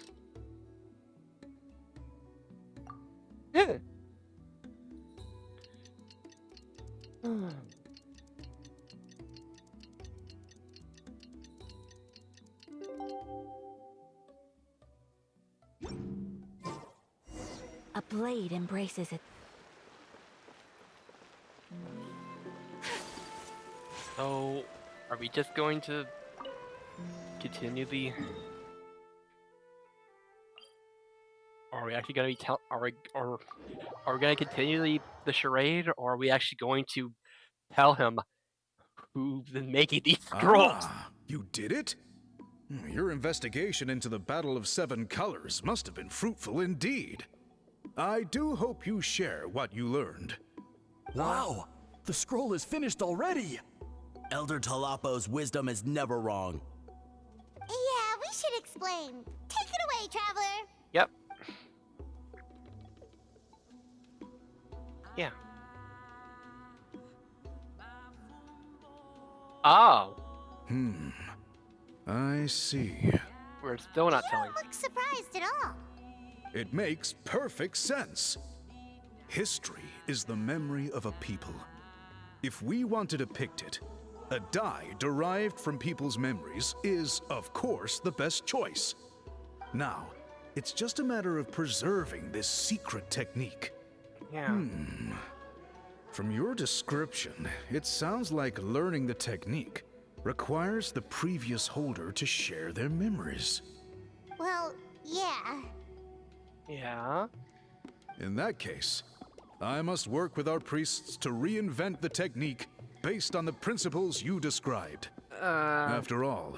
A blade embraces it. So, are we just going to continue the? Are we actually going to be are we going to continue the charade, or are we actually going to tell him who's been making these scrolls? Ah, you did it? Your investigation into the Battle of Seven Colors must have been fruitful indeed. I do hope you share what you learned. Wow! The scroll is finished already! Elder Talapo's wisdom is never wrong. Yeah, we should explain. Take it away, traveler. Yep. Yeah. Oh. I see. We're still not You telling. don't look surprised at all. It makes perfect sense. History is the memory of a people. If we want to depict it, a dye derived from people's memories is, of course, the best choice. Now, it's just a matter of preserving this secret technique. Yeah. From your description, it sounds like learning the technique requires the previous holder to share their memories. Well, yeah. Yeah? In that case, I must work with our priests to reinvent the technique based on the principles you described. After all,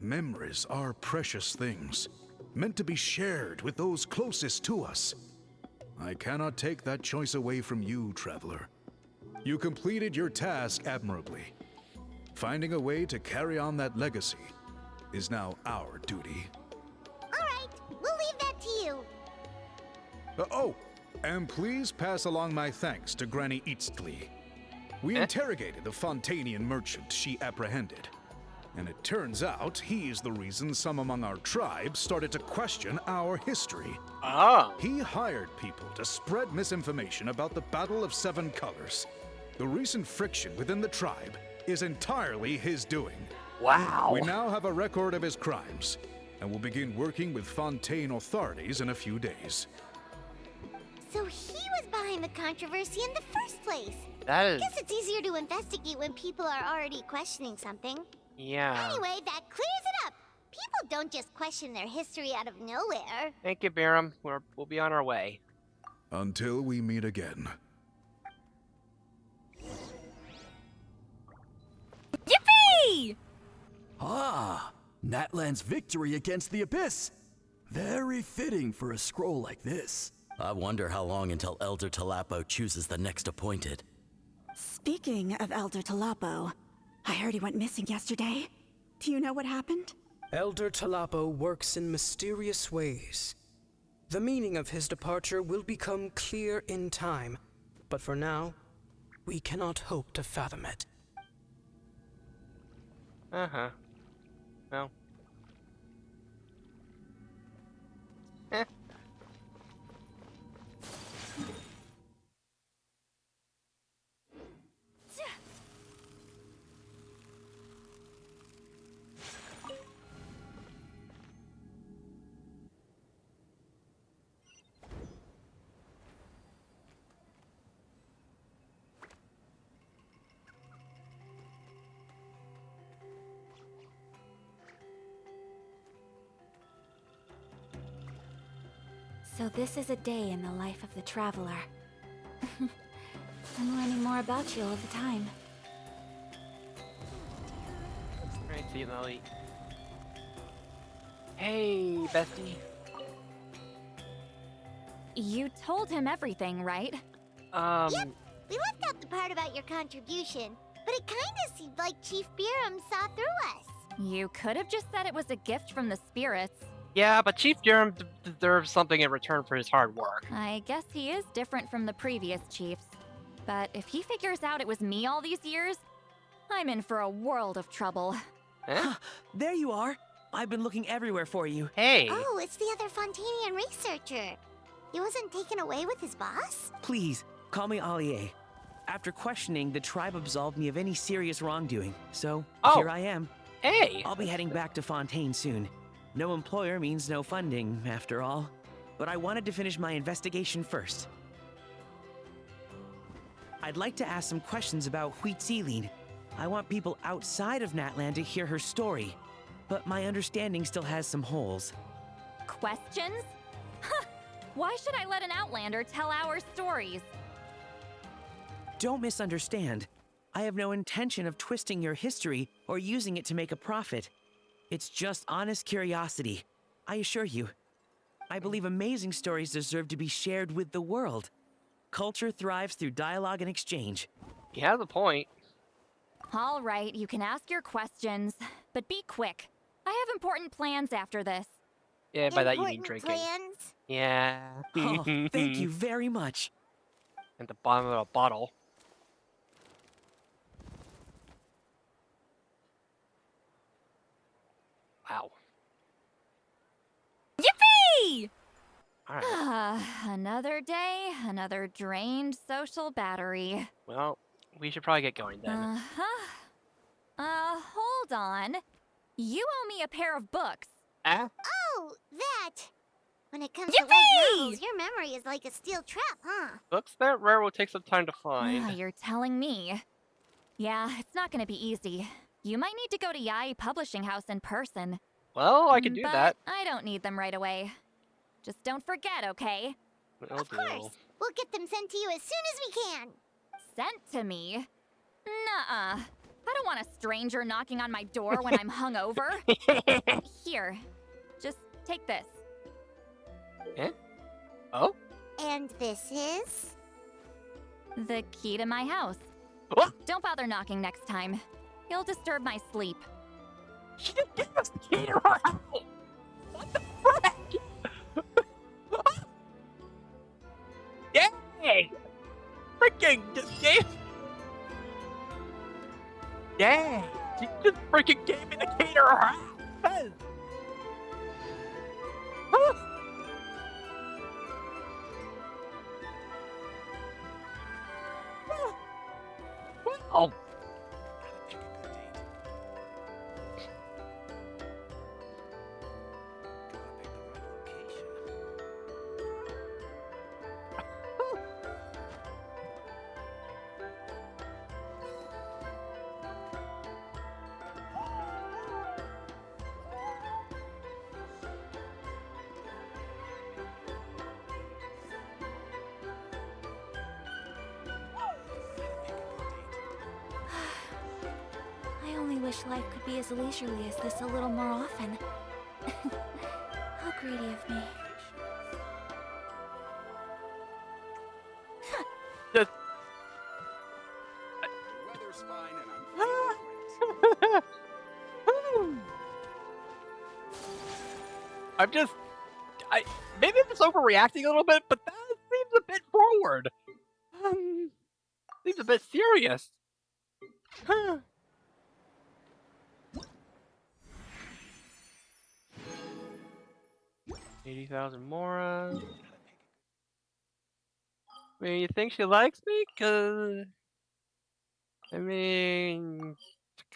memories are precious things, meant to be shared with those closest to us. I cannot take that choice away from you, Traveler. You completed your task admirably. Finding a way to carry on that legacy is now our duty. Alright, we'll leave that to you. Oh, and please pass along my thanks to Granny Citlali. We interrogated the Fontanian merchant she apprehended, and it turns out he's the reason some among our tribe started to question our history. Oh. He hired people to spread misinformation about the Battle of Seven Colors. The recent friction within the tribe is entirely his doing. Wow. We now have a record of his crimes, and will begin working with Fontaine authorities in a few days. So he was behind the controversy in the first place. That is... Guess it's easier to investigate when people are already questioning something. Yeah. Anyway, that clears it up. People don't just question their history out of nowhere. Thank you, Biram. We'll be on our way. Until we meet again. Yippee! Ah, Natlan's victory against the Abyss. Very fitting for a scroll like this. I wonder how long until Elder Talapo chooses the next appointed. Speaking of Elder Talapo, I heard he went missing yesterday. Do you know what happened? Elder Talapo works in mysterious ways. The meaning of his departure will become clear in time, but for now, we cannot hope to fathom it. Uh-huh. Well. Eh. So this is a day in the life of the traveler. I'm learning more about you all the time. Right, Citlali. Hey, bestie. You told him everything, right? Yep, we left out the part about your contribution, but it kinda seemed like Chief Biram saw through us. You could have just said it was a gift from the spirits. Yeah, but Chief Durham deserves something in return for his hard work. I guess he is different from the previous chiefs. But if he figures out it was me all these years, I'm in for a world of trouble. Eh? There you are. I've been looking everywhere for you. Hey! Oh, it's the other Fontanian researcher. He wasn't taken away with his boss? Please, call me Allier. After questioning, the tribe absolved me of any serious wrongdoing. So, here I am. Hey! I'll be heading back to Fontaine soon. No employer means no funding, after all. But I wanted to finish my investigation first. I'd like to ask some questions about Citlali. I want people outside of Natlan to hear her story, but my understanding still has some holes. Questions? Why should I let an Outlander tell our stories? Don't misunderstand. I have no intention of twisting your history or using it to make a profit. It's just honest curiosity, I assure you. I believe amazing stories deserve to be shared with the world. Culture thrives through dialogue and exchange. He has a point. All right, you can ask your questions, but be quick. I have important plans after this. Yeah, by that you mean Important drinking. plans? Yeah. Oh, thank you very much. At the bottom of a bottle. Wow. Yippee! Alright. Another day, another drained social battery. Well, we should probably get going then. Uh-huh. Hold on. You owe me a pair of books. Ah? Oh, that! When it comes to light novels, your memory is like a steel trap, huh? Books that rare will take some time to Ah, find. you're telling me. Yeah, it's not gonna be easy. You might need to go to Yai Publishing House in person. Well, I can do but that. I don't need them right away. Just don't forget, okay? Of course. We'll get them sent to you as soon as we can. Sent to me? Nuh-uh. I don't want a stranger knocking on my door when I'm hungover. Here, just take this. Eh? Oh? And this is? The key to my house. What? Don't bother knocking next time. You'll disturb my sleep. She didn't give us the key to her house! What the frick? Yay! Freaking just gave... Yay! She just freaking gave me the key to her house! Oh. I only wish life could be as leisurely as this a little more often. How greedy of me. Just... Weather's fine and I'm just... maybe I'm just overreacting a little bit, but that seems a bit forward. Seems a bit serious. 80,000 Mora. I mean, you think she likes me? Cause... I mean...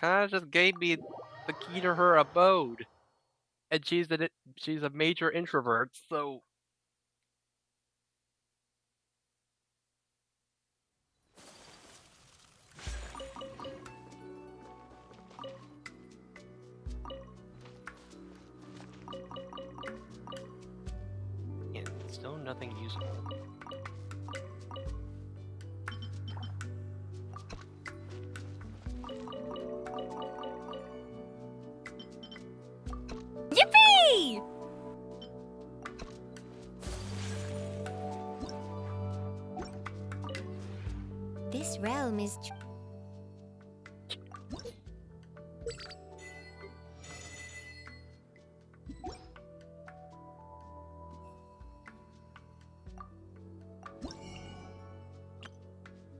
Kinda just gave me the key to her abode. And she's a major introvert, so... Yeah, still nothing useful. Yippee! This realm is...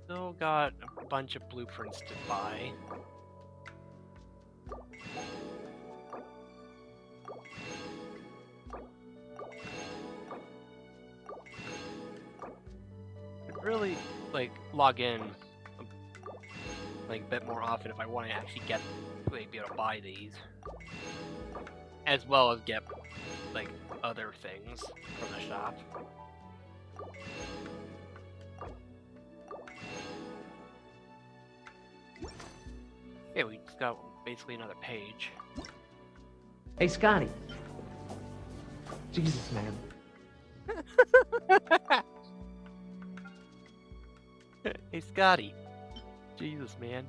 Still got a bunch of blueprints to buy. I'd really like log in like a bit more often if I want to actually get be able to buy these, as well as get like other things from the shop. Yeah, we just got basically another page. Hey, Scotty. Jesus, man. Hey, Scotty. Jesus, man.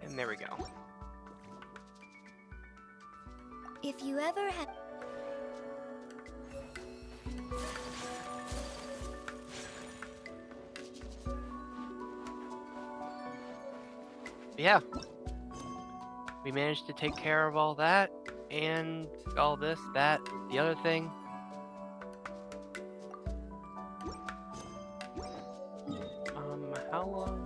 And there we go. If you ever had... Yeah. We managed to take care of all that, and all this, that, the other thing. How long?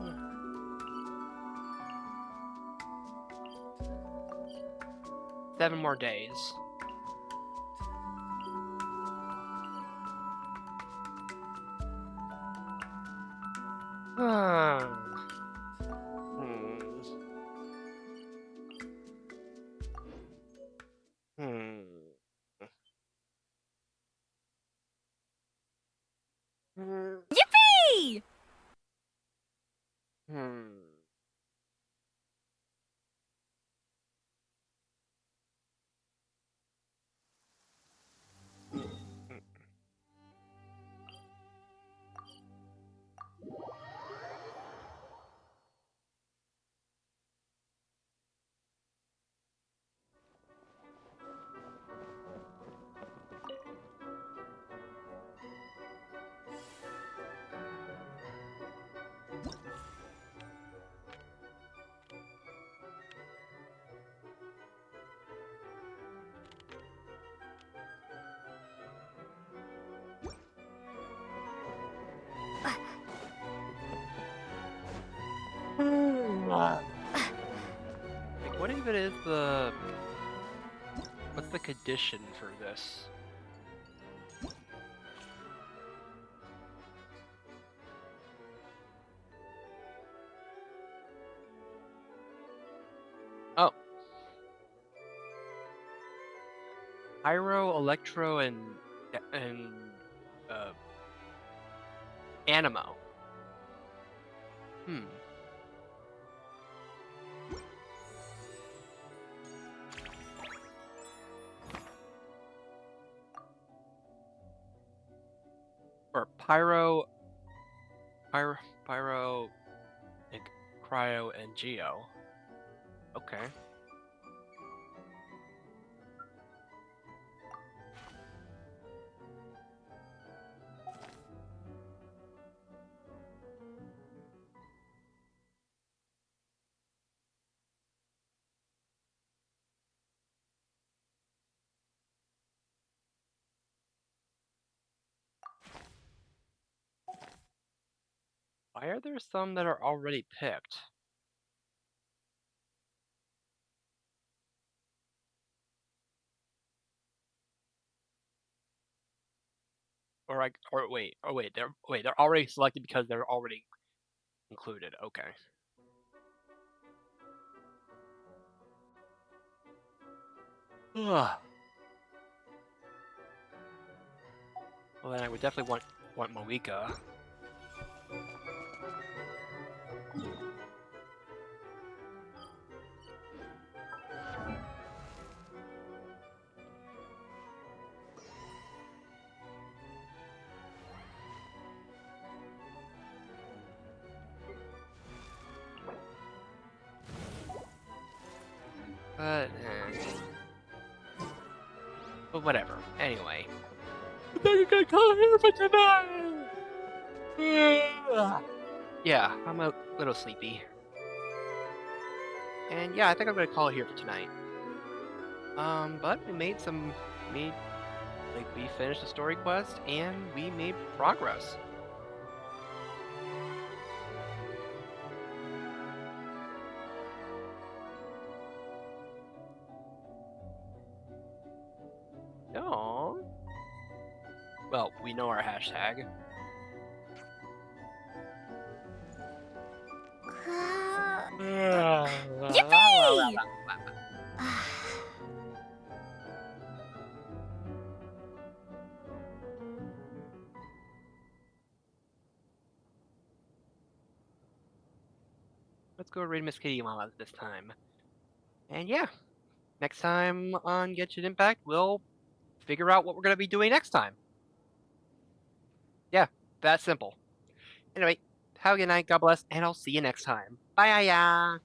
Seven more days. Yippee! Like, what even is the... What's the condition for this? Oh. Pyro, Electro, and Animo. Or Pyro, like Cryo, and Geo. Okay. Why are there some that are already picked? Or wait, they're already selected because they're already included. Okay. Ugh. Well, then I would definitely want Moika. But whatever. Anyway. I think I'm gonna call it here for tonight. Yeah, I'm a little sleepy. And yeah, I think I'm gonna call it here for tonight. But we finished the story quest and we made progress. No. Well, we know our hashtag. Yippee! Let's go raid Miss Kitty Mama this time. And yeah, next time on Genshin Impact, we'll figure out what we're gonna be doing next time. Yeah, that simple. Anyway, have a good night, God bless, and I'll see you next time. Bye-ya!